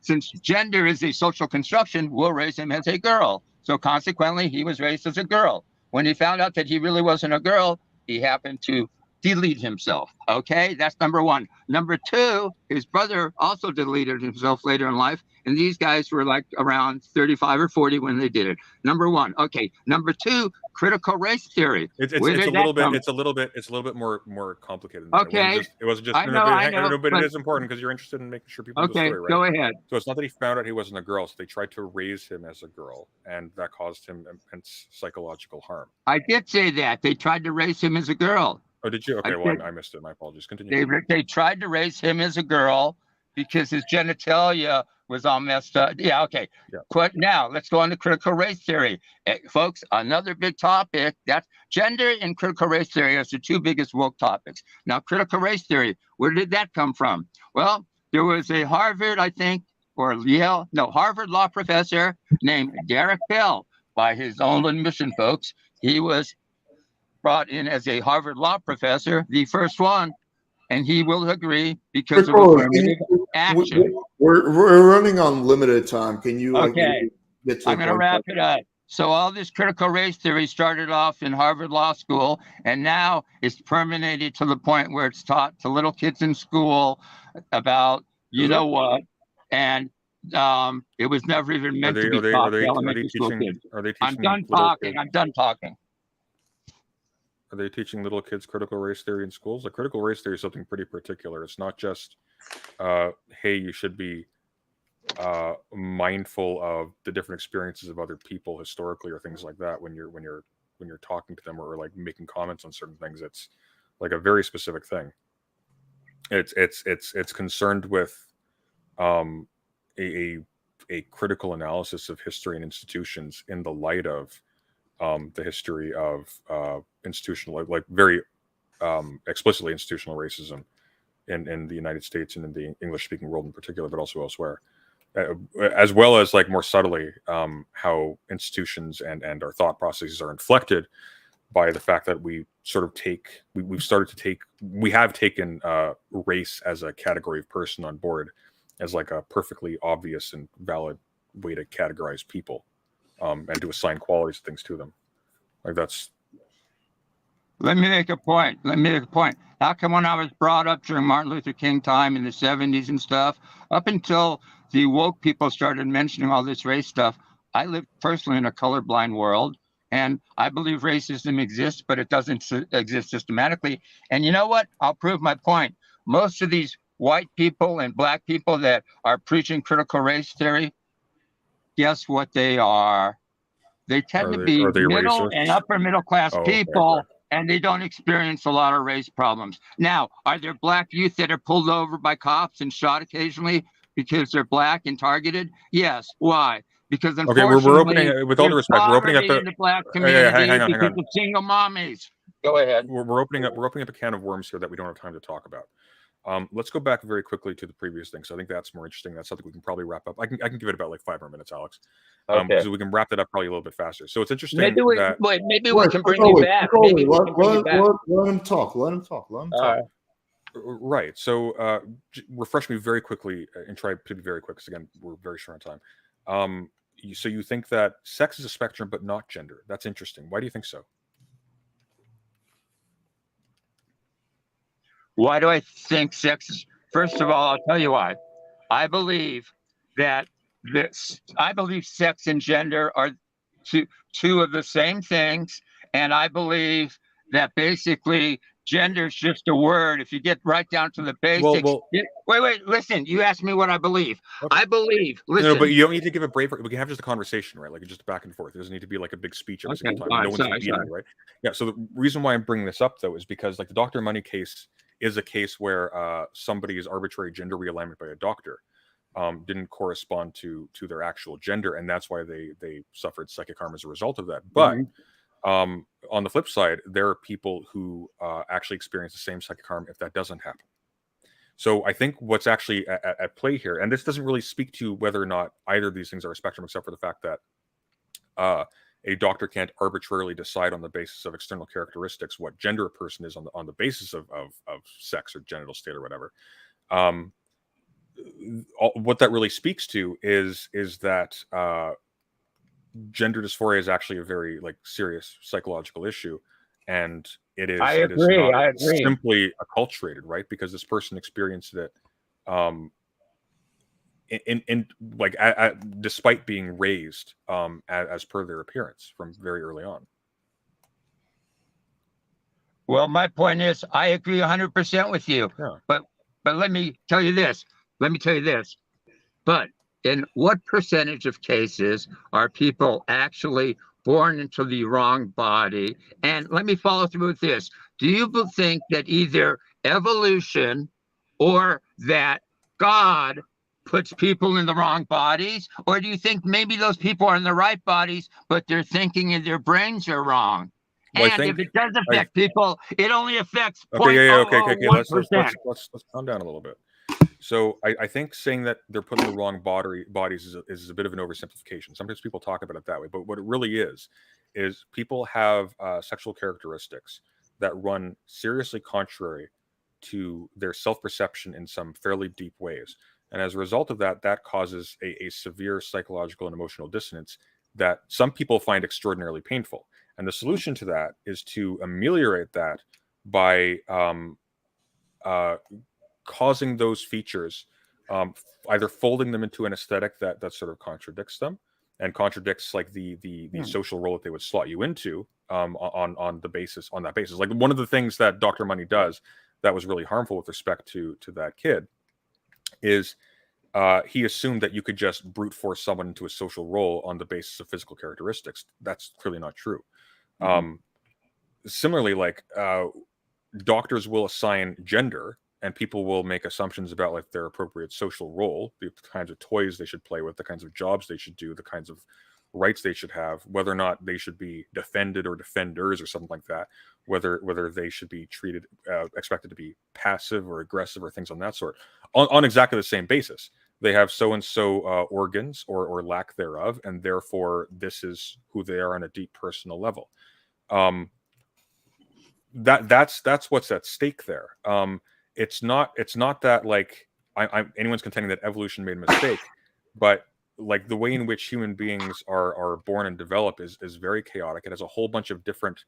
since gender is a social construction, we'll raise him as a girl. So consequently, he was raised as a girl. When he found out that he really wasn't a girl, he happened to delete himself. Okay, that's number 1. Number 2, his brother also deleted himself later in life, and these guys were like around 35 or 40 when they did it. Number 1. Okay. Number 2, critical race theory. It's a little bit more complicated than that. Okay. It wasn't just I know, but it is important because you're interested in making sure people know the story, right? Go ahead. So it's not that he found out he wasn't a girl, so they tried to raise him as a girl, and that caused him immense psychological harm. I did say that. They tried to raise him as a girl. Oh, did you? Okay, I missed it. My apologies. Continue. They tried to raise him as a girl because his genitalia was all messed up. Yeah, okay. Yeah. Now, let's go on to critical race theory. Folks, another big topic. That's gender and critical race theory are the 2 biggest woke topics. Now, critical race theory, where did that come from? Well, there was a Harvard, I think, or Harvard law professor named Derek Bell. By his own admission, folks, he was brought in as a Harvard law professor, the first one, and he will agree because of affirmative action. We're running on limited time. Can you? Okay, I'm going to wrap it up. So all this critical race theory started off in Harvard Law School, and now it's permeated to the point where it's taught to little kids in school about know what, and it was never even meant to be taught to elementary school kids. I'm done talking. Are they teaching little kids critical race theory in schools? Like critical race theory is something pretty particular. It's not just, hey, you should be mindful of the different experiences of other people historically or things like that when you're talking to them or like making comments on certain things. It's like a very specific thing. It's concerned with a critical analysis of history and institutions in the light of the history of institutional, like very explicitly institutional racism in the United States and in the English-speaking world in particular, but also elsewhere, as well as like more subtly how institutions and our thought processes are inflected by the fact that we have taken race as a category of person on board as like a perfectly obvious and valid way to categorize people and to assign qualities of things to them. Like that's. Let me make a point. How come when I was brought up during Martin Luther King time in the 70s and stuff, up until the woke people started mentioning all this race stuff, I lived personally in a colorblind world, and I believe racism exists, but it doesn't exist systematically. And you know what? I'll prove my point. Most of these white people and black people that are preaching critical race theory, guess what they are? They tend to be middle and upper middle class people. Okay. And they don't experience a lot of race problems. Now, are there black youth that are pulled over by cops and shot occasionally because they're black and targeted? Yes. Why? Because unfortunately, okay, we're opening, with all due respect, we're opening up the black community hang on. because of single mommies. Go ahead. We're opening up a can of worms here that we don't have time to talk about. Let's go back very quickly to the previous thing. So I think that's more interesting. That's something we can probably wrap up. I can give it about like 5 more minutes, Alex. Because we can wrap that up probably a little bit faster. So it's interesting. Maybe we can bring you back. Let him talk. Right. So refresh me very quickly and try to be very quick, because again, we're very short on time. So you think that sex is a spectrum, but not gender. That's interesting. Why do you think so? Why do I think sex is? First of all, I'll tell you why. I believe that sex and gender are two of the same things, and I believe that basically gender is just a word. If you get right down to the basics. Wait, listen. You asked me what I believe. Okay. I believe. Listen. No, but you don't need to give a brave. We can have just a conversation, right? Like just back and forth. It doesn't need to be like a big speech every single time. No one's beating, right? Yeah. So the reason why I'm bringing this up though is because like the Dr. Money case is a case where somebody's arbitrary gender realignment by a doctor didn't correspond to their actual gender, and that's why they suffered psychic harm as a result of that. But on the flip side, there are people who actually experience the same psychic harm if that doesn't happen. So I think what's actually at play here, and this doesn't really speak to whether or not either of these things are a spectrum, except for the fact that a doctor can't arbitrarily decide on the basis of external characteristics what gender a person is on the basis of sex or genital state or whatever. What that really speaks to is that gender dysphoria is actually a very like serious psychological issue, and it is not simply acculturated, right? Because this person experienced it despite being raised as per their appearance from very early on. Well, my point is, I agree 100% with you. Yeah. But let me tell you this. But in what percentage of cases are people actually born into the wrong body? And let me follow through with this. Do you think that either evolution or that God puts people in the wrong bodies? Or do you think maybe those people are in the right bodies, but their thinking and their brains are wrong? Well, and if it does affect people, it only affects 0.01%. Let's calm down a little bit. So I think saying that they're put in the wrong bodies is a bit of an oversimplification. Sometimes people talk about it that way, but what it really is people have sexual characteristics that run seriously contrary to their self-perception in some fairly deep ways. And as a result of that, that causes a severe psychological and emotional dissonance that some people find extraordinarily painful. And the solution to that is to ameliorate that by causing those features, either folding them into an aesthetic that sort of contradicts them and contradicts like the social role that they would slot you into on that basis. Like one of the things that Dr. Money does that was really harmful with respect to that kid is he assumed that you could just brute force someone into a social role on the basis of physical characteristics. That's clearly not true. Similarly, like doctors will assign gender, and people will make assumptions about like their appropriate social role, the kinds of toys they should play with, the kinds of jobs they should do, the kinds of rights they should have, whether or not they should be defended or defenders or something like that, whether they should be treated, expected to be passive or aggressive or things on that sort, on exactly the same basis. They have so-and-so organs or lack thereof, and therefore this is who they are on a deep personal level. That's what's at stake there. It's not that like anyone's contending that evolution made a mistake, but like the way in which human beings are born and develop is very chaotic. It has a whole bunch of different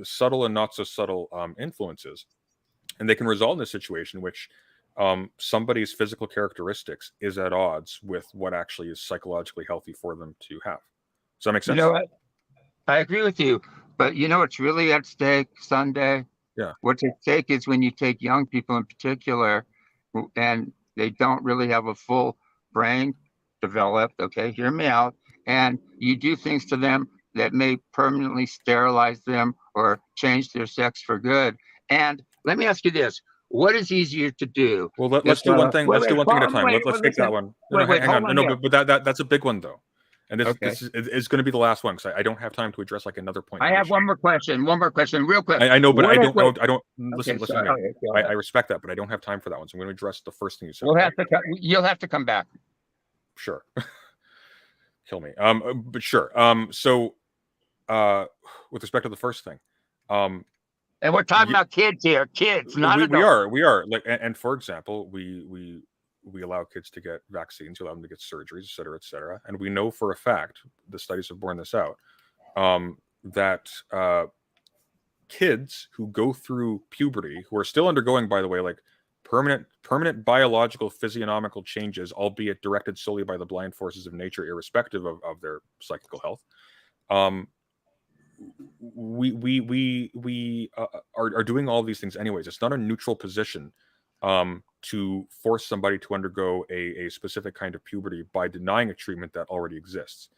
subtle and not so subtle influences, and they can result in a situation in which somebody's physical characteristics is at odds with what actually is psychologically healthy for them to have. Does that make sense? You know what? I agree with you, but you know what's really at stake, Sunday? Yeah. What's at stake is when you take young people in particular, and they don't really have a full brain developed. Okay, hear me out. And you do things to them that may permanently sterilize them or change their sex for good. And let me ask you this: what is easier to do? Well, let's do one thing. Let's do one thing at a time. Let's take that one. Hang on. No, but that's a big one though. And this is going to be the last one because I don't have time to address like another point. I have one more question, real quick. I know, but I don't listen to me. I respect that, but I don't have time for that one. So I'm going to address the first thing you said. You'll have to come back. Sure. Kill me. But sure. So, with respect to the first thing, and we're talking about kids here, kids, not adults. We are like, and for example, we allow kids to get vaccines, we allow them to get surgeries, et cetera, et cetera. And we know for a fact, the studies have borne this out, that kids who go through puberty, who are still undergoing, by the way, like permanent biological physiognomical changes, albeit directed solely by the blind forces of nature, irrespective of their psychical health, we are doing all these things anyways. It's not a neutral position to force somebody to undergo a specific kind of puberty by denying a treatment that already exists.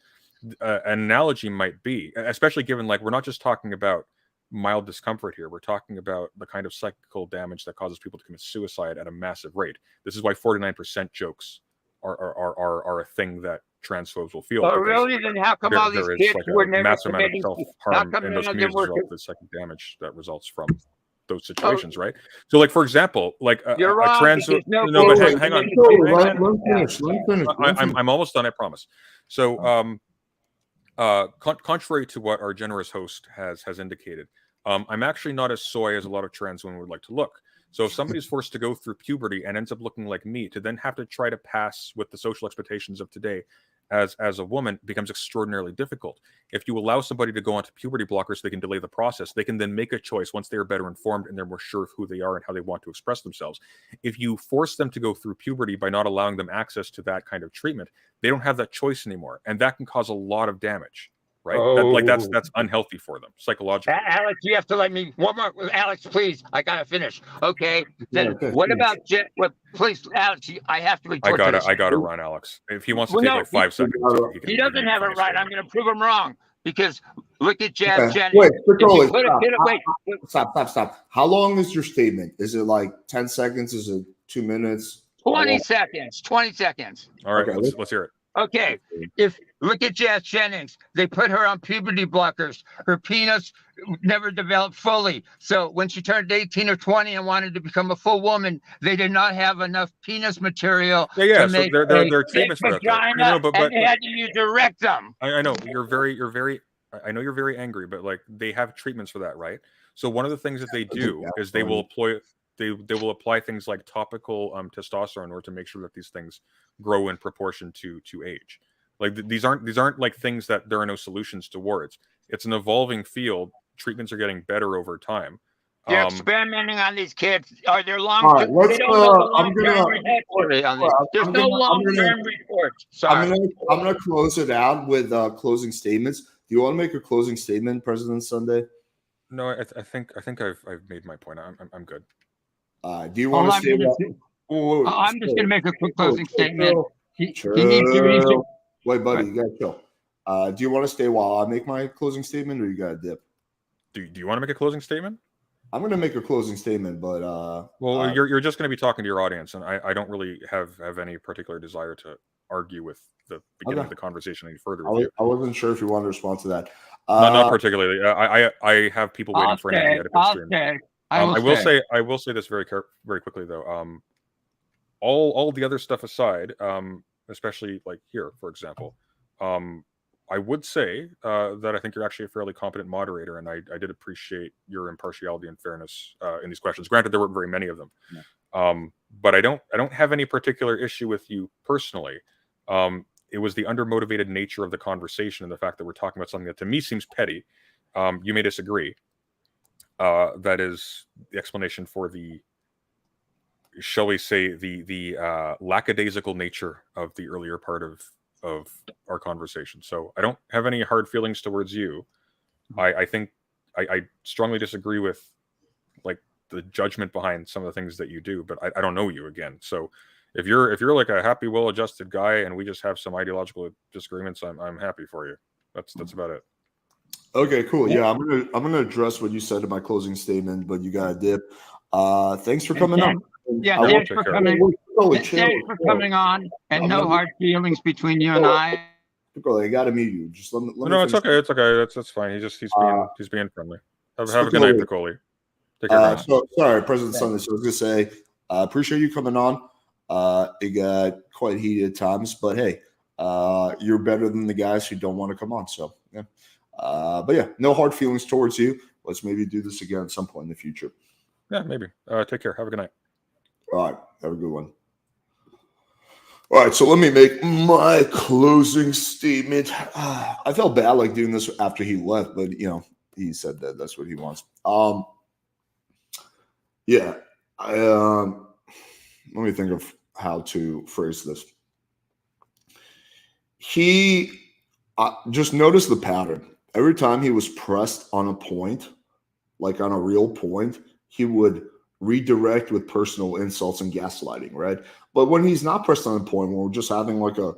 An analogy might be, especially given like we're not just talking about mild discomfort here, we're talking about the kind of psychical damage that causes people to commit suicide at a massive rate. This is why 49% jokes are a thing that transphobes will feel. Oh, really? Then how come all these kids were never massive amount of self-harm in those communities as well, the psychic damage that results from those situations, right? So, like for example, like a trans. No, but hang on. I'm almost done. I promise. So, contrary to what our generous host has indicated, I'm actually not as soy as a lot of trans women would like to look. So if somebody's forced to go through puberty and ends up looking like me, to then have to try to pass with the social expectations of today as a woman becomes extraordinarily difficult. If you allow somebody to go onto puberty blockers so they can delay the process, they can then make a choice once they are better informed and they're more sure of who they are and how they want to express themselves. If you force them to go through puberty by not allowing them access to that kind of treatment, they don't have that choice anymore. And that can cause a lot of damage. Right? Oh. That's unhealthy for them psychologically. Alex, you have to let me one more. Alex, please, I gotta finish. Okay. Then what about please, Alex? I have to retort. I gotta run, Alex. If he wants to take like 5 seconds, he doesn't have it right. I'm gonna prove him wrong because look at Jazz Jennings. Wait, stop. How long is your statement? Is it like 10 seconds? Is it 2 minutes? 20 seconds. 20 seconds. All right, let's hear it. Okay, look at Jazz Jennings. They put her on puberty blockers. Her penis never developed fully. So when she turned 18 or 20 and wanted to become a full woman, they did not have enough penis material to make there are treatments for that. But they had to use a rectum. I know you're very. I know you're very angry, but like they have treatments for that, right? So one of the things that they do is they will employ. They will apply things like topical testosterone in order to make sure that these things grow in proportion to age. Like these aren't like things that there are no solutions towards. It's an evolving field. Treatments are getting better over time. They're experimenting on these kids. Are there long? Right, there's no long-term reports. Sorry. I'm gonna close it out with closing statements. Do you want to make a closing statement, President Sunday? No, I think I've made my point. I'm good. Do you want to stay? I'm just going to make a quick closing statement. Wait, buddy, you got to chill. Do you want to stay while I make my closing statement, or you got to dip? Do you want to make a closing statement? I'm going to make a closing statement, but well, you're just going to be talking to your audience, and I don't really have any particular desire to argue with the beginning of the conversation any further. I wasn't sure if you wanted to respond to that. Not particularly. I have people waiting for an edit. I will say this very quickly though. All the other stuff aside, especially like here, for example, I would say that I think you're actually a fairly competent moderator, and I did appreciate your impartiality and fairness in these questions. Granted, there weren't very many of them, but I don't have any particular issue with you personally. It was the undermotivated nature of the conversation and the fact that we're talking about something that to me seems petty. You may disagree. That is the explanation for the, shall we say, the lackadaisical nature of the earlier part of our conversation. So I don't have any hard feelings towards you. I think I strongly disagree with like the judgment behind some of the things that you do, but I don't know you again. So if you're like a happy, well-adjusted guy and we just have some ideological disagreements, I'm happy for you. That's about it. Okay, cool. Yeah, I'm gonna address what you said in my closing statement, but you got a dip. Thanks for coming on. Yeah, thanks for coming on, and no hard feelings between you and I. I gotta meet you. Just let me. No, it's okay. It's okay. That's fine. He's being friendly. Have a good night, Nicole. Take care, guys. So, sorry, President Sunday. So I was gonna say, appreciate you coming on. It got quite heated at times, but hey, you're better than the guys who don't want to come on. So yeah. But yeah, no hard feelings towards you. Let's maybe do this again at some point in the future. Yeah, maybe. Take care. Have a good night. All right. Have a good one. All right. So let me make my closing statement. I felt bad like doing this after he left, but he said that that's what he wants. Yeah. Let me think of how to phrase this. He just noticed the pattern. Every time he was pressed on a point, like on a real point, he would redirect with personal insults and gaslighting, right? But when he's not pressed on a point, when we're just having like a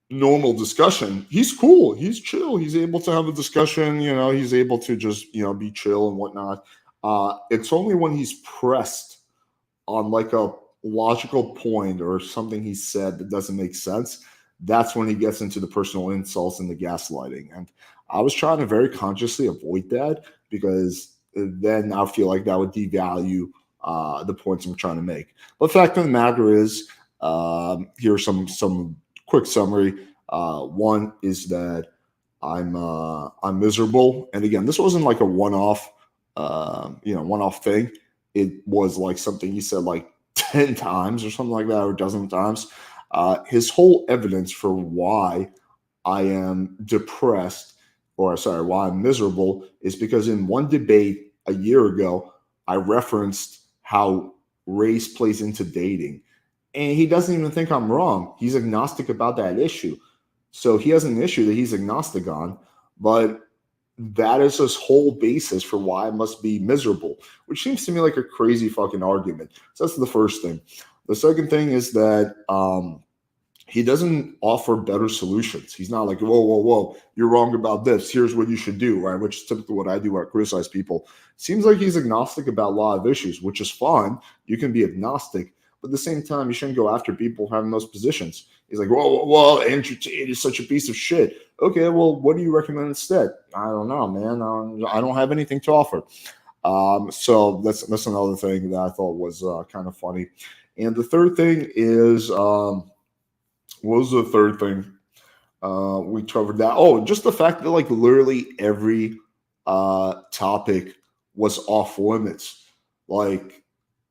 normal discussion, he's cool, he's chill, he's able to have a discussion, he's able to just, be chill and whatnot. It's only when he's pressed on like a logical point or something he said that doesn't make sense, that's when he gets into the personal insults and the gaslighting. And I was trying to very consciously avoid that because then I feel like that would devalue the points I'm trying to make. But the fact of the matter is, here's some quick summary. One is that I'm miserable. And again, this wasn't like a one-off thing. It was like something he said like 10 times or something like that, or a dozen times. His whole evidence for why I am depressed, why I'm miserable, is because in one debate a year ago, I referenced how race plays into dating. And he doesn't even think I'm wrong. He's agnostic about that issue. So he has an issue that he's agnostic on, but that is his whole basis for why I must be miserable, which seems to me like a crazy fucking argument. So that's the first thing. The second thing is that he doesn't offer better solutions. He's not like, whoa, you're wrong about this. Here's what you should do, right? Which is typically what I do when I criticize people. Seems like he's agnostic about a lot of issues, which is fine. You can be agnostic, but at the same time, you shouldn't go after people having those positions. He's like, whoa, Andrew Tate is such a piece of shit. Okay, well, what do you recommend instead? I don't know, man. I don't have anything to offer. So that's another thing that I thought was kind of funny. And the third thing is, what was the third thing? We covered that. Oh, just the fact that like literally every topic was off limits. Like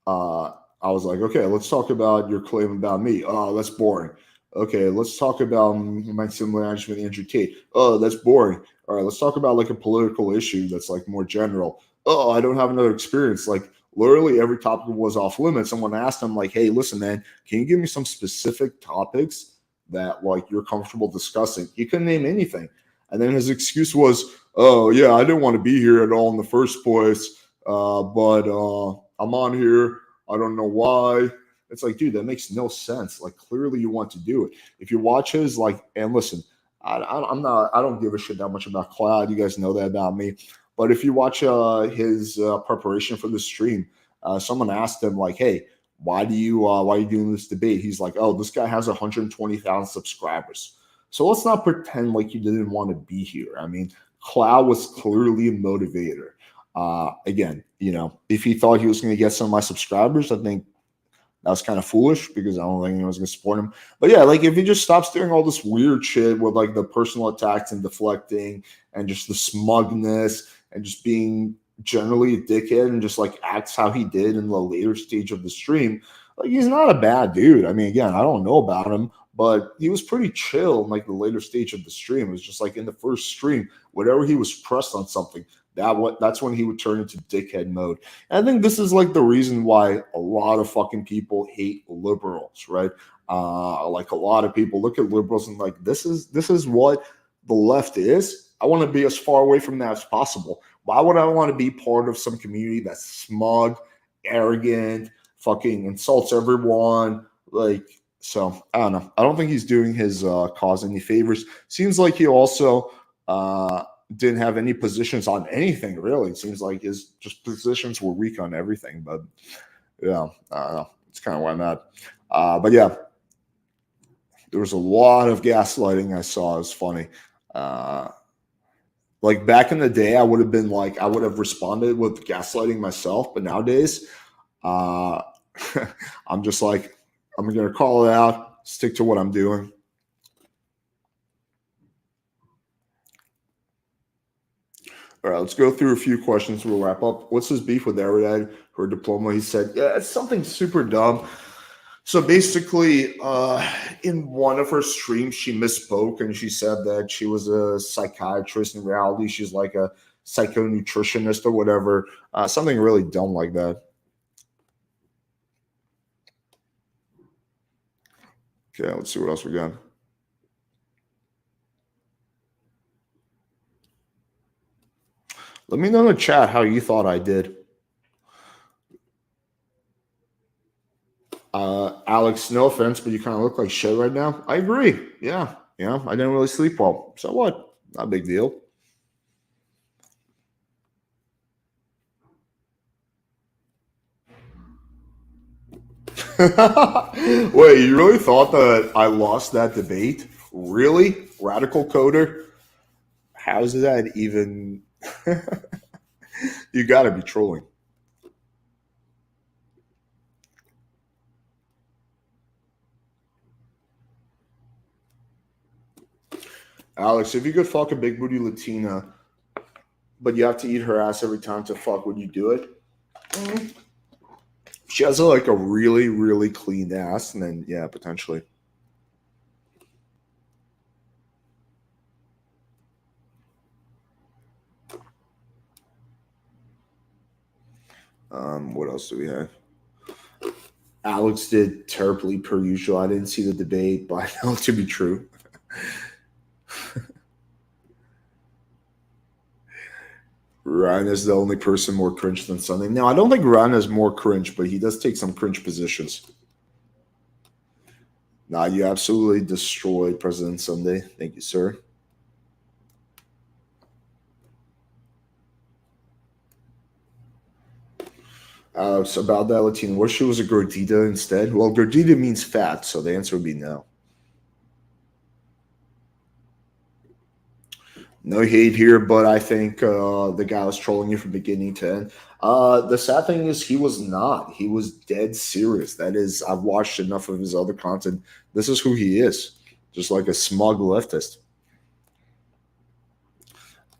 I was like, okay, let's talk about your claim about me. Oh, that's boring. Okay, let's talk about my similarities with Andrew Tate. Oh, that's boring. All right, let's talk about like a political issue that's like more general. Oh, I don't have another experience. Like literally every topic was off limits. Someone asked him like, hey, listen, man, can you give me some specific topics that like you're comfortable discussing? He couldn't name anything. And then his excuse was, oh yeah, I didn't want to be here at all in the first place. But I'm on here. I don't know why. It's like, dude, that makes no sense. Like clearly you want to do it. If you watch his and listen, I don't give a shit that much about Cloud. You guys know that about me. But if you watch his preparation for the stream, someone asked him like, hey, why are you doing this debate? He's like, oh, this guy has 120,000 subscribers. So let's not pretend like you didn't want to be here. I mean, Cloud was clearly a motivator. Again, if he thought he was going to get some of my subscribers, I think that was kind of foolish because I don't think anyone's going to support him. But yeah, like if he just stops doing all this weird shit with like the personal attacks and deflecting and just the smugness and just being generally a dickhead and just like acts how he did in the later stage of the stream, like he's not a bad dude. I mean, again, I don't know about him, but he was pretty chill in like the later stage of the stream. It was just like in the first stream, whenever he was pressed on something, that's when he would turn into dickhead mode. And I think this is like the reason why a lot of fucking people hate liberals, right? Like a lot of people look at liberals and like this is what the left is. I want to be as far away from that as possible. Why would I want to be part of some community that's smug, arrogant, fucking insults everyone? Like, so I don't know. I don't think he's doing his cause any favors. Seems like he also didn't have any positions on anything really. It seems like his just positions were weak on everything. But yeah, I don't know. It's kind of why I'm at. But yeah, there was a lot of gaslighting I saw. It was funny. Like back in the day, I would have responded with gaslighting myself. But nowadays, I'm just like, I'm going to call it out, stick to what I'm doing. All right, let's go through a few questions. We'll wrap up. What's his beef with Ariad? Her diploma, he said, yeah, it's something super dumb. So basically, in one of her streams, she misspoke and she said that she was a psychiatrist. In reality, she's like a psychonutritionist or whatever. Something really dumb like that. Okay, let's see what else we got. Let me know in the chat how you thought I did. Alex, no offense, but you kind of look like shit right now. I agree. Yeah, I didn't really sleep well. So what? Not a big deal. Wait, you really thought that I lost that debate? Really? Radical coder? How's that even? You got to be trolling. Alex, if you could fuck a big booty Latina, but you have to eat her ass every time to fuck, would you do it? She has a really, really clean ass, and then yeah, potentially. What else do we have? Alex did terribly per usual. I didn't see the debate, but I know it to be true. Ryan is the only person more cringe than Sunday. No, I don't think Ryan is more cringe, but he does take some cringe positions. Nah, you absolutely destroyed President Sunday. Thank you, sir. So about that Latina, what she was a gordita instead? Well, gordita means fat, so the answer would be no. No hate here, but I think the guy was trolling you from beginning to end. The sad thing is he was not. He was dead serious. That is, I've watched enough of his other content. This is who he is, just like a smug leftist.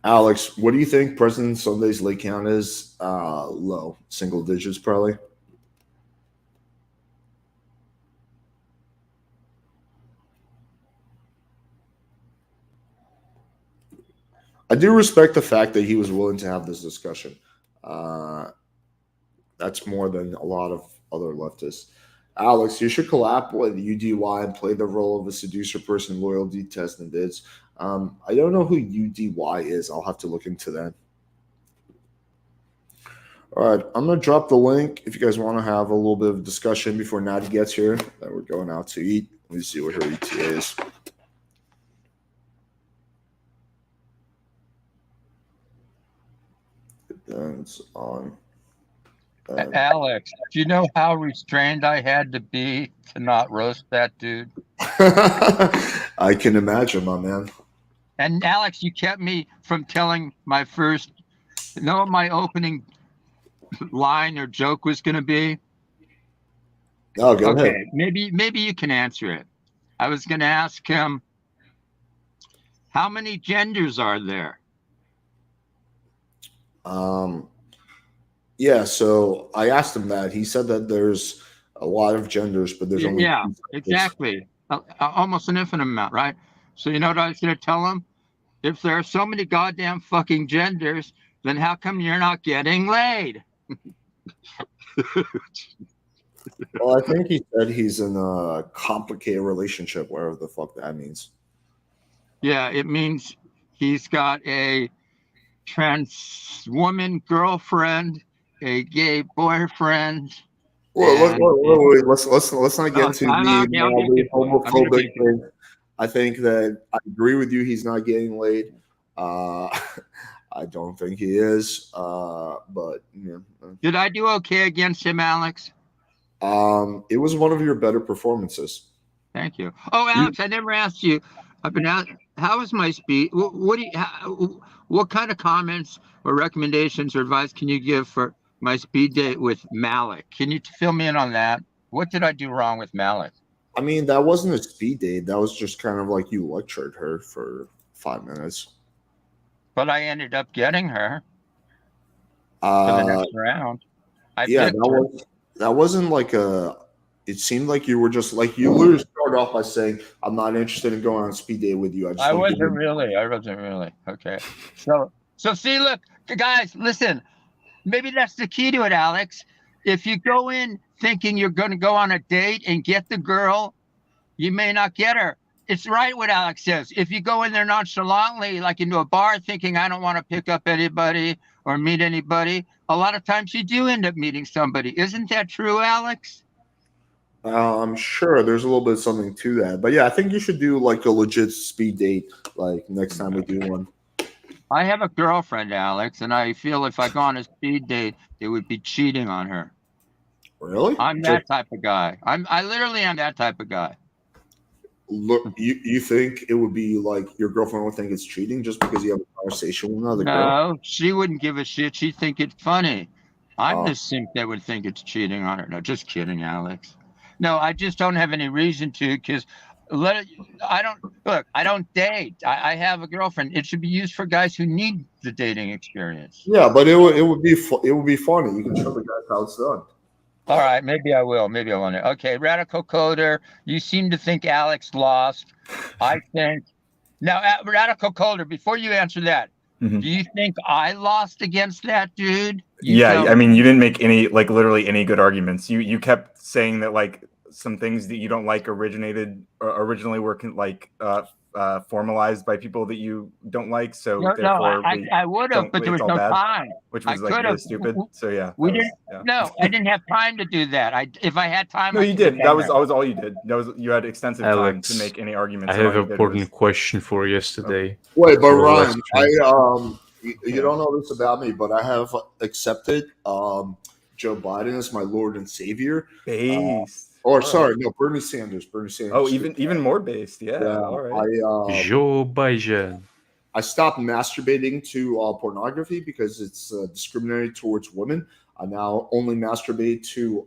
Alex, what do you think President Sunday's late count is? Low, single digits probably. I do respect the fact that he was willing to have this discussion. That's more than a lot of other leftists. Alex, you should collab with UDY and play the role of a seducer person, loyalty test and bids. I don't know who UDY is. I'll have to look into that. All right, I'm going to drop the link if you guys want to have a little bit of discussion before Natty gets here that we're going out to eat. Let me see what her ETA is. Depends on. Alex, do you know how restrained I had to be to not roast that dude? I can imagine, my man. And Alex, you kept me from telling my first, what my opening line or joke was going to be? Oh, go ahead. Maybe you can answer it. I was going to ask him, how many genders are there? Yeah, so I asked him that. He said that there's a lot of genders, but there's only exactly. almost an infinite amount, right? So you know what I was going to tell him? If there are so many goddamn fucking genders, then how come you're not getting laid? Well, I think he said he's in a complicated relationship, whatever the fuck that means. Yeah, it means he's got a trans woman girlfriend, a gay boyfriend. Well, let's not get into the homophobic thing. I think that I agree with you. He's not getting laid. I don't think he is. But yeah. Did I do okay against him, Alex? It was one of your better performances. Thank you. Oh, Alex, I never asked you. I've been asked, how is my speed? What kind of comments or recommendations or advice can you give for my speed date with Malik? Can you fill me in on that? What did I do wrong with Malik? I mean, that wasn't a speed date. That was just kind of like you lectured her for 5 minutes. But I ended up getting her for the next round. That wasn't like a. It seemed like you were just like you literally started off by saying, "I'm not interested in going on a speed date with you." I wasn't really. Okay. So see, look, guys, listen. Maybe that's the key to it, Alex. If you go in thinking you're going to go on a date and get the girl, you may not get her. It's right what Alex says. If you go in there nonchalantly, like into a bar, thinking I don't want to pick up anybody or meet anybody, a lot of times you do end up meeting somebody. Isn't that true, Alex? I'm sure there's a little bit of something to that, but yeah, I think you should do like a legit speed date, like next time we do one. I have a girlfriend, Alex, and I feel if I go on a speed date, it would be cheating on her. Really? I'm that type of guy. I literally am that type of guy. Look, you think it would be like your girlfriend would think it's cheating just because you have a conversation with another girl? No, she wouldn't give a shit. She'd think it's funny. I'm the simp that would think it's cheating on her. No, just kidding, Alex. No, I just don't have any reason to, because I don't date. I have a girlfriend. It should be used for guys who need the dating experience. Yeah, but it would be funny. You can show the guys how it's done. All right, maybe I will. Maybe I want to. Okay, Radical Coder, you seem to think Alex lost. I think now, Radical Coder, before you answer that, do you think I lost against that dude? I mean, you didn't make any, like, literally any good arguments. You kept saying that, like, some things that you don't like originally were formalized by people that you don't like. So I would have, but there was no time. Which was like really stupid. So yeah, I didn't have time to do that. If I had time, no, you did. That was all you did. You had extensive time to make any arguments. I have an important question for yesterday. Wait, but Ryan, you don't know this about me, but I have accepted Joe Biden as my Lord and Savior. Bernie Sanders. Oh, even more based. Yeah. All right. Joe Biden. I stopped masturbating to pornography because it's discriminatory towards women. I now only masturbate to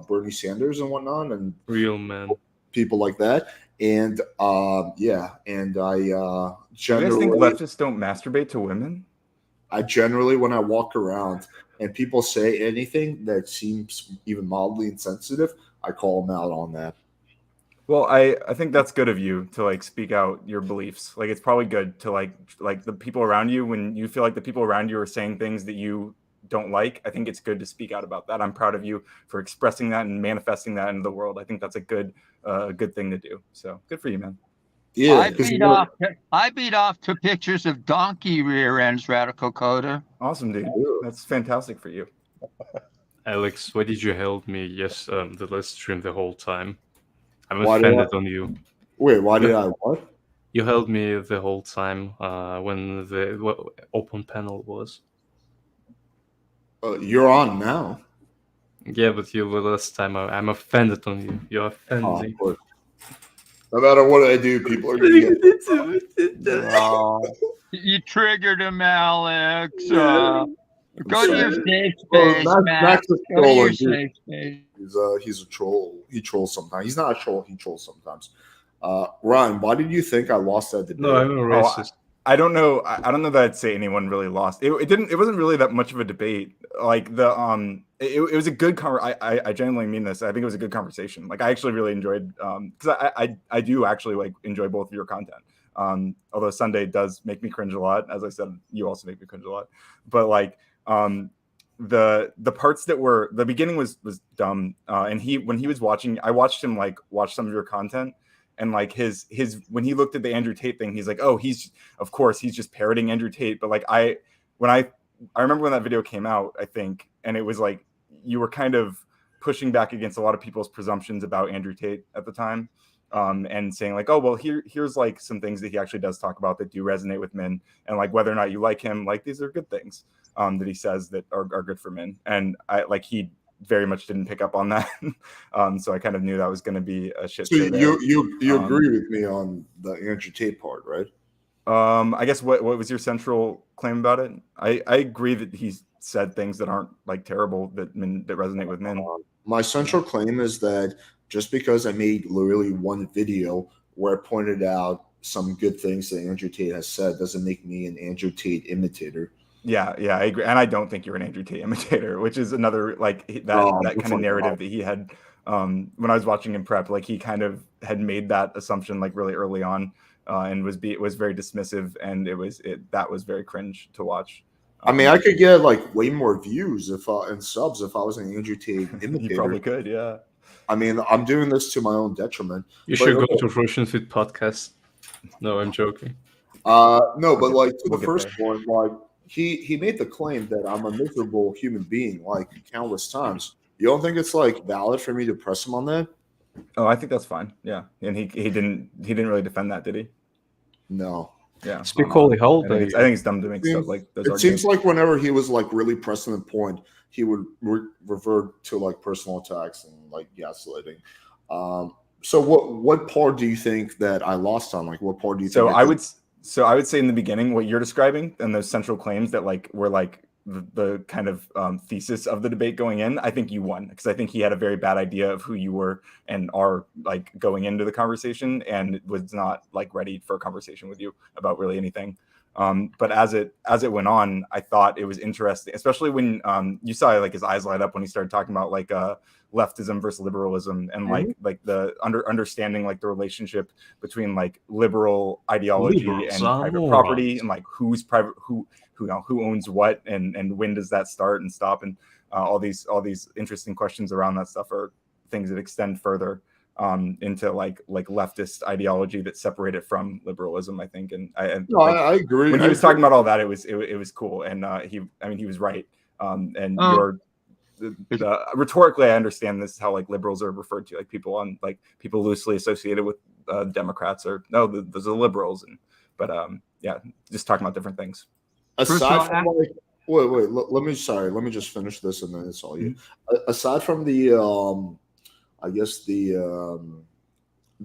Bernie Sanders and whatnot, and real men, people like that. And I generally. You guys think leftists don't masturbate to women? I generally, when I walk around and people say anything that seems even mildly insensitive, I call them out on that. Well, I think that's good of you to like speak out your beliefs. Like it's probably good to like the people around you, when you feel like the people around you are saying things that you don't like. I think it's good to speak out about that. I'm proud of you for expressing that and manifesting that into the world. I think that's a good thing to do. So good for you, man. Yeah, I beat off to pictures of donkey rear ends, Radical Coder. Awesome, dude. That's fantastic for you. Alex, why did you hold me? The live stream the whole time. I'm offended on you. Wait, why did I what? You held me the whole time when the open panel was. You're on now. Yeah, but you the last time I'm offended on you. You're offending. No matter what I do, people are going to get. You triggered him, Alex. Go to your safe space, Max. Go to your safe space. He's a troll. He trolls sometimes. He's not a troll. He trolls sometimes. Ryan, why did you think I lost that debate? No, I'm a racist. I don't know. I don't know that I'd say anyone really lost. It wasn't really that much of a debate. Like it was a good I genuinely mean this. I think it was a good conversation. Like I actually really enjoyed because I do actually like enjoy both of your content. Although Sunday does make me cringe a lot, as I said, you also make me cringe a lot. But like the parts that were the beginning was dumb. And when he was watching, I watched him like watch some of your content. And like his when he looked at the Andrew Tate thing, he's like, oh, he's just parroting Andrew Tate. But like I remember when that video came out, I think, and it was like you were kind of pushing back against a lot of people's presumptions about Andrew Tate at the time, and saying like, oh, well, here's like some things that he actually does talk about that do resonate with men, and like whether or not you like him, like these are good things that he says that are good for men. And he very much didn't pick up on that. So I kind of knew that was going to be a shit. So you agree with me on the Andrew Tate part, right? I guess what was your central claim about it? I agree that he's said things that aren't like terrible that resonate with men. My central claim is that just because I made literally one video where I pointed out some good things that Andrew Tate has said doesn't make me an Andrew Tate imitator. Yeah, I agree, and I don't think you're an Andrew Tate imitator, which is another like that kind of narrative that he had when I was watching him prep. Like he kind of had made that assumption like really early on, and was very dismissive, and that was very cringe to watch. I mean, I could get like way more views and subs if I was an Andrew Tate imitator. You probably could, yeah. I mean, I'm doing this to my own detriment. You should go to Russian Fit podcast. No, I'm joking. No, but like to the first one, like. He made the claim that I'm a miserable human being like countless times. You don't think it's like valid for me to press him on that? Oh, I think that's fine. Yeah, and he didn't really defend that, did he? No. Yeah. Spicoli, how old I think it's dumb to make stuff like those. It seems like whenever he was like really pressing the point, he would revert to like personal attacks and like gaslighting. So what part do you think that I lost on? Like what part do you think? So I would say in the beginning, what you're describing and those central claims that like were like the kind of thesis of the debate going in, I think you won because I think he had a very bad idea of who you were and are like going into the conversation and was not like ready for a conversation with you about really anything. But as it went on, I thought it was interesting, especially when you saw like his eyes light up when he started talking about like leftism versus liberalism and like the understanding like the relationship between like liberal ideology and private property and like who's private who owns what and when does that start and stop and all these interesting questions around that stuff are things that extend further into like leftist ideology that separate it from liberalism, I think. And I agree. When he was talking about all that, it was cool, and he was right. Rhetorically, I understand this how like liberals are referred to, like people loosely associated with Democrats or no, those are liberals, but just talking about different things. Aside from like, wait, let me just finish this and then it's all you. Aside from the I guess the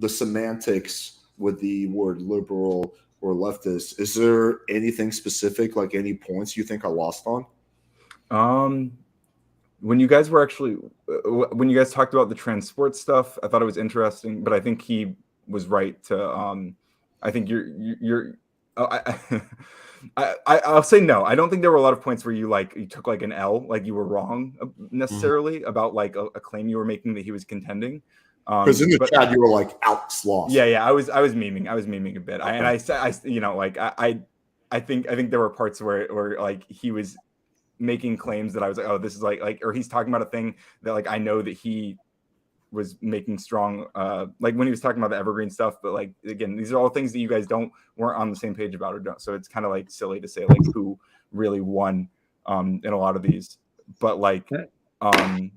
semantics with the word liberal or leftist, is there anything specific, like any points you think I lost on? When you guys talked about the trans sports stuff, I thought it was interesting, but I think he was right to I think I'll say no. I don't think there were a lot of points where you took like an L, like you were wrong necessarily about like a claim you were making that he was contending. Because in the chat you were like outslaw. Yeah. I was memeing a bit. Okay. I think there were parts where like he was making claims that I was like, oh, this is like, or he's talking about a thing that like I know that he was making strong, like when he was talking about the evergreen stuff. But like again, these are all things that you guys weren't on the same page about or don't. So it's kind of like silly to say like who really won in a lot of these. But like, I'm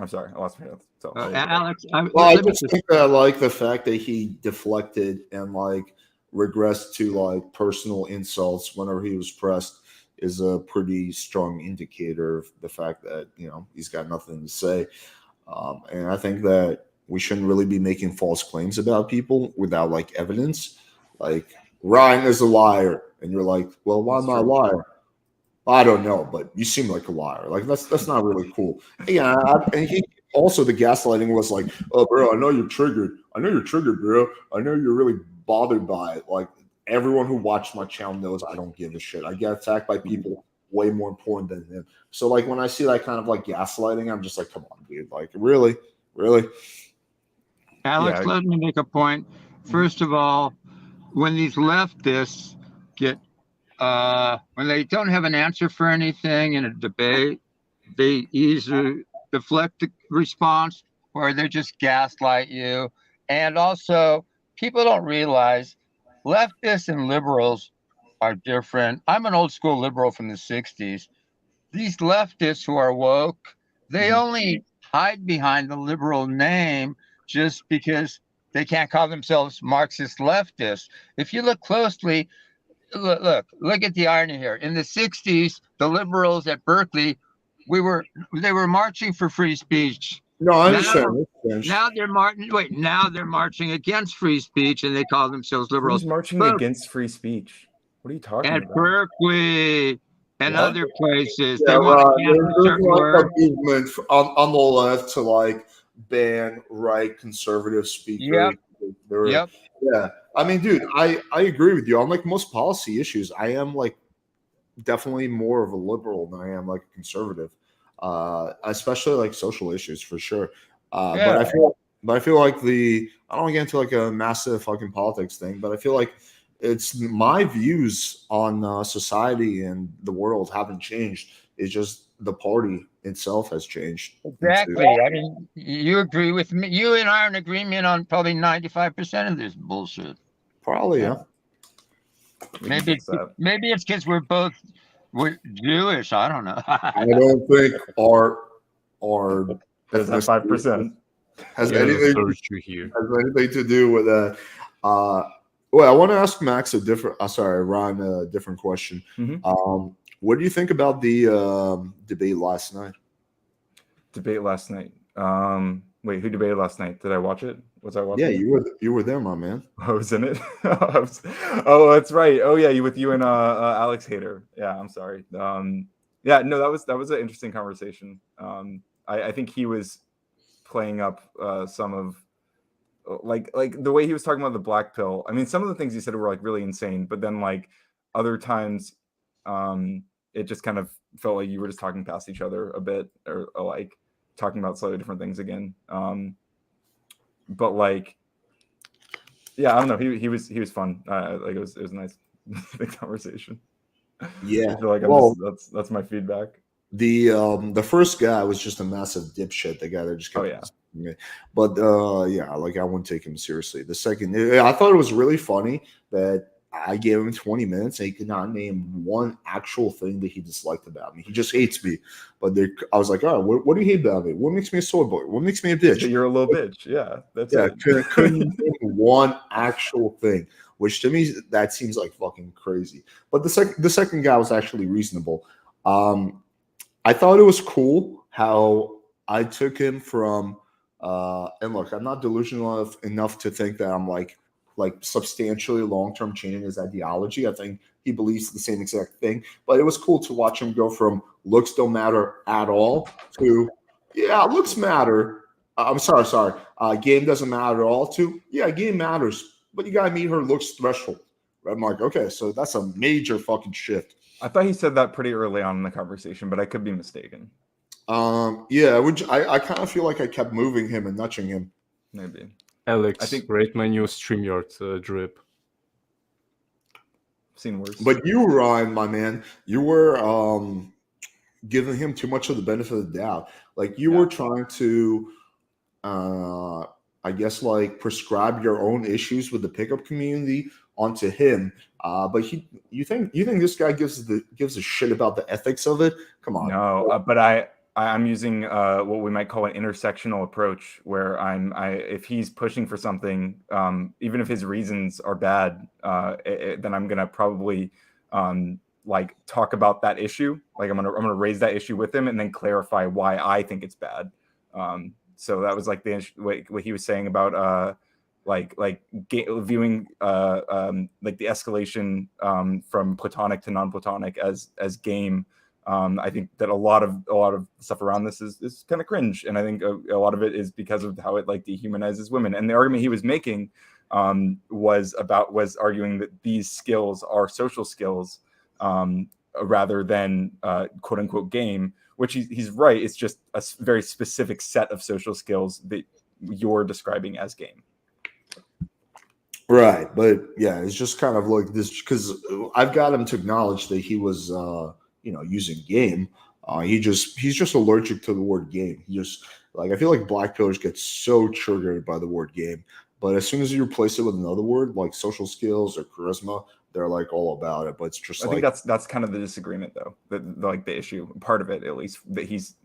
sorry, I lost my head. So Alex, I just think that I like the fact that he deflected and like regressed to like personal insults whenever he was pressed is a pretty strong indicator of the fact that he's got nothing to say. And I think that we shouldn't really be making false claims about people without like evidence. Like Ryan is a liar, and you're like, well, why am I a liar? I don't know, but you seem like a liar. Like that's not really cool. Yeah, and he also the gaslighting was like, oh, bro, I know you're triggered. I know you're triggered, bro. I know you're really bothered by it. Like everyone who watched my channel knows I don't give a shit. I get attacked by people way more important than him. So like when I see that kind of like gaslighting, I'm just like, come on, dude. Like really? Alex, let me make a point. First of all, when these leftists get when they don't have an answer for anything in a debate, they either deflect the response or they just gaslight you. And also, people don't realize leftists and liberals are different. I'm an old school liberal from the 60s. These leftists who are woke, they only hide behind the liberal name just because they can't call themselves Marxist leftists. If you look closely, look at the irony here. In the 60s, the liberals at Berkeley, they were marching for free speech. No, I understand. Now they're marching. Wait, now they're marching against free speech, and they call themselves liberals. Who's marching against free speech? What are you talking about? At Berkeley and other places, Yeah, they want to cancel certain words. A movement on the left to like ban right conservative speakers. Yep. Yeah, I mean, dude, I agree with you on like most policy issues. I am like definitely more of a liberal than I am like a conservative, especially like social issues for sure. But I feel like I don't want to get into like a massive fucking politics thing, but I feel like it's my views on society and the world haven't changed. It's just the party itself has changed. Exactly. I mean, you agree with me. You and I are in agreement on probably 95% of this bullshit. Probably, yeah. Maybe it's because we're Jewish. I don't know. I don't think our that's not 5% has anything to do with that. Well, I want to ask Max Ron a different question. What do you think about the debate last night? Wait, who debated last night? Did I watch it? Was I watching? Yeah, you were there, my man. I was in it. Oh, that's right. Oh yeah, with you and Alex Hader. Yeah, I'm sorry. Yeah, no, that was an interesting conversation. I think he was playing up some of like the way he was talking about the black pill. I mean, some of the things he said were like really insane, but then like other times it just kind of felt like you were just talking past each other a bit, or like talking about slightly different things again. But like, yeah, I don't know. He was fun. Like it was a nice conversation. Yeah, I feel like that's my feedback. The first guy was just a massive dipshit. The guy that just kept but yeah, like I wouldn't take him seriously. The second, I thought it was really funny that I gave him 20 minutes and he could not name one actual thing that he disliked about me. He just hates me. But I was like, all right, what do you hate about me? What makes me a soy boy? What makes me a bitch? You're a little bitch. Yeah, that's it. Couldn't name one actual thing, which to me that seems like fucking crazy. But the second guy was actually reasonable. I thought it was cool how I took him from and look, I'm not delusional enough to think that I'm like substantially long-term changing his ideology. I think he believes the same exact thing, but it was cool to watch him go from looks don't matter at all to looks matter. I'm sorry. Game doesn't matter at all to game matters, but you gotta meet her looks threshold. I'm like, okay, so that's a major fucking shift. I thought he said that pretty early on in the conversation, but I could be mistaken. I kind of feel like I kept moving him and nudging him. Maybe. Alex, I think rate my new StreamYard drip. Seen worse. But you, Ryan, my man, you were giving him too much of the benefit of the doubt. Like you were trying to, I guess, like prescribe your own issues with the pickup community onto him. But you think this guy gives a shit about the ethics of it? Come on. No, but I'm using what we might call an intersectional approach, where if he's pushing for something, even if his reasons are bad, then I'm gonna probably like talk about that issue. Like I'm gonna raise that issue with him and then clarify why I think it's bad. So that was like what he was saying about viewing like the escalation from platonic to non-platonic as game. I think that a lot of stuff around this is kind of cringe, and I think a lot of it is because of how it like dehumanizes women. And the argument he was making was arguing that these skills are social skills rather than quote unquote game, which he's right. It's just a very specific set of social skills that you're describing as game. Right, but yeah, it's just kind of like this because I've got him to acknowledge that he was, using game. He's just allergic to the word game. He just like I feel like black pillars get so triggered by the word game, but as soon as you replace it with another word like social skills or charisma, they're like all about it. But it's just I think that's kind of the disagreement though, the issue, part of it at least, that he's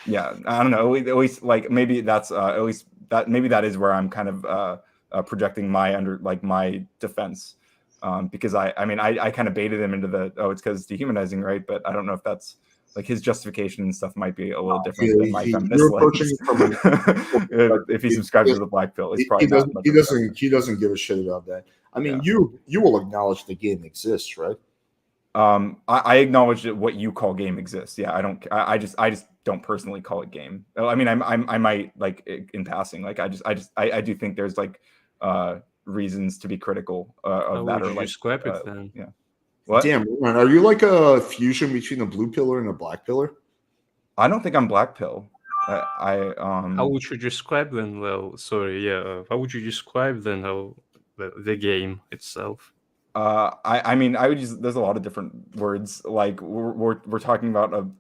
yeah, I don't know. At least like maybe that's at least that maybe that is where I'm kind of projecting my defense, because I kind of baited him into it's because it's dehumanizing, right? But I don't know if that's like his justification and stuff might be a little different than my feminist lens. If he subscribes to the black pill, it's probably he doesn't give a shit about that. I mean, you will acknowledge the game exists, right? I acknowledge that what you call game exists. Yeah, I just don't personally call it game. I mean, I might like in passing. Like I do think there's like reasons to be critical of that. Or like scrap it then. Yeah. What? Damn, man, are you like a fusion between a blue pillar and a black pillar? I don't think I'm black pill. How would you describe then? Well, sorry, yeah. How would you describe then how the game itself? I mean, I would use. There's a lot of different words. Like we're talking about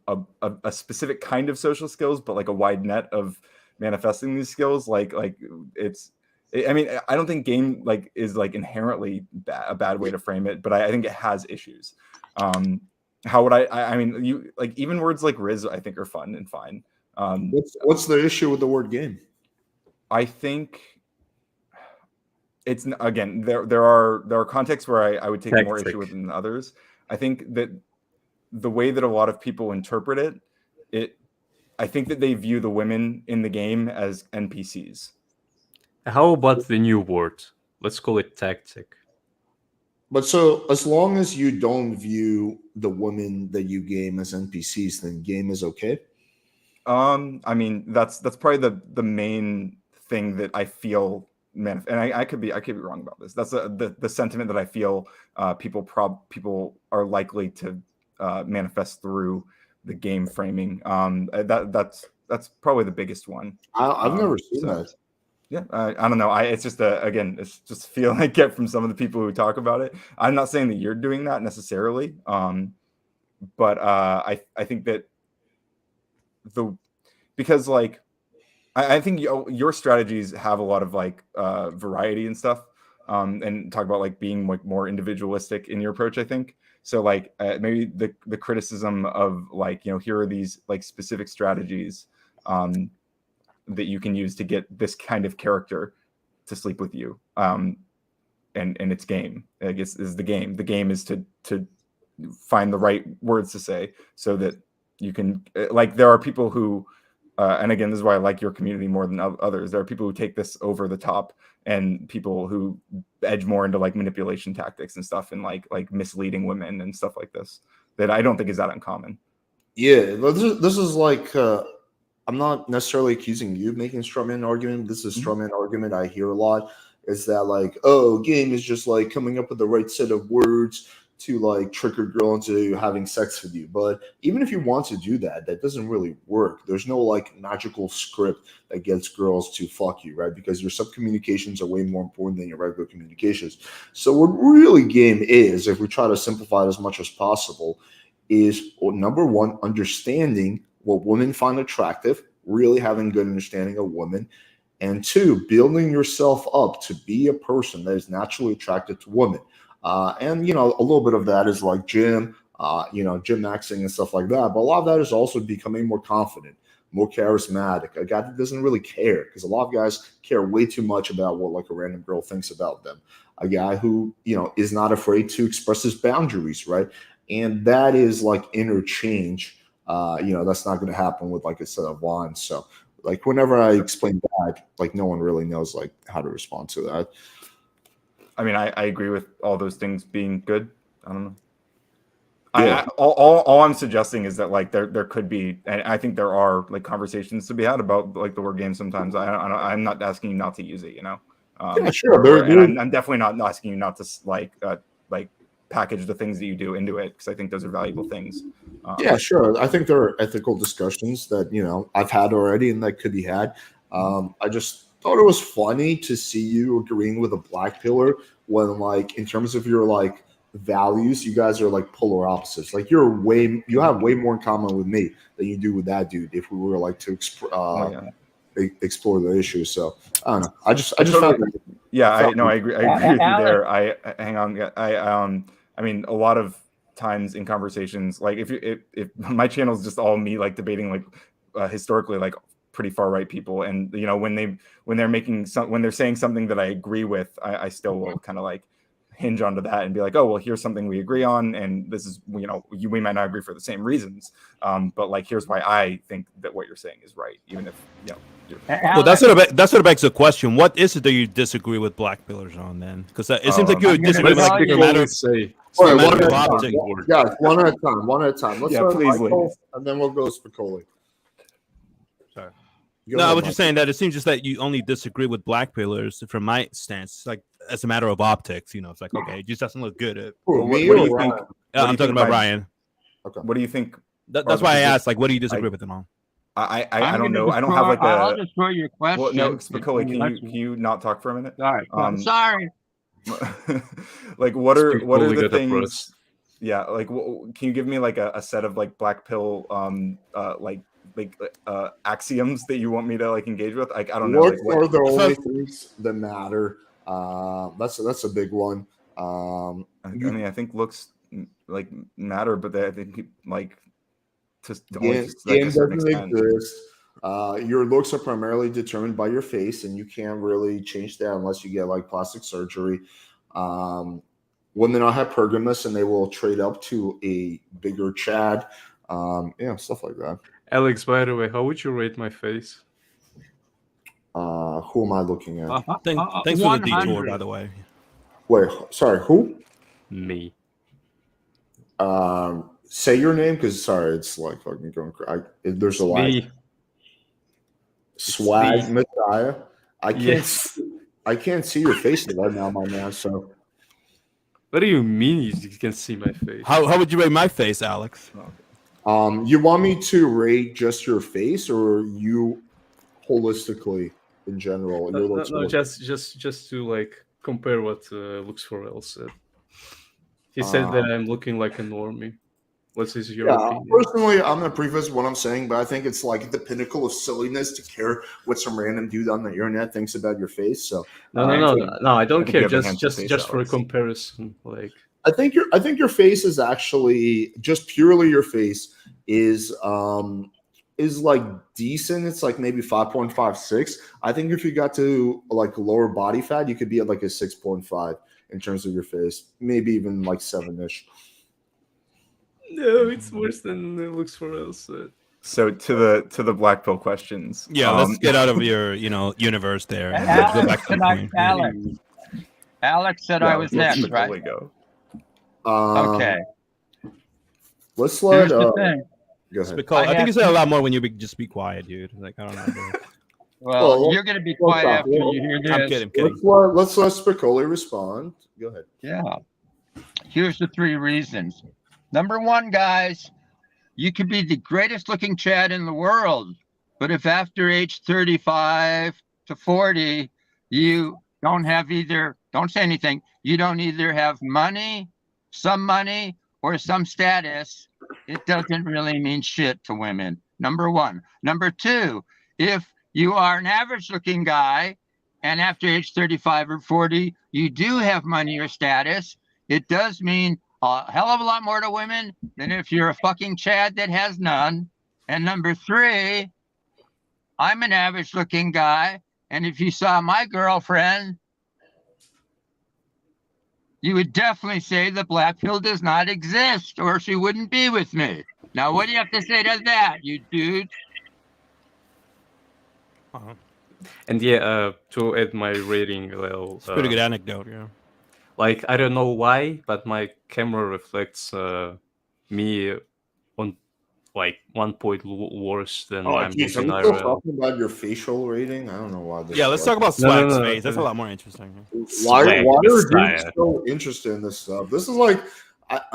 a specific kind of social skills, but like a wide net of manifesting these skills. Like it's. I mean, I don't think game like is like inherently a bad way to frame it, but I think it has issues. How would I mean, you like even words like Riz, I think are fun and fine. What's the issue with the word game? I think it's again there are contexts where I would take more issue with than others. I think that the way that a lot of people interpret it, I think that they view the women in the game as NPCs. How about the new word? Let's call it tactic. But so as long as you don't view the women that you game as NPCs, then game is okay. I mean that's probably the main thing that I feel, and I could be wrong about this. That's the sentiment that I feel people are likely to manifest through the game framing. That's probably the biggest one. I've never seen that. Yeah, I don't know. It's just it's just a feeling I get from some of the people who talk about it. I'm not saying that you're doing that necessarily, but I think that because like I think your strategies have a lot of like variety and stuff, and talk about like being like more individualistic in your approach. I think so. Like maybe the criticism of like here are these like specific strategies that you can use to get this kind of character to sleep with you, and it's game. I guess is the game. The game is to find the right words to say so that you can like. There are people who, and again, this is why I like your community more than others. There are people who take this over the top, and people who edge more into like manipulation tactics and stuff, and like misleading women and stuff like this. That I don't think is that uncommon. Yeah, this is like. I'm not necessarily accusing you of making a straw man argument. This is a straw man argument I hear a lot. Is that like, oh, game is just like coming up with the right set of words to like trick a girl into having sex with you. But even if you want to do that, that doesn't really work. There's no like magical script that gets girls to fuck you, right? Because your sub-communications are way more important than your regular communications. So what really game is, if we try to simplify it as much as possible, is number one, understanding what women find attractive, really having good understanding of women, and two, building yourself up to be a person that is naturally attracted to women. And a little bit of that is like gym maxing and stuff like that. But a lot of that is also becoming more confident, more charismatic, a guy that doesn't really care, because a lot of guys care way too much about what like a random girl thinks about them. A guy who is not afraid to express his boundaries, right? And that is like interchange. That's not going to happen with like a set of lines. So like whenever I explain that, like no one really knows like how to respond to that. I mean, I agree with all those things being good. I don't know. All I'm suggesting is that like there could be, and I think there are like conversations to be had about like the word game. Sometimes I'm not asking you not to use it, you know. Yeah, sure. And I'm definitely not asking you not to like package the things that you do into it, because I think those are valuable things. Yeah, sure. I think there are ethical discussions that I've had already and that could be had. I just thought it was funny to see you agreeing with a black pillar when, like, in terms of your like values, you guys are like polar opposites. Like you have way more in common with me than you do with that dude. If we were like to explore the issue, so I don't know. I just found that, I agree with you there. Hang on. I mean, a lot of times in conversations, like if my channel is just all me like debating like historically like pretty far right people, and when they're saying something that I agree with, I still will kind of like hinge onto that and be like, oh well, here's something we agree on, and this is we might not agree for the same reasons, but like here's why I think that what you're saying is right, even if well, that sort of begs the question: what is it that you disagree with black pillars on then? Because it seems like you disagree with like the matter of one at a time. Let's start Michael, and then we'll go Spicoli. Sorry. I was just saying that it seems just that you only disagree with black pillars from my stance, like as a matter of optics. It's like, okay, it just doesn't look good. What do you think? I'm talking about Ryan. Okay. What do you think? That's why I asked, like, what do you disagree with them on? I don't know. I don't have like I'll destroy your question. Well, no, Spicoli, can you not talk for a minute? All right. I'm sorry. Like, what are the things? Yeah, like, can you give me like a set of like black pill axioms that you want me to like engage with? Like, I don't know. What are the only things that matter? That's a big one. I mean, I think looks like matter, but I think like to only like a certain extent. Exist. Your looks are primarily determined by your face, and you can't really change that unless you get like plastic surgery. Women are hypergamous, and they will trade up to a bigger Chad. Stuff like that. Alex, by the way, how would you rate my face? Who am I looking at? Thanks for the detour, by the way. Wait, sorry, who? Me. Say your name, because sorry, it's like fucking going crazy. There's a lot. Swag Messiah. I can't see your face right now, my man. So, what do you mean you can see my face? How would you rate my face, Alex? You want me to rate just your face, or you holistically in general? No, just to like compare what Looks for El said. He said that I'm looking like a normie. What's your opinion? Personally, I'm gonna preface what I'm saying, but I think it's like the pinnacle of silliness to care what some random dude on the internet thinks about your face. So no, I don't care. Just for a comparison, like I think your face is actually just purely your face is like decent. It's like maybe 5.56. I think if you got to like lower body fat, you could be at like a 6.5 in terms of your face, maybe even like 7-ish. No, it's worse than it Looks for else. So to the black pill questions. Yeah, let's get out of your universe there. Go back to Alex said I was next, right? Go. Okay. Let's let. Here's the thing. Go ahead. I think you say a lot more when you just be quiet, dude. Like, I don't know. Well, you're going to be quiet after you hear this. I'm kidding. Let's let Spicoli respond. Go ahead. Yeah. Here's the 3 reasons. Number 1, guys, you could be the greatest looking Chad in the world, but if after age 35 to 40, you don't say anything, you don't either have money, or some status, it doesn't really mean shit to women. Number 1. Number 2, if you are an average looking guy and after age 35 or 40, you do have money or status, it does mean a hell of a lot more to women than if you're a fucking Chad that has none. And number 3, I'm an average looking guy, and if you saw my girlfriend, you would definitely say the black pill does not exist, or she wouldn't be with me. Now, what do you have to say to that, you dude? And to add my rating, well, it's a pretty good anecdote, yeah. Like, I don't know why, but my camera reflects me on like 1 point worse than Oh, I'm geez, are looking we still IRL. talking about your facial rating? I don't know why. Yeah, let's talk about Swag's face. That's a lot more interesting. Why Swag are dudes style. so interested in this stuff? This is like,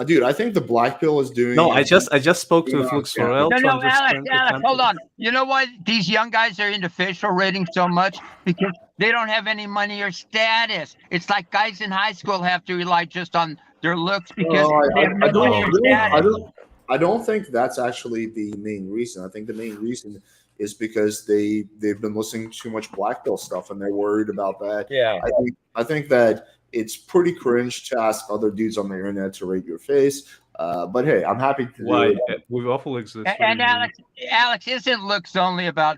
dude. I think the black pill is doing. No, I just spoke to Yeah, Flux yeah. for L to No, understand. Alex, hold on. You know why these young guys are into facial ratings so much? Because they don't have any money or status. It's like guys in high school have to rely just on their looks because they have no money or status. I don't think that's actually the main reason. I think the main reason is because they've been listening to too much black pill stuff and they're worried about that. Yeah. I think that it's pretty cringe to ask other dudes on the internet to rate your face. But hey, I'm happy to Why? do it. We awful exist. And Alex, isn't looks only about?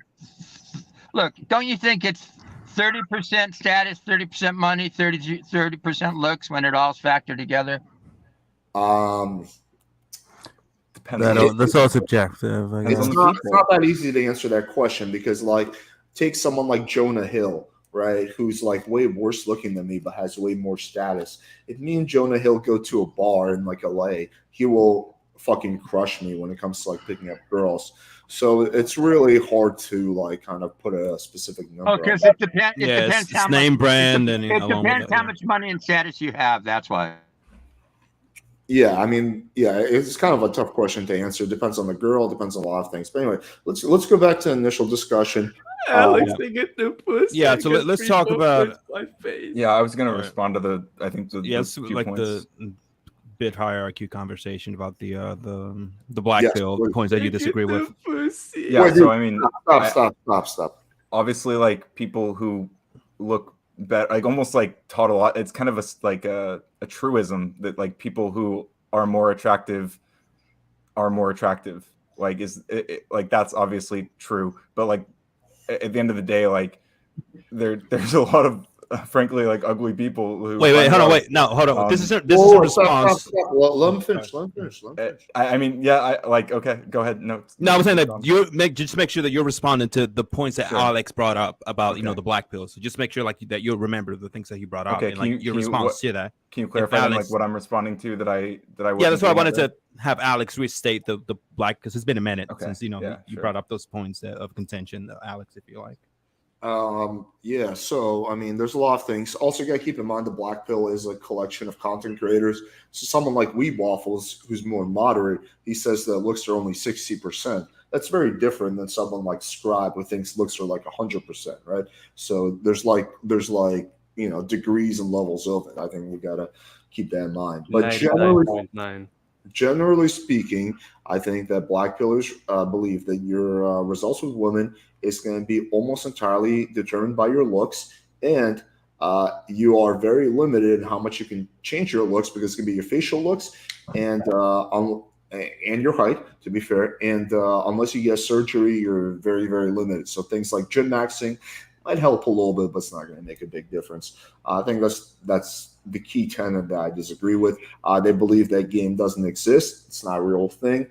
Look, don't you think it's 30% status, 30% money, 30% looks when it all's factored together? That's all subjective. It's not that easy to answer that question because, like, take someone like Jonah Hill, right, who's like way worse looking than me but has way more status. If me and Jonah Hill go to a bar in like LA, he will fucking crush me when it comes to like picking up girls. So it's really hard to like kind of put a specific number. Oh, because it depends. It depends how name much, brand and it depends how much money and status you have. That's why. Yeah, I mean, yeah, it's kind of a tough question to answer. It depends on the girl, depends on a lot of things. But anyway, let's go back to the initial discussion. Alex, they get the pussy. Yeah, so let's talk about. Yeah, I was gonna respond to the. I think the like points. the bit hierarchy conversation about the black pill points that you disagree with. Yeah, wait, so dude, I mean, stop. Obviously, like people who look better, like almost like taught a lot. It's kind of a truism that like people who are more attractive are more attractive. Like like that's obviously true, but like at the end of the day, like there's a lot of frankly like ugly people who wait hold on this is a response. Stop. Well, let him finish. I mean, yeah, okay, go ahead. No, I was saying that you just make sure that you're responding to the points that Alex brought up about the black pills. So just make sure like that you'll remember the things that he brought up and like your response to that. Can you clarify Alex, like what I'm responding to that I yeah, that's why I wanted to have Alex restate the black, because it's been a minute since you brought up those points of contention, Alex, if you like. Yeah, so I mean, there's a lot of things. Also, you gotta keep in mind the black pill is a collection of content creators. So someone like Weed Waffles, who's more moderate, he says that looks are only 60%. That's very different than someone like Scribe, who thinks looks are like 100%, right? So there's like degrees and levels of it. I think we gotta keep that in mind. But generally speaking, I think that black pillars believe that your results with women is going to be almost entirely determined by your looks, and you are very limited in how much you can change your looks because it's going to be your facial looks and your height, to be fair. And unless you get surgery, you're very, very limited. So things like gym maxing might help a little bit, but it's not going to make a big difference. I think that's the key tenet that I disagree with. They believe that game doesn't exist. It's not a real thing.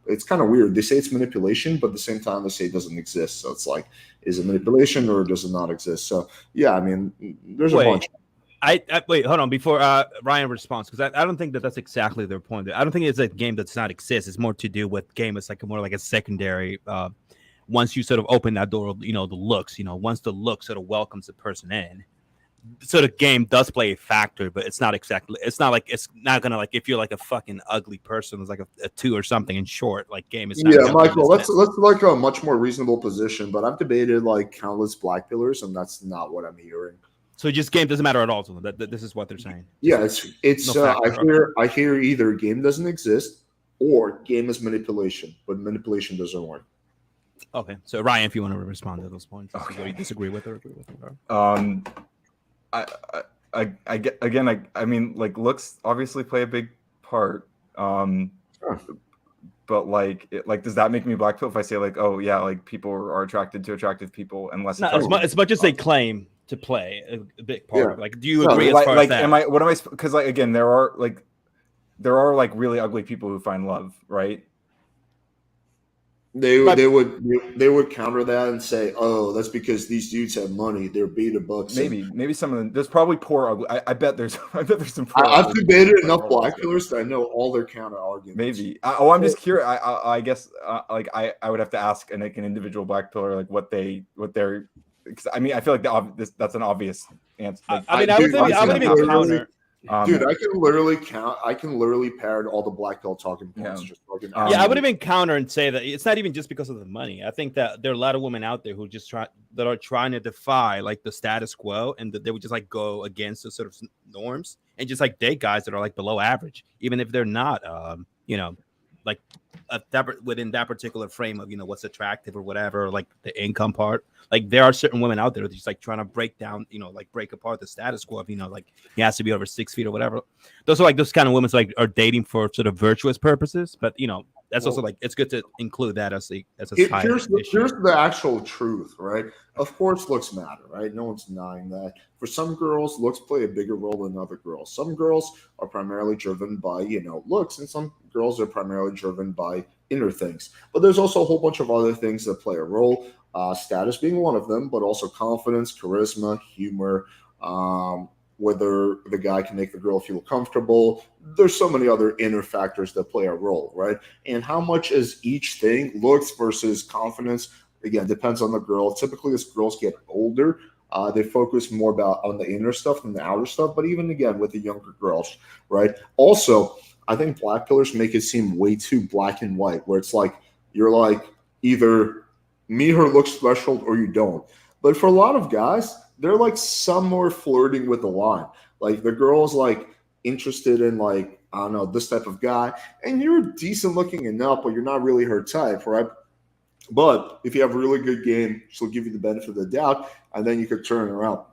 It's kind of weird. They say it's manipulation, but at the same time, they say it doesn't exist. So it's like, is it manipulation or does it not exist? So yeah, I mean, there's a bunch. I wait, hold on before Ryan responds, because I don't think that's exactly their point. I don't think it's a game that does not exist. It's more to do with game. It's like more like a secondary. Once you sort of open that door, the looks. Once the look sort of welcomes the person in. So the game does play a factor, but it's not gonna like if you're like a fucking ugly person, it's like a 2 or something in short, like game is not. Yeah, Michael, let's like a much more reasonable position, but I've debated like countless black pillars, and that's not what I'm hearing. So just game doesn't matter at all to them. That this is what they're saying. Yeah, it's I hear either game doesn't exist or game is manipulation, but manipulation doesn't work. Okay, so Ryan, if you want to respond to those points, okay. You disagree with or agree with them? I mean, like looks obviously play a big part. Sure. But like does that make me black pill if I say like, oh yeah, like people are attracted to attractive people unless as much as they claim to play a big part. Yeah. Like, do you agree as far as that? Because like again, there are like really ugly people who find love, right? They would counter that and say, "Oh, that's because these dudes have money. They're beta bucks." Maybe some of them. There's probably poor ugly. I bet there's some poor. I've debated enough black pillars that I know all their counter arguments. Maybe. I'm just curious. I guess like I would have to ask an individual black pillar like what they're. Cause, I mean, I feel like that's an obvious answer. Like, I would even counter. Dude, I can literally count. I can literally parrot all the black pill talking points. Yeah. Just talking. I would even counter and say that it's not even just because of the money. I think that there are a lot of women out there who just are trying to defy like the status quo, and that they would just like go against the sort of norms and just like date guys that are like below average, even if they're not, like within that particular frame of what's attractive or whatever, or like the income part. Like there are certain women out there that just like trying to break down, like break apart the status quo of like he has to be over 6 feet or whatever. Those are like those kind of women like are dating for sort of virtuous purposes, but that's also like it's good to include that as a here's the actual truth, right? Of course, looks matter, right? No one's denying that. For some girls, looks play a bigger role than other girls. Some girls are primarily driven by looks, and some girls are primarily driven by inner things. But there's also a whole bunch of other things that play a role. Status being one of them, but also confidence, charisma, humor. Whether the guy can make the girl feel comfortable. There's so many other inner factors that play a role, right? And how much is each thing, looks versus confidence, again, depends on the girl. Typically, as girls get older, they focus more on the inner stuff than the outer stuff, but even, again, with the younger girls, right? Also, I think black pillars make it seem way too black and white, where it's like you're like either meet her looks threshold or you don't. But for a lot of guys, they're like somewhere flirting with the line. Like the girl's like interested in like, I don't know, this type of guy, and you're decent looking enough, but you're not really her type, right? But if you have a really good game, she'll give you the benefit of the doubt, and then you could turn it around.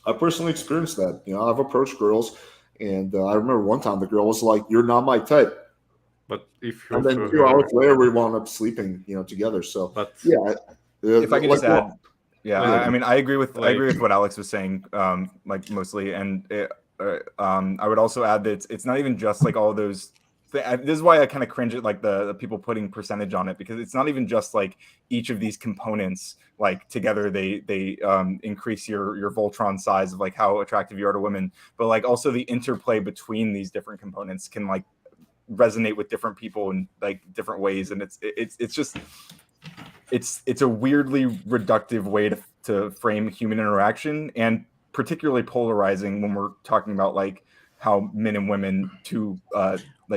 I personally experienced that. I've approached girls, and I remember one time the girl was like, "You're not my type." But if and then 2 hours later, we wound up sleeping, together. So, but yeah. If I could just add. Yeah, I mean, I agree with what Alex was saying, like mostly, and I would also add that it's not even just like all those. This is why I kind of cringe at like the people putting percentage on it, because it's not even just like each of these components like together they increase your Voltron size of like how attractive you are to women, but like also the interplay between these different components can like resonate with different people in like different ways, and it's just. It's a weirdly reductive way to frame human interaction, and particularly polarizing when we're talking about like how men and women, two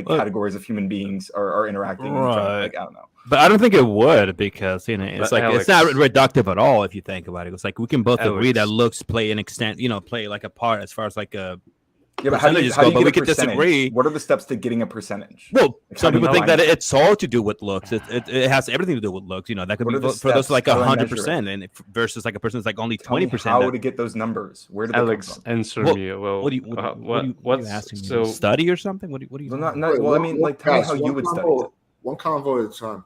categories of human beings, are interacting. Right. Like, I don't know. But I don't think it would, because it's like Alex, it's not reductive at all if you think about it. It's like we can both agree Alex. that looks play an extent, play like a part as far as like a. Yeah, but how do you Percentages go, but get we a could percentage? disagree. What are the steps to getting a percentage? Well, Like, some how do you people think know? that it's all to do with looks. It has everything to do with looks. That could What be are the for those steps? like How do I measure 100%, and versus like a person that's like only Tell me 20%. how to get those numbers? Where do they Alex, come from? answer Well, me. Well, what are you what's asking me? so Study or something? What are you? Well, talking not, well, I mean, like, tell me how you would study it. One convo at a time.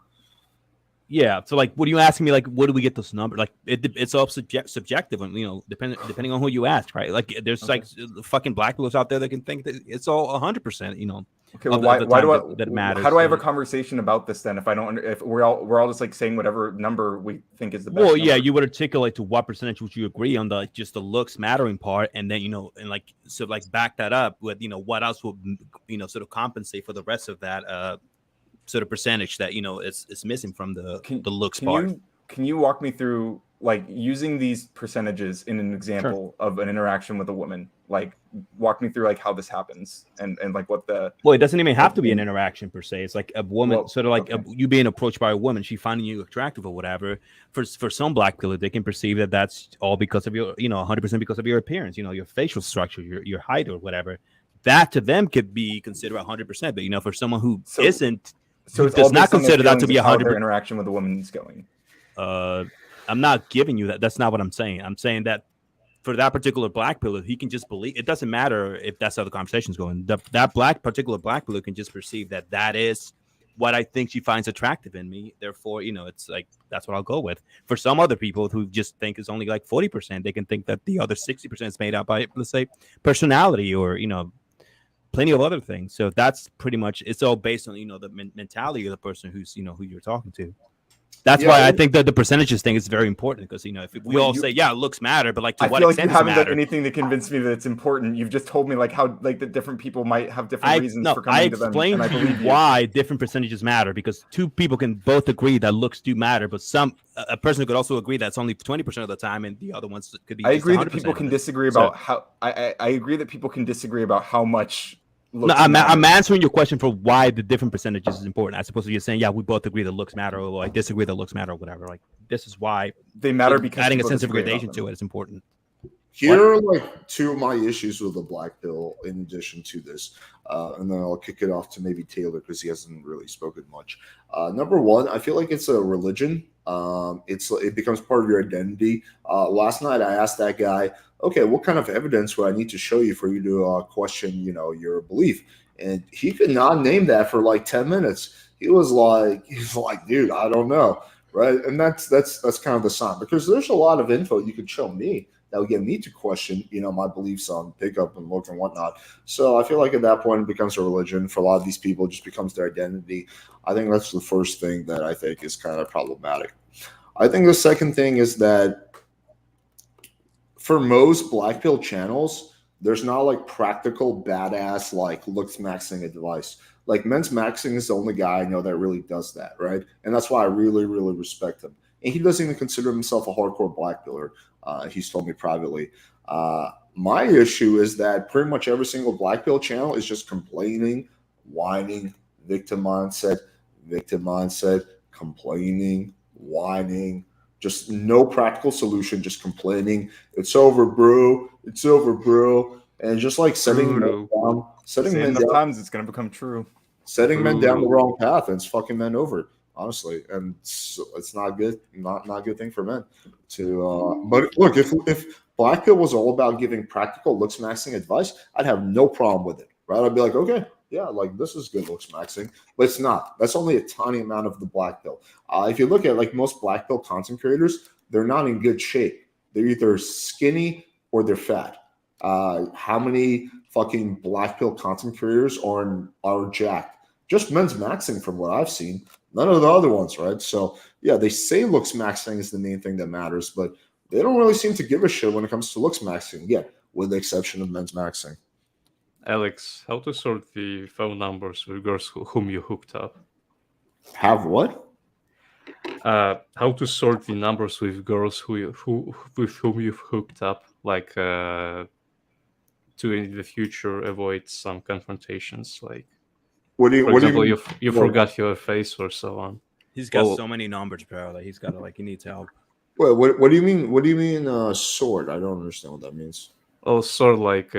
Yeah. So like, what are you asking me? Like, what do we get those numbers? Like, it's all subjective, and depending on who you ask, right? Like, there's like fucking black people out there that can think that it's all 100%. Okay, well, why do that matters? How do I have a conversation about this then? If we're all just like saying whatever number we think is the best. Well, yeah, number. you would articulate to what percentage would you agree on just the looks mattering part, and then and like so like back that up with what else would sort of compensate for the rest of that sort of percentage that it's missing from the looks part. Can you walk me through like using these percentages in an example of an interaction with a woman? Like walk me through like how this happens and like what the. Well, it doesn't even have to be an interaction per se. It's like a woman, sort of like you being approached by a woman, she finding you attractive or whatever. For some black people, they can perceive that that's all because of your 100% because of your appearance, your facial structure, your height or whatever. That to them could be considered 100%, but for someone who isn't. So it does not consider that to be 100% interaction with a woman is going. I'm not giving you that. That's not what I'm saying. I'm saying that for that particular black pillar, he can just believe. It doesn't matter if that's how the conversation's going. That particular black pillar can just perceive that is what I think she finds attractive in me. Therefore, it's like that's what I'll go with. For some other people who just think it's only like 40%, they can think that the other 60% is made up by, let's say, personality or plenty of other things. So that's pretty much it's all based on the mentality of the person who's who you're talking to. That's Yeah, why I think that the percentages thing is very important because if we Wait, all you- say looks matter, but like to I what feel like you extent does it haven't done matter? anything to convince me that it's important. You've just told me like how like the different people might have different reasons for I coming to them, explained and I to you believe you. why different percentages matter because two people can both agree that looks do matter, but a person could also agree that's only 20% of the time, and the other ones could be. I just agree that 100% people of can it. disagree about how. I agree that people can disagree about how much. No, Looks I'm matter. answering your question for why the different percentages is important, as opposed to you saying, yeah, we both agree that looks matter, or I disagree that looks matter, or whatever. Like this is why They matter because adding a people sense of disagree about gradation them. to it is important. Here are like two of my issues with the black pill in addition to this. And then I'll kick it off to maybe Taylor because he hasn't really spoken much. Number one, I feel like it's a religion. It becomes part of your identity. Last night I asked that guy, okay, what kind of evidence would I need to show you for you to question, your belief? And he could not name that for like 10 minutes. He's like, dude, I don't know. Right. And that's kind of the sign because there's a lot of info you could show me that would get me to question, my beliefs on pickup and look and whatnot. So I feel like at that point it becomes a religion for a lot of these people. It just becomes their identity. I think that's the first thing that I think is kind of problematic. I think the second thing is that for most black pill channels, there's not like practical badass like looks maxing advice. Like Men's Maxing is the only guy I know that really does that, right? And that's why I really, really respect him. And he doesn't even consider himself a hardcore black piller. He's told me privately. My issue is that pretty much every single black pill channel is just complaining, whining, victim mindset, complaining, whining, just no practical solution, just complaining. It's over, bro. It's over, bro. And just like setting men down, Sometimes it's gonna become true. Setting men down the wrong path and it's fucking men over, honestly. And it's not good, not a good thing for men to. But look, if black pill was all about giving practical looks maxing advice, I'd have no problem with it, right? I'd be like, okay, yeah, like this is good looks maxing, but it's not. That's only a tiny amount of the black pill. If you look at like most black pill content creators, they're not in good shape. They're either skinny or they're fat. How many fucking black pill content creators are jacked? Just Men's Maxing from what I've seen. None of the other ones, right? So yeah, they say looks maxing is the main thing that matters, but they don't really seem to give a shit when it comes to looks maxing. Yeah, with the exception of Men's Maxing. Alex, how to sort the phone numbers with girls whom you hooked up? Have what? How to sort the numbers with girls with whom you've hooked up, like to in the future avoid some confrontations, like What do you mean? you forgot your face or so on. He's got so many numbers, bro. Like he's got to he needs help. Wait, what do you mean? What do you mean sword? I don't understand what that means. Oh, sort of like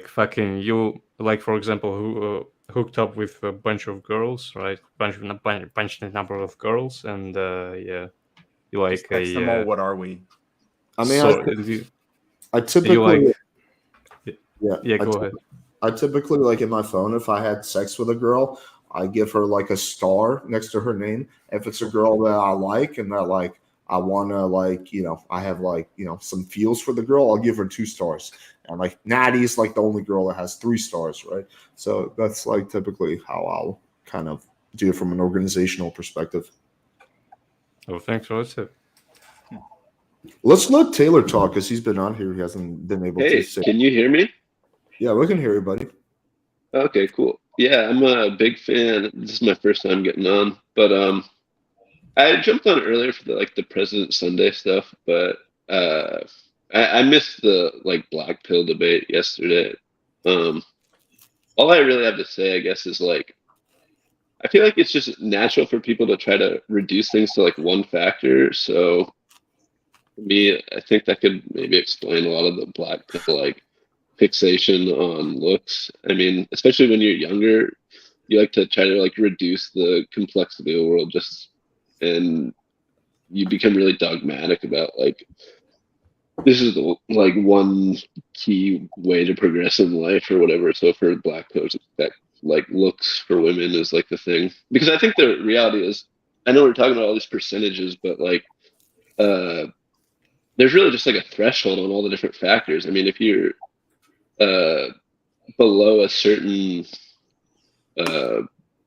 fucking you, like for example, who hooked up with a bunch of girls, right? Bunch number of girls, and yeah, you like Just text them all, what are we? I mean, so, I typically go ahead. I typically like in my phone, if I had sex with a girl, I give her like a star next to her name. If it's a girl that I like and that like I want to I have some feels for the girl, I'll give her 2 stars. And like Natty's like the only girl that has 3 stars, right? So that's like typically how I'll kind of do it from an organizational perspective. Oh, thanks for that. Let's let Taylor talk because he's been on here. He hasn't been able to say. Can you hear me? Yeah, we can hear you, buddy. Okay, cool. Yeah, I'm a big fan. This is my first time getting on, but I jumped on earlier for the President Sunday stuff, but I missed the black pill debate yesterday. All I really have to say, I guess, is I feel like it's just natural for people to try to reduce things to one factor. So for me, I think that could maybe explain a lot of the black pill fixation on looks. I mean, especially when you're younger, you like to try to reduce the complexity of the world and you become really dogmatic about this is the one key way to progress in life or whatever. So for black pillars, that looks for women is the thing, because I think the reality is, I know we're talking about all these percentages, but there's really just a threshold on all the different factors. I mean, if you're below a certain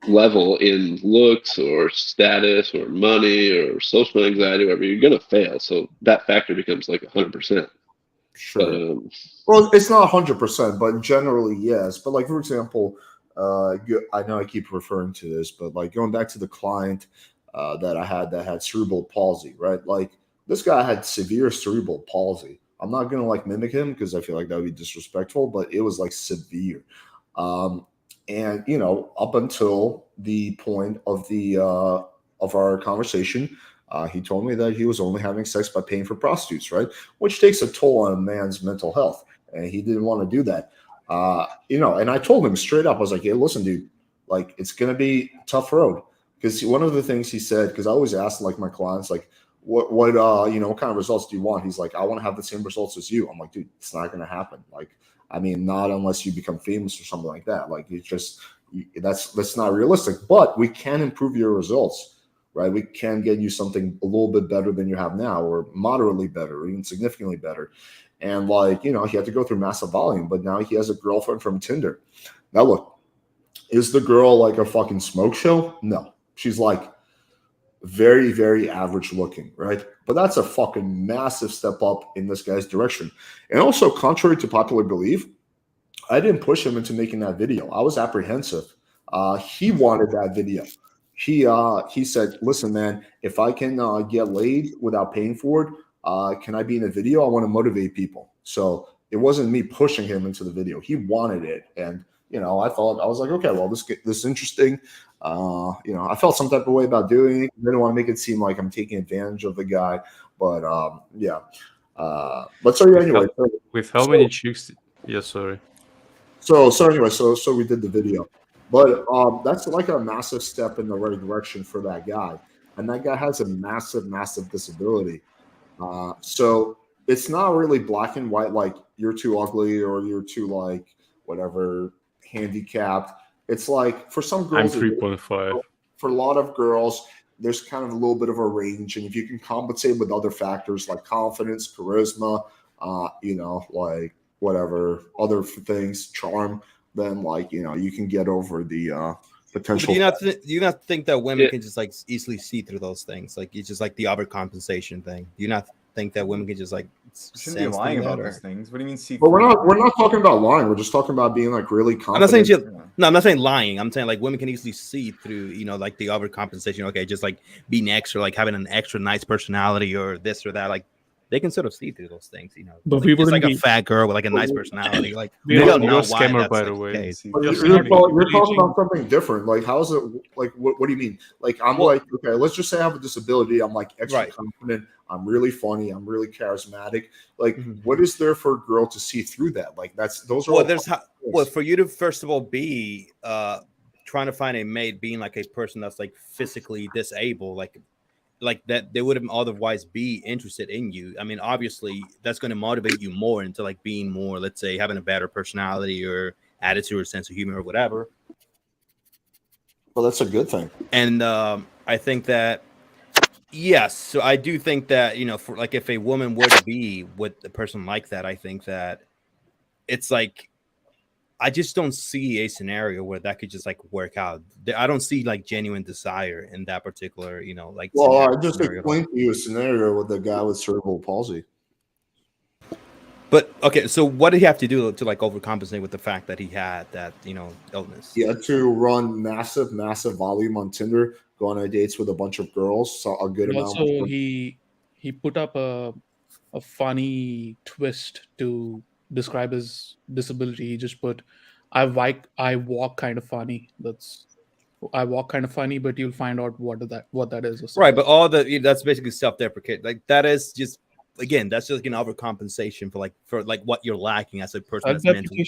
level in looks or status or money or social anxiety, whatever, you're gonna fail. So that factor becomes like 100%. Sure. Well, it's not 100%, but generally yes. But like for example, I know I keep referring to this, but like going back to the client that I had that had cerebral palsy, right? Like this guy had severe cerebral palsy. I'm not gonna like mimic him because I feel like that would be disrespectful, but it was like severe. And you know, up until the point of the of our conversation, he told me that he was only having sex by paying for prostitutes, right? Which takes a toll on a man's mental health, and he didn't want to do that. You know, and I told him straight up, I was like, "Hey, listen, dude, like it's gonna be a tough road." Because one of the things he said, because I always ask like my clients, like, what you know, what kind of results do you want? He's like, I want to have the same results as you. I'm like, dude, it's not gonna happen. Like, I mean, not unless you become famous or something like that. Like, it's just that's not realistic. But we can improve your results, right? We can get you something a little bit better than you have now, or moderately better, or even significantly better. And like, you know, he had to go through massive volume, but now he has a girlfriend from Tinder. Now look, is the girl like a fucking smoke show? No, she's like very, very average looking, right? But that's a fucking massive step up in this guy's direction. And also, contrary to popular belief, I didn't push him into making that video. I was apprehensive. He wanted that video. He said, "Listen, man, if I can get laid without paying for it, can I be in a video? I want to motivate people." So it wasn't me pushing him into the video. He wanted it, and you know, I was like, okay, well, this is interesting. You know, I felt some type of way about doing it. I didn't want to make it seem like I'm taking advantage of the guy, but yeah. But so yeah, anyway. With how many chicks? Yeah, sorry. So anyway, so we did the video, but that's like a massive step in the right direction for that guy, and that guy has a massive disability. So it's not really black and white, like you're too ugly or you're too like whatever handicapped. It's like for some girls, I'm 3.5. For a lot of girls, there's kind of a little bit of a range, and if you can compensate with other factors like confidence, charisma, you know, like whatever other things, charm, then like you know you can get over the potential. Do you not think that women can just like easily see through those things? Like it's just like the overcompensation thing. Do you not think that women can just like shouldn't be lying about those things? What do you mean see? But we're not talking about lying. We're just talking about being like really confident. I'm not saying lying. I'm saying like women can easily see through, you know, like the overcompensation. Okay, just like being extra, like having an extra nice personality or this or that. Like they can sort of see through those things, you know. But like, it's like a fat girl with like a nice personality. Like you're a scammer, by the way. You're talking about something different. Like how is it? Like what do you mean? Like I'm like, okay, let's just say I have a disability. I'm like extra confident. I'm really funny. I'm really charismatic. Like, what is there for a girl to see through that? Like, those are. For you to first of all be trying to find a mate, being like a person that's like physically disabled, like that, they wouldn't otherwise be interested in you. I mean, obviously, that's going to motivate you more into like being more, let's say, having a better personality or attitude or sense of humor or whatever. Well, that's a good thing. And I think that. Yes, so I do think that, you know, for like if a woman were to be with a person like that, I think that it's like I just don't see a scenario where that could just like work out. I don't see like genuine desire in that particular, you know, like. Well, I just explained to you a scenario with a guy with cerebral palsy. But okay, so what did he have to do to like overcompensate with the fact that he had that, you know, illness? He had to run massive volume on Tinder, go on dates with a bunch of girls, so a good amount. Also, he put up a funny twist to describe his disability. He just put, I walk kind of funny. I walk kind of funny, but you'll find out what that is. Right, but that's basically self-deprecate. Like that is just. Again, that's just an overcompensation for what you're lacking as a person that's mentally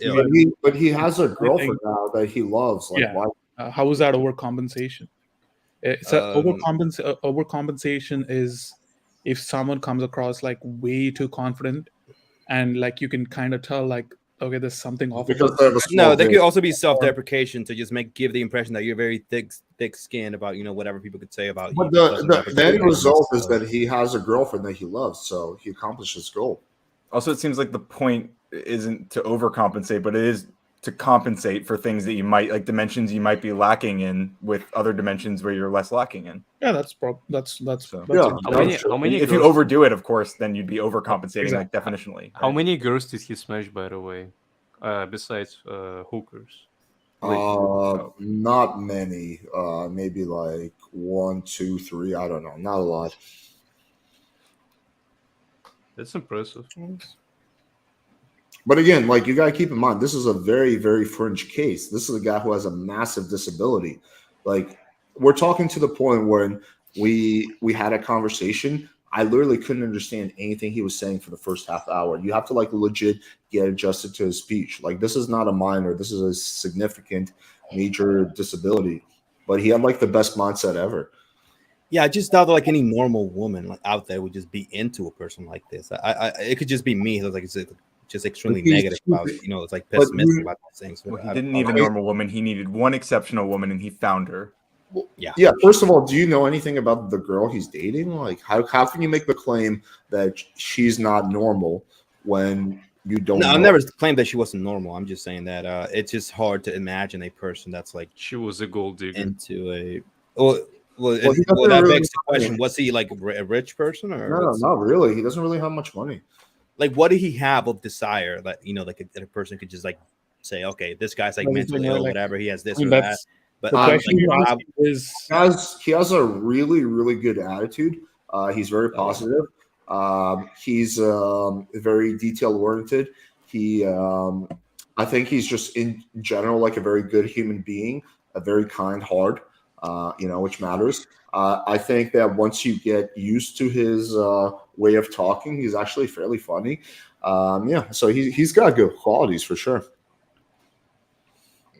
ill. But he has a girlfriend now that he loves. Like, yeah. How is that overcompensation? It's overcompensation is if someone comes across like way too confident, and like you can kind of tell like, okay, there's something off. No, there could also be self-deprecation to just give the impression that you're very thick-skinned about, you know, whatever people could say about you. But the end result is that he has a girlfriend that he loves, so he accomplished his goal. Also, it seems like the point isn't to overcompensate, but it is to compensate for things that you might like dimensions you might be lacking in with other dimensions where you're less lacking in. Yeah, that's So, yeah. How many if you girls, overdo it, of course, then you'd be overcompensating, like Exactly. definitionally. how right? many girls did he smash, by the way, besides hookers? Not many. Maybe like 1, 2, 3. I don't know. Not a lot. That's impressive. But again, like you gotta keep in mind, this is a very, very fringe case. This is a guy who has a massive disability. Like we're talking to the point where we had a conversation. I literally couldn't understand anything he was saying for the first half hour. You have to like legit get adjusted to his speech. Like this is not a minor. This is a significant, major disability. But he had like the best mindset ever. Yeah, I just doubt that like any normal woman like out there would just be into a person like this. It could just be me. It's like it's just extremely negative about it. You know, it's like pessimistic about these things. Well, he didn't need a normal woman. He needed one exceptional woman, and he found her. Yeah. First of all, do you know anything about the girl he's dating? Like, how can you make the claim that she's not normal when you don't? No, know? I've never claimed that she wasn't normal. I'm just saying that it's just hard to imagine a person that's like She was a gold digger. into a. Well, he that doesn't begs the really- question: was he like a rich person or? No, not really. He doesn't really have much money. Like, what did he have of desire that like a person could just like say, okay, this guy's like Well, mentally like- ill, whatever. He has this I mean, or that. that's But the question you're asking is He has a really, really good attitude. He's very positive. He's very detail oriented. I think he's just in general like a very good human being, a very kind heart, which matters. I think that once you get used to his way of talking, he's actually fairly funny. So he's got good qualities for sure.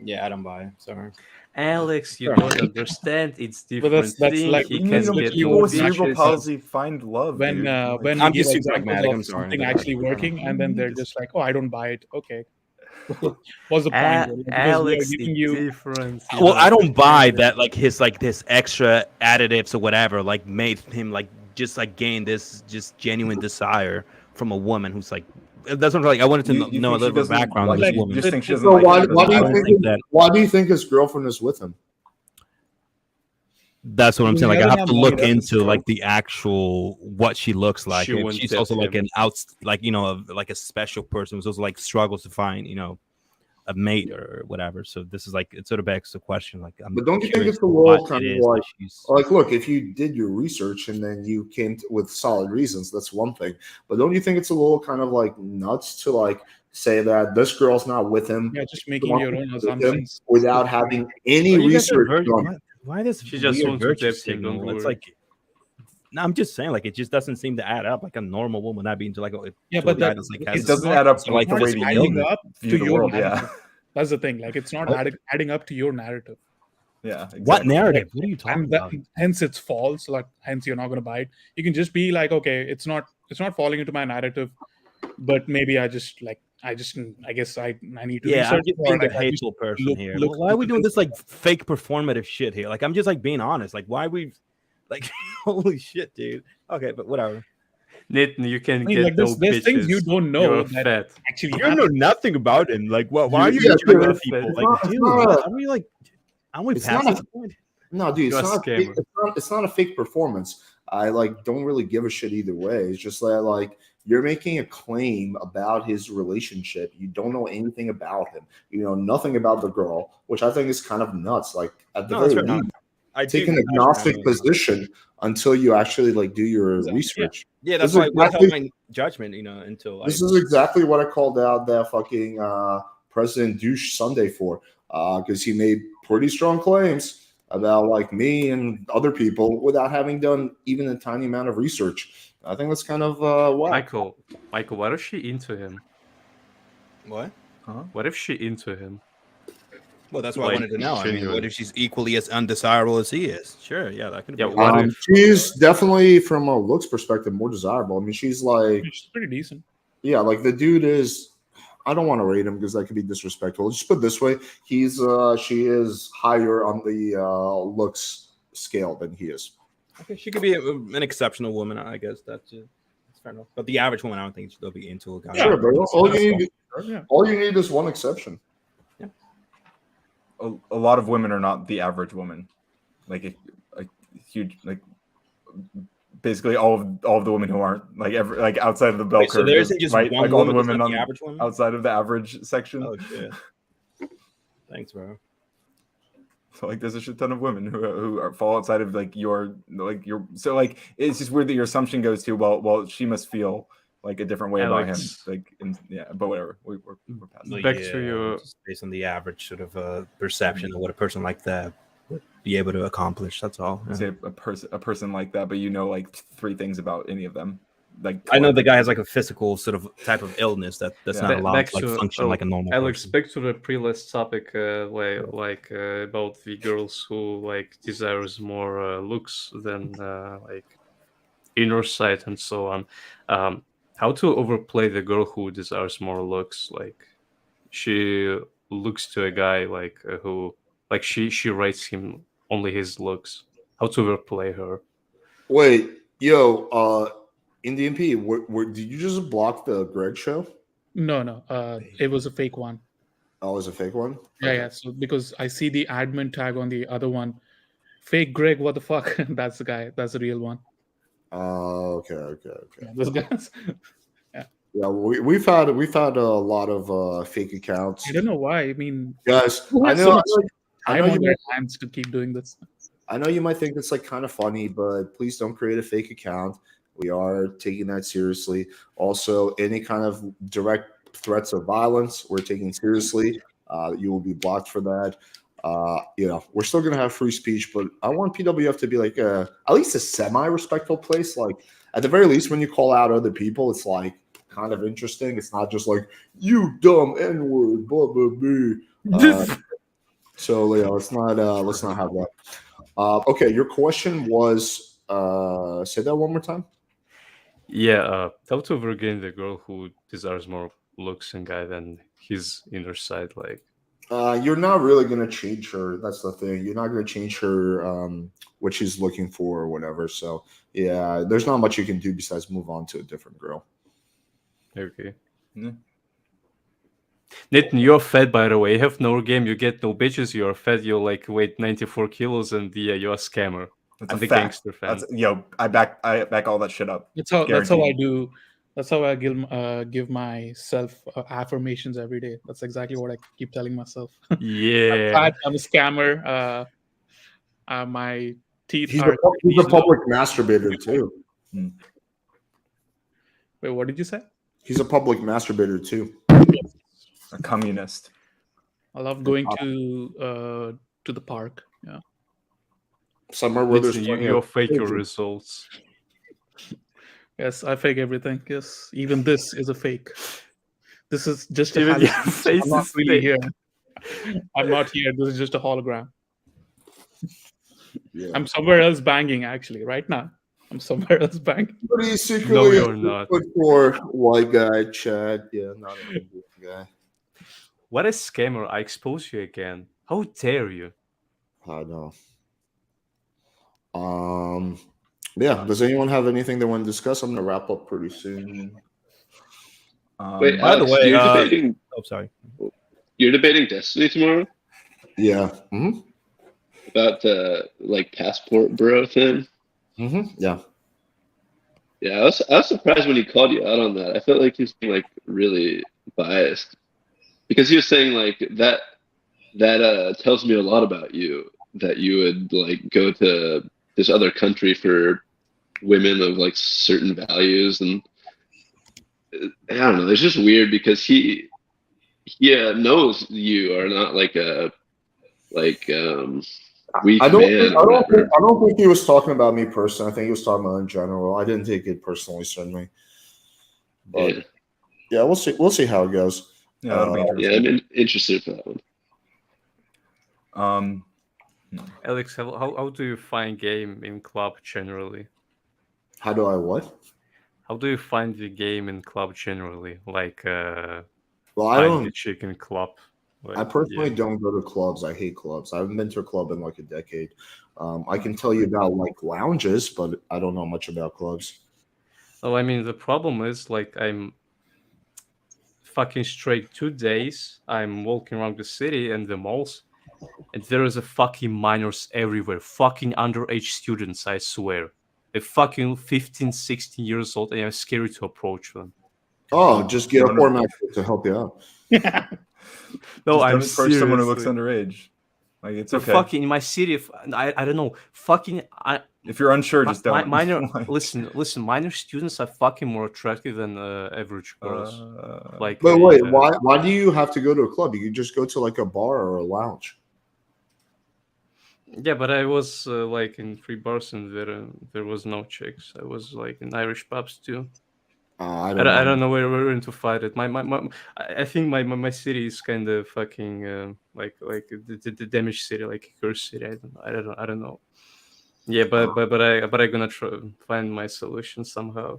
yeah, I don't buy it. Sorry. Alex, you Fair don't enough. understand. It's But different that's thing. like- He that's can literally get People what with the cerebral actually palsy find love. when dude. when I'm we give just super examples pragmatic, of I'm sorry. something actually working, and then they're just like, "Oh, I don't buy it." Okay, what's the point? Because we are Alex, giving it's you different. You Well, I don't buy understand. that like this extra additives or whatever like made him like just like gain this just genuine desire from a woman who's like that's what like I wanted to You know a think she little bit of doesn't background like on this you woman. just think she doesn't So like why him, do doesn't you like I him? think that why do you think his girlfriend is with him? that's what I'm He saying. Like I doesn't have have to money, look that's into true. like the actual what she looks like. She If wouldn't she's tip also like him. an out like like a special person who's also like struggles to find a mate or whatever. So this is like it sort of begs the question. Like I'm But don't you think curious it's a little what kind it of is that like she's look, if you did your research and then you came with solid reasons, that's one thing. But don't you think it's a little kind of like nuts to like say that this girl's not with him, just making your own with him assumptions without having any Well, you guys are research done? why this She just weird wants to virtue tip him, don't signal? It's worry. like no, I'm just saying, like it just doesn't seem to add up. Like a normal woman not being to like Yeah, to a but guy that- that's like it has It this- doesn't add up so, with like, the way it's that adding you up view to the your world. narrative. Yeah, That's the thing. Like it's not adding up to your narrative. yeah. Exactly. what narrative? What are you talking And that, about? hence it's false. Like hence you're not going to buy it. You can just be like, okay, it's not falling into my narrative, but maybe I guess I need to Yeah, I'm research just more, being a like, I just hateful person look- here. look Why are we into doing this. this like fake performative shit here? Like I'm just like being honest. Like why are we like holy shit, dude? Okay, but whatever. Nathan, you can I mean, get like, no there's things you bitches. don't know You're that fat. actually You don't know nothing about him. Like what? Why are you Yeah, judging dude, people? it's Like, not- it's dude, not what? a- Are we like? Aren't we it's past not a- this point? No, dude, You're a scammer. it's not a fake performance. I like don't really give a shit either way. It's just that like you're making a claim about his relationship. You don't know anything about him. You know nothing about the girl, which I think is kind of nuts. Like at the No, that's very fair least, I take do an actually agnostic have a- position until you actually like do your Exactly, yeah. research. Yeah, that's This why is I held exactly- my judgment, until This is exactly what I called out that fucking President Douche Sunday for, because he made pretty strong claims about like me and other people without having done even a tiny amount of research. I think that's kind of whack. Michael, what if she into him? what? What if she into him? Well, that's what I Like, wanted to know. I mean, what genuine. if she's equally as undesirable as he is? Sure, yeah, that could be. Yeah, what if- She's definitely, from a looks perspective, more desirable. I mean, she's like, It's pretty decent. yeah, like the dude is. I don't want to rate him because that could be disrespectful. Just put it this way: she is higher on the looks scale than he is. Okay, she could be an exceptional woman, I guess. That's fair enough. But the average woman, I don't think she'll be into a guy. Sure, but all you need Yeah. is one exception. a lot of women are not the average woman. Like a huge like. Basically, all of the women who aren't like outside of the bell curve. So there isn't just right? one Like all the woman women that's not on the average woman? outside of the average section. Oh shit! Thanks, bro. So like, there's a shit ton of women who fall outside of your. So like, it's just weird that your assumption goes to well, she must feel like a different way about him. Like, but whatever. We're past that. Back to your just based on the average sort of perception of what a person like that would be able to accomplish. That's all. Yeah. Say a person like that, but like 3 things about any of them. Like I know the guy has like a physical sort of type of illness that's not allowed to like function like a normal Alex, person. back to the pre-list topic, about the girls who like desires more looks than like inner sight and so on. How to overplay the girl who desires more looks? Like she looks to a guy who like she rates him only his looks. How to overplay her? Wait, yo, Indian P, did you just block the Greg show? No. It was a fake one. Oh, it was a fake one? Yeah. So because I see the admin tag on the other one, fake Greg. What the fuck? That's the guy. That's the real one. Okay. Yeah, those guys. Yeah, we've had a lot of fake accounts. I don't know why. I mean, Guys, who I has know, so I much know, I know time on you. their hands to keep doing this. I know you might think it's like kind of funny, but please don't create a fake account. We are taking that seriously. Also, any kind of direct threats of violence, we're taking seriously. You will be blocked for that. We're still going to have free speech, but I want PWF to be like at least a semi-respectful place. Like at the very least, when you call out other people, it's like kind of interesting. It's not just like you dumb N-word, blah blah blah. So let's not have that. Okay, your question was say that one more time. Yeah, how to overgain the girl who desires more looks in guy than his inner side? Like, you're not really gonna change her. That's the thing. You're not gonna change her what she's looking for or whatever. So yeah, there's not much you can do besides move on to a different girl. okay. Yeah. Nathan, you're fat, by the way. You have no game, you get no bitches, you're fat, you like weight 94 kilos, and yeah, you're a scammer. That's a gangster fan. I back all that shit up. That's how I do. That's how I give myself affirmations every day. That's exactly what I keep telling myself. Yeah, I'm a scammer. My teeth He's are. a public masturbator too. Wait, what did you say? He's a public masturbator too. A communist. I love going to the park. Yeah. Somewhere where there's you'll fake your results. Yes, I fake everything. Yes, even this is a fake. This is just Even a your hologram. face I'm not is really fake. here. I'm not here. This is just a hologram. Yeah. I'm somewhere else banging actually right now. I'm somewhere else banging. But he's secretly No, you're not. for white guy, Chad. Yeah, not a Indian guy. What a scammer! I expose you again. How dare you? I know. Yeah. Does anyone have anything they want to discuss? I'm gonna wrap up pretty soon. Wait, by the Alex, way, you're debating. Oh, sorry. You're debating Destiny tomorrow Yeah. about the like passport bro thing. Yeah. Yeah, I was surprised when he called you out on that. I felt like he was being like really biased because he was saying like that tells me a lot about you that you would like go to this other country for women of like certain values, and I don't know. It's just weird because he knows you are not like a weak I man. I don't think he was talking about me personally. I think he was talking about in general. I didn't take it personally, certainly. But yeah, we'll see. We'll see how it goes. Yeah, that'll be interesting. I'm interested for that one. Alex, how do you find game in club generally? How do I what? How do you find the game in club generally? Like, Well, I find don't. the chicken club. Like, I personally don't go to clubs. I hate clubs. I haven't been to a club in like a decade. I can tell you about like lounges, but I don't know much about clubs. Oh, I mean, the problem is like I'm fucking straight 2 days. I'm walking around the city and the malls, and there is a fucking minors everywhere, fucking underage students, I swear. They're fucking 15, 16 years old, and I'm scared to approach them. Oh, just get a porn actor to help you out. No, Just I'm don't approach someone who looks seriously. underage. Like it's They're okay. fucking in my city. I don't know. Fucking If you're unsure, just don't. minor. Like, listen. Minor students are fucking more attractive than average girls. Like, But wait, why do you have to go to a club? You can just go to like a bar or a lounge. yeah, but I was like in free bars and there was no chicks. I was like in Irish pubs too. I I don't know where we're going to fight it. I think my city is kind of fucking like the damaged city, like a cursed city. I don't know. Yeah, but I gonna try find my solution somehow.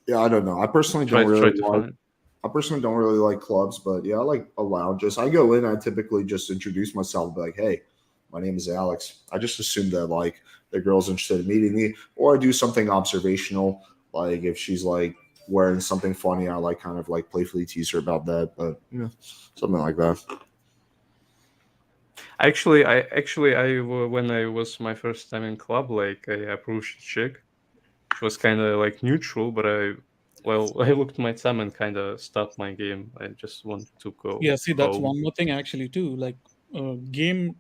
Yeah, I don't know. I personally Try don't really to like. find. I personally don't really like clubs, but yeah, I like a lounges. I go in, I typically just introduce myself, be like, "Hey, my name is Alex." I just assume that like the girl's interested in meeting me, or I do something observational, like if she's like wearing something funny, I like kind of like playfully tease her about that, but something like that. Actually, when I was my first time in club, like I approached a chick. She was kind of like neutral, but I looked at my time and kind of stopped my game. I just wanted to go. Yeah, see, that's home. one more thing actually too. Like, game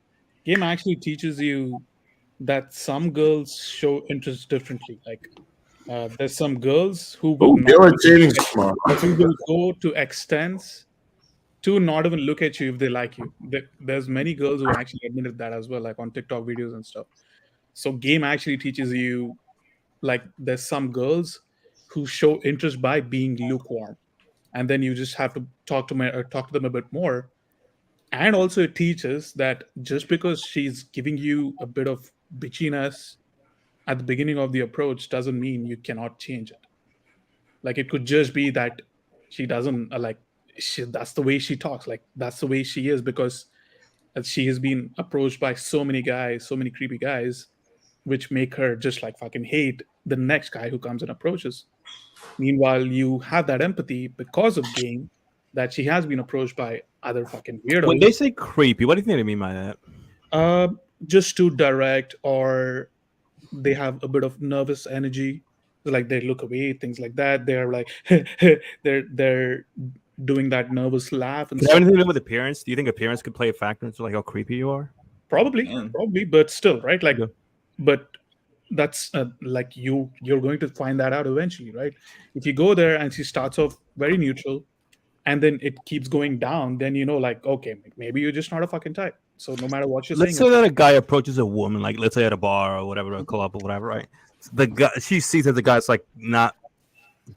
actually teaches you that some girls show interest differently. Like, there's some girls who will not irritating smart. who will go to extents to not even look at you if they like you. There's many girls who actually admitted that as well, like on TikTok videos and stuff. So game actually teaches you, like, there's some girls who show interest by being lukewarm, and then you just have to talk to them a bit more. And also it teaches that just because she's giving you a bit of bitchiness at the beginning of the approach doesn't mean you cannot change it. Like, it could just be that she doesn't that's the way she talks, like that's the way she is, because she has been approached by so many guys, so many creepy guys, which make her just like fucking hate the next guy who comes and approaches. Meanwhile, you have that empathy because of game, that she has been approached by other fucking weirdos. When they say creepy, what do you think they mean by that? Just too direct, or they have a bit of nervous energy, like they look away, things like that. They're like they're doing that nervous laugh and Does it have stuff. anything to do with appearance? Do you think appearance could play a factor into like how creepy you are? Probably, but still, right? Like, Yeah. but that's like you're going to find that out eventually, right? If you go there and she starts off very neutral, and then it keeps going down, then like, okay, maybe you're just not a fucking type. So no matter what you're Let's saying, say that a guy approaches a woman, like let's say at a bar or whatever, a club or whatever, right? The guy, she sees that the guy's like not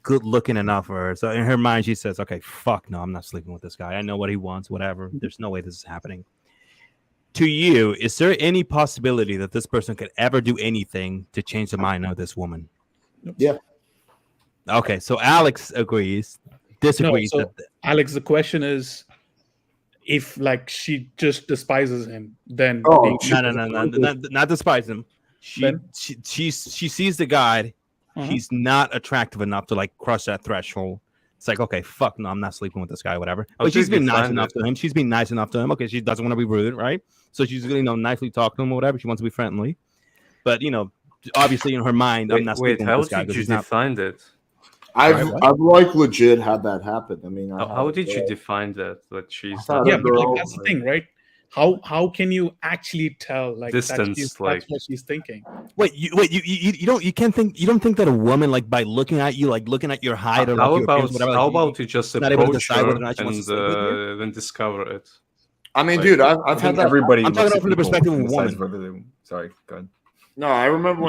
good looking enough for her. So in her mind, she says, "Okay, fuck no, I'm not sleeping with this guy. I know what he wants. Whatever. There's no way this is happening." To you, is there any possibility that this person could ever do anything to change the mind of this woman? Yeah. Okay, so Alex agrees, disagrees. No, so Alex, the question is, if like she just despises him, then Oh, no, not despise him. She sees the guy. He's not attractive enough to like cross that threshold. It's like, okay, fuck no, I'm not sleeping with this guy, whatever. But she's been nice enough to him. She's been nice enough to him. Okay, she doesn't want to be rude, right? So she's really nicely talking to him or whatever. She wants to be friendly. But obviously in her mind, I'm not sleeping with this guy. How did you define that? I've like legit had that happen. I mean, How did you define that she's not yeah, a but like, girl, that's the thing, right? How can you actually tell like Distance, that's what she's thinking? You don't think that a woman, like, by looking at you, like looking at your height or like your appearance, whatever, how like, about you just not able to approach decide her whether or not she wants to sleep with you? and then discover it? I mean, Like, dude, I've had that. Everybody. I'm talking from the perspective of a decides woman. whether they. Sorry, go ahead. No, I remember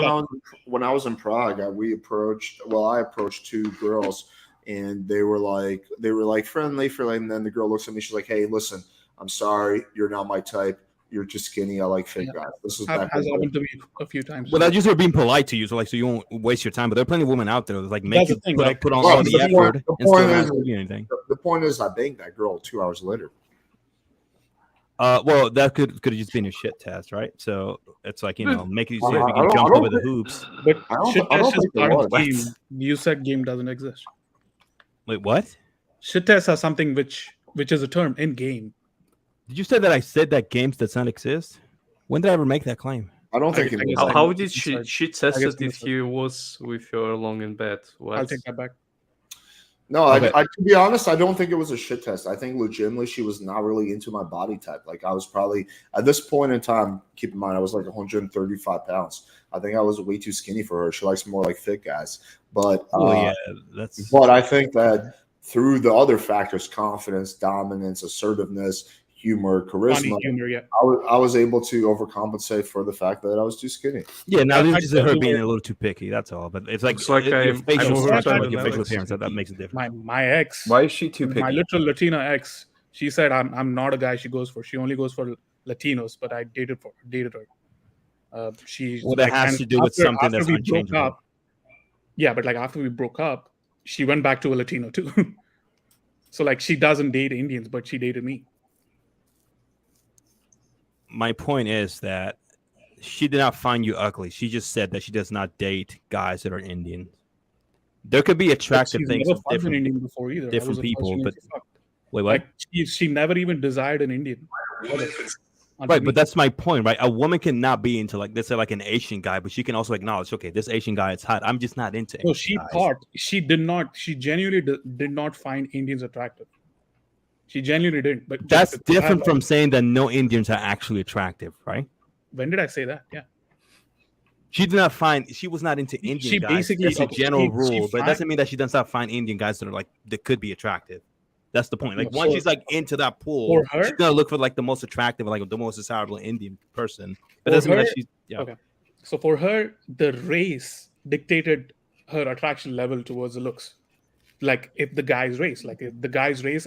when I was in Prague, I approached two girls, and they were like friendly for like, and then the girl looks at me, she's like, "Hey, listen, I'm sorry, you're not my type. You're too skinny. I like fit guys." This is Has back happened to me a few times. Well, that's just her being polite to you, so you won't waste your time. But there are plenty of women out there that like make That's you the thing, put, like, put on well, all the the point- effort the and still point not is- give you anything. The point is, I banged that girl 2 hours later. Well, that could have just been a shit test, right? So it's like making you see if you I can don't- jump I don't over the think- hoops. But I don't shit test is think there part of the was. game. You said game doesn't exist. Wait, what? Shit tests are something which is a term in game. Did you say that I said that games does not exist? When did I ever make that claim? I don't think it I guess was. How did sorry. she I tested guess if he was with her along in bed? What? I'll take that back. No, Okay. to be honest, I don't think it was a shit test. I think legitimately she was not really into my body type. Like I was probably at this point in time, keep in mind, I was like 135 pounds. I think I was way too skinny for her. She likes more like fit guys. But Yeah, that's. but I think that through the other factors, confidence, dominance, assertiveness, humor, Funny charisma, humor, yeah. I was able to overcompensate for the fact that I was too skinny. Yeah, now Yeah, this is her I- being a little too picky. That's all. But it's like, Looks like your I'm facial overstepping structure, the like your facial limits. appearance, that makes a difference. My ex, Why is she too my picky? literal Latina ex, she said I'm not a guy she goes for. She only goes for Latinos, but I dated her. She Well, that has and to do with something after that's we broke unchangeable. up. Yeah, but like after we broke up, she went back to a Latino too. So like she doesn't date Indians, but she dated me. My point is that she did not find you ugly. She just said that she does not date guys that are Indian. There could be But attractive she's things never of fucked an different. Indian before either. I different was the first people, Indian but- she fucked. Wait, what? Like she never even desired an Indian. Right, but that's my point, right? A woman cannot be into like, let's say, like an Asian guy, but she can also acknowledge, okay, this Asian guy is hot. I'm just not into. No, Asian she guys. thought she did not. She genuinely did not find Indians attractive. She genuinely didn't. But That's just to have, different like- from saying that no Indians are actually attractive, right? When did I say that? Yeah. She did not find. She was not into Indian She guys. basically- That's a okay, general she rule, but it find- doesn't mean that she does not find Indian guys that are like that could be attractive. That's the point. Like No, once for- she's like into that pool, for her- she's gonna look for like the most attractive, like the most desirable Indian person. But For doesn't mean that her- she's yeah. Okay. So for her, the race dictated her attraction level towards the looks. Like if the guy's race,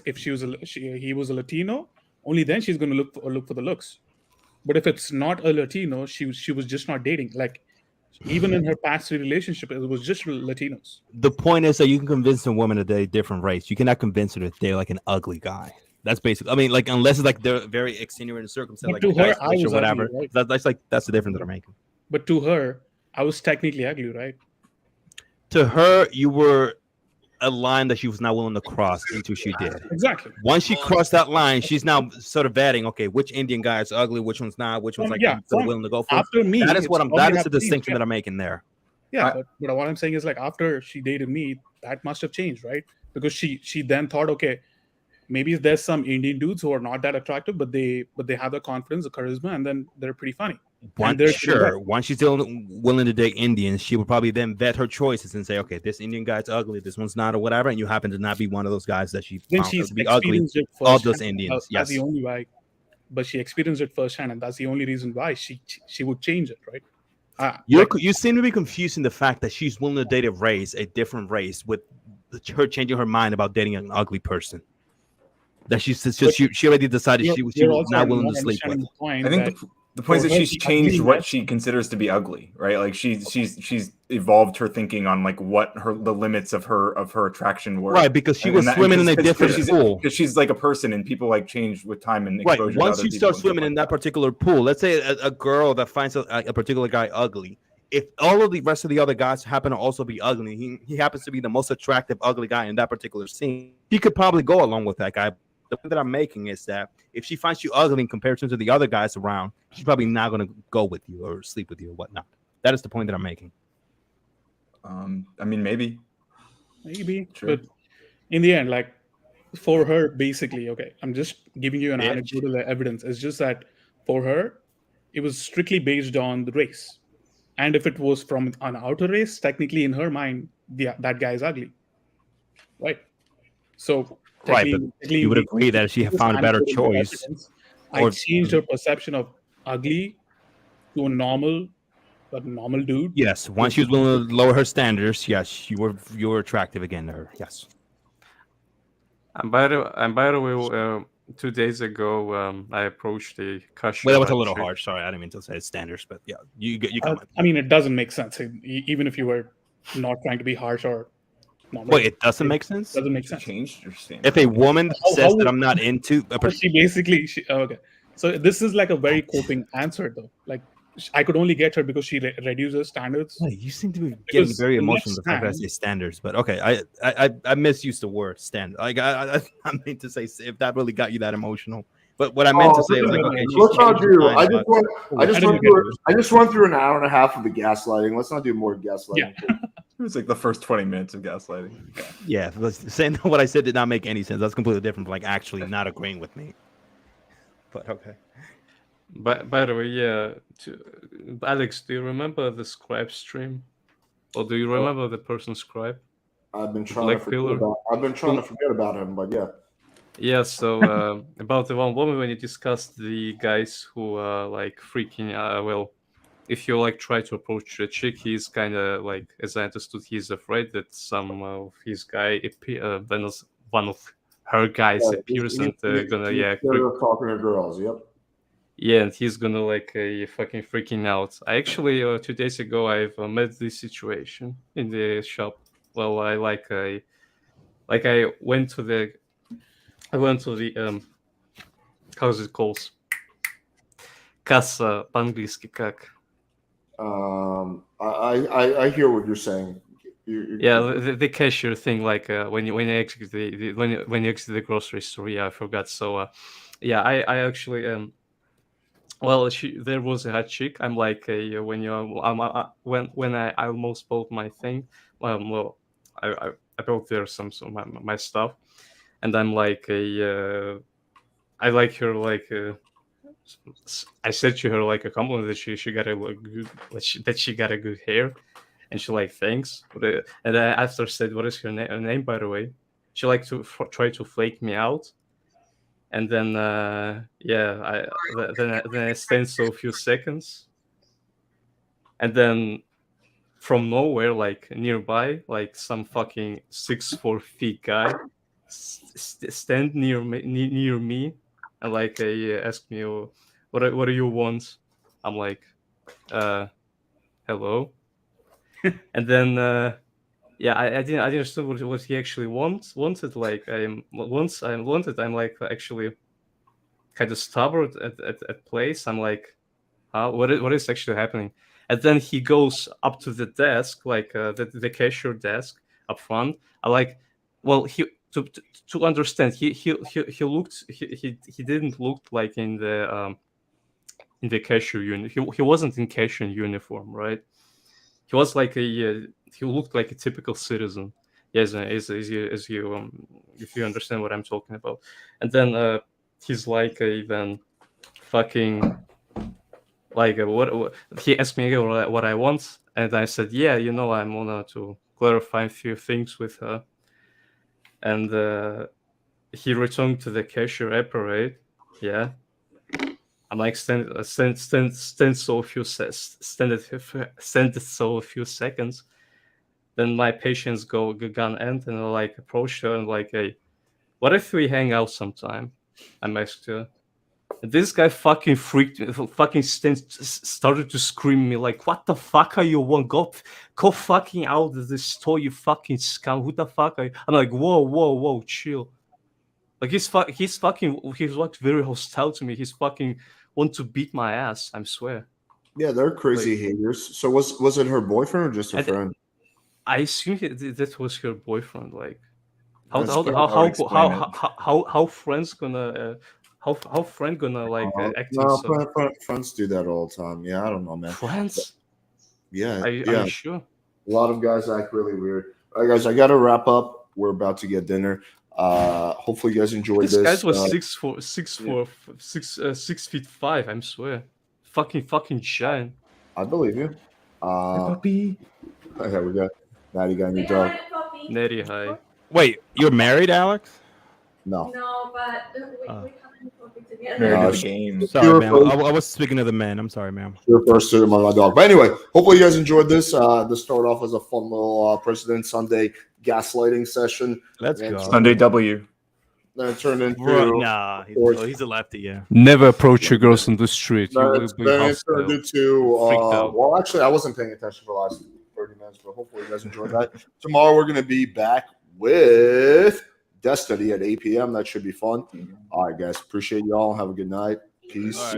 if he was a Latino, only then she's going to look for the looks. But if it's not a Latino, she was just not dating. Like even in her past relationship, it was just Latinos. The point is that you can convince a woman to date a different race. You cannot convince her to date like an ugly guy. That's basically. I mean, like unless it's like they're very extenuating circumstance, But like to the guy's her, I rich or was whatever. ugly, right? That's the difference that I'm making. But to her, I was technically ugly, right? To her, you were a line that she was not willing to cross until she did. Exactly. Once she crossed that line, she's now sort of vetting. Okay, which Indian guy is ugly, which one's not, which one's like Yeah, I'm sort of fine. willing to go for. After me, That is it's what I'm. probably That is the have changed, distinction yeah. that I'm making there. Yeah, but what I'm saying is like after she dated me, that must have changed, right? Because she then thought, okay, maybe there's some Indian dudes who are not that attractive, but they have the confidence, the charisma, and then they're pretty funny. Once she's still willing to date Indians, she would probably then vet her choices and say, okay, this Indian guy's ugly, this one's not, or whatever, and you happen to not be one of those guys that she Then found she's to be ugly. experienced it All firsthand. those Indians, That's yes. the only why. But she experienced it firsthand, and that's the only reason why she would change it, right? You seem to be confusing the fact that she's willing to date a different race, with her changing her mind about dating an ugly person. That she already decided she was not willing to sleep with. I think the point is that she's changed what she considers to be ugly, right? Like she's evolved her thinking on like what the limits of her attraction were. Right, because she was swimming in a different pool. Because she's like a person, and people like change with time and exposure. Right. Once you start swimming in that particular pool, let's say a girl that finds a particular guy ugly. If all of the rest of the other guys happen to also be ugly, he happens to be the most attractive ugly guy in that particular scene, he could probably go along with that guy. The point that I'm making is that if she finds you ugly in comparison to the other guys around, she's probably not going to go with you or sleep with you or whatnot. That is the point that I'm making. I mean, maybe, but in the end, like for her, basically, okay, I'm just giving you an anecdotal evidence. It's just that for her, it was strictly based on the race, and if it was from an outer race, technically in her mind, that guy is ugly, right? So. Right, but you would agree that if she had found a better choice, I changed her perception of ugly to a normal dude. Yes, once she was willing to lower her standards, yes, you were attractive again to her. Yes. And by the way, 2 days ago, I approached a Kashmir. Well, that was a little harsh. Sorry, I didn't mean to say standards, but yeah, you comment. I mean, it doesn't make sense, even if you were not trying to be harsh or. Wait, it doesn't make sense? Doesn't make sense. Changed your standard. If a woman says that I'm not into she basically okay. So this is like a very coping answer though. Like I could only get her because she reduces standards. Wait, you seem to be getting very emotional the fact that I say standards, but okay, I misused the word standard. Like I meant to say if that really got you that emotional. But what I meant to say was like, okay, let's not do. I just went. I just I went didn't through. get I just went through an hour and a half of the gaslighting. Let's not do more gaslighting. It was like the first 20 minutes of gaslighting. yeah, saying what I said did not make any sense. That's completely different from like actually not agreeing with me. But okay. By the way, yeah, Alex, do you remember the Scribe stream? Or do you remember the person Scribe? I've been trying Black to forget Pillar? about. I've been trying to forget about him, but yeah. Yeah, so about the one woman when you discussed the guys who are like freaking well, if you like try to approach a chick, he's kind of like, as I understood, he's afraid that some of his guy one of her guys appears and gonna They're talking to girls. Yep. yeah, and he's gonna like fucking freaking out. I actually 2 days ago I've met this situation in the shop. Well, I went to the how's it called? Касса по-английски как? I hear what you're saying. Yeah, the cashier thing, like when you exit when you exit the grocery store. Yeah, I forgot. So yeah, I actually well, there was a hot chick. I'm like when I almost bought my thing. Well, I bought there some my stuff, and I'm like I like her like. I said to her like a compliment that she got a good that she got a good hair, and she like thanks. And I asked her, said, "What is her name, by the way?" She like to try to flake me out, and then yeah, then I stand so a few seconds, and then from nowhere, like nearby, like some fucking 6'4" guy stand near me. And like he asked me, what do you want? I'm like, hello. And then yeah, I didn't understand what he actually wanted. Like I'm like actually kind of stubborn at place. I'm like, what is actually happening? And then he goes up to the desk, like the cashier desk up front. I like, well, to understand, he looked he didn't look like in the cashier uniform. He wasn't in cashier uniform, right? He was like he looked like a typical citizen. Yes, as you if you understand what I'm talking about. And then he's like then fucking like what he asked me what I want, and I said, yeah, I'm gonna to clarify a few things with her. And he returned to the cashier apparat. Yeah, I'm like stand so a few seconds. Then my patience gone end, and I like approach her and like, hey, what if we hang out sometime? I asked her. And this guy fucking started to scream me like, what the fuck are you want? Go fucking out of this store, you fucking scum. Who the fuck are you? I'm like, whoa, chill. Like he's like very hostile to me. He's fucking want to beat my ass, I swear. Yeah, they're crazy haters. So was it her boyfriend or just a friend? I assume that was her boyfriend. Like how friends gonna how friend gonna like act? No, friends do that all the time. Yeah, I don't know, man. Friends? Yeah, Are you sure? A lot of guys act really weird. All right, guys, I gotta wrap up. We're about to get dinner. Hopefully you guys enjoyed this. This guy was 6'5". I swear, fucking giant. I believe you. Puppy. Okay, we got Natty got a new dog. Natty, hi. Wait, you're married, Alex? No. No, but we haven't talked together. Married to the game. Sorry, ma'am. I was speaking to the man. I'm sorry, ma'am. Your first to my dog. But anyway, hopefully you guys enjoyed this. This started off as a fun little President Sunday gaslighting session. Let's go. Sunday W. Then it turned into he's a lefty, yeah. Never approach your girls on the street. Then it turned into well, actually, I wasn't paying attention for the last 30 minutes, but hopefully you guys enjoyed that. Tomorrow we're gonna be back with Destiny at 8 p.m. That should be fun. All right, guys. Appreciate y'all. Have a good night. Peace.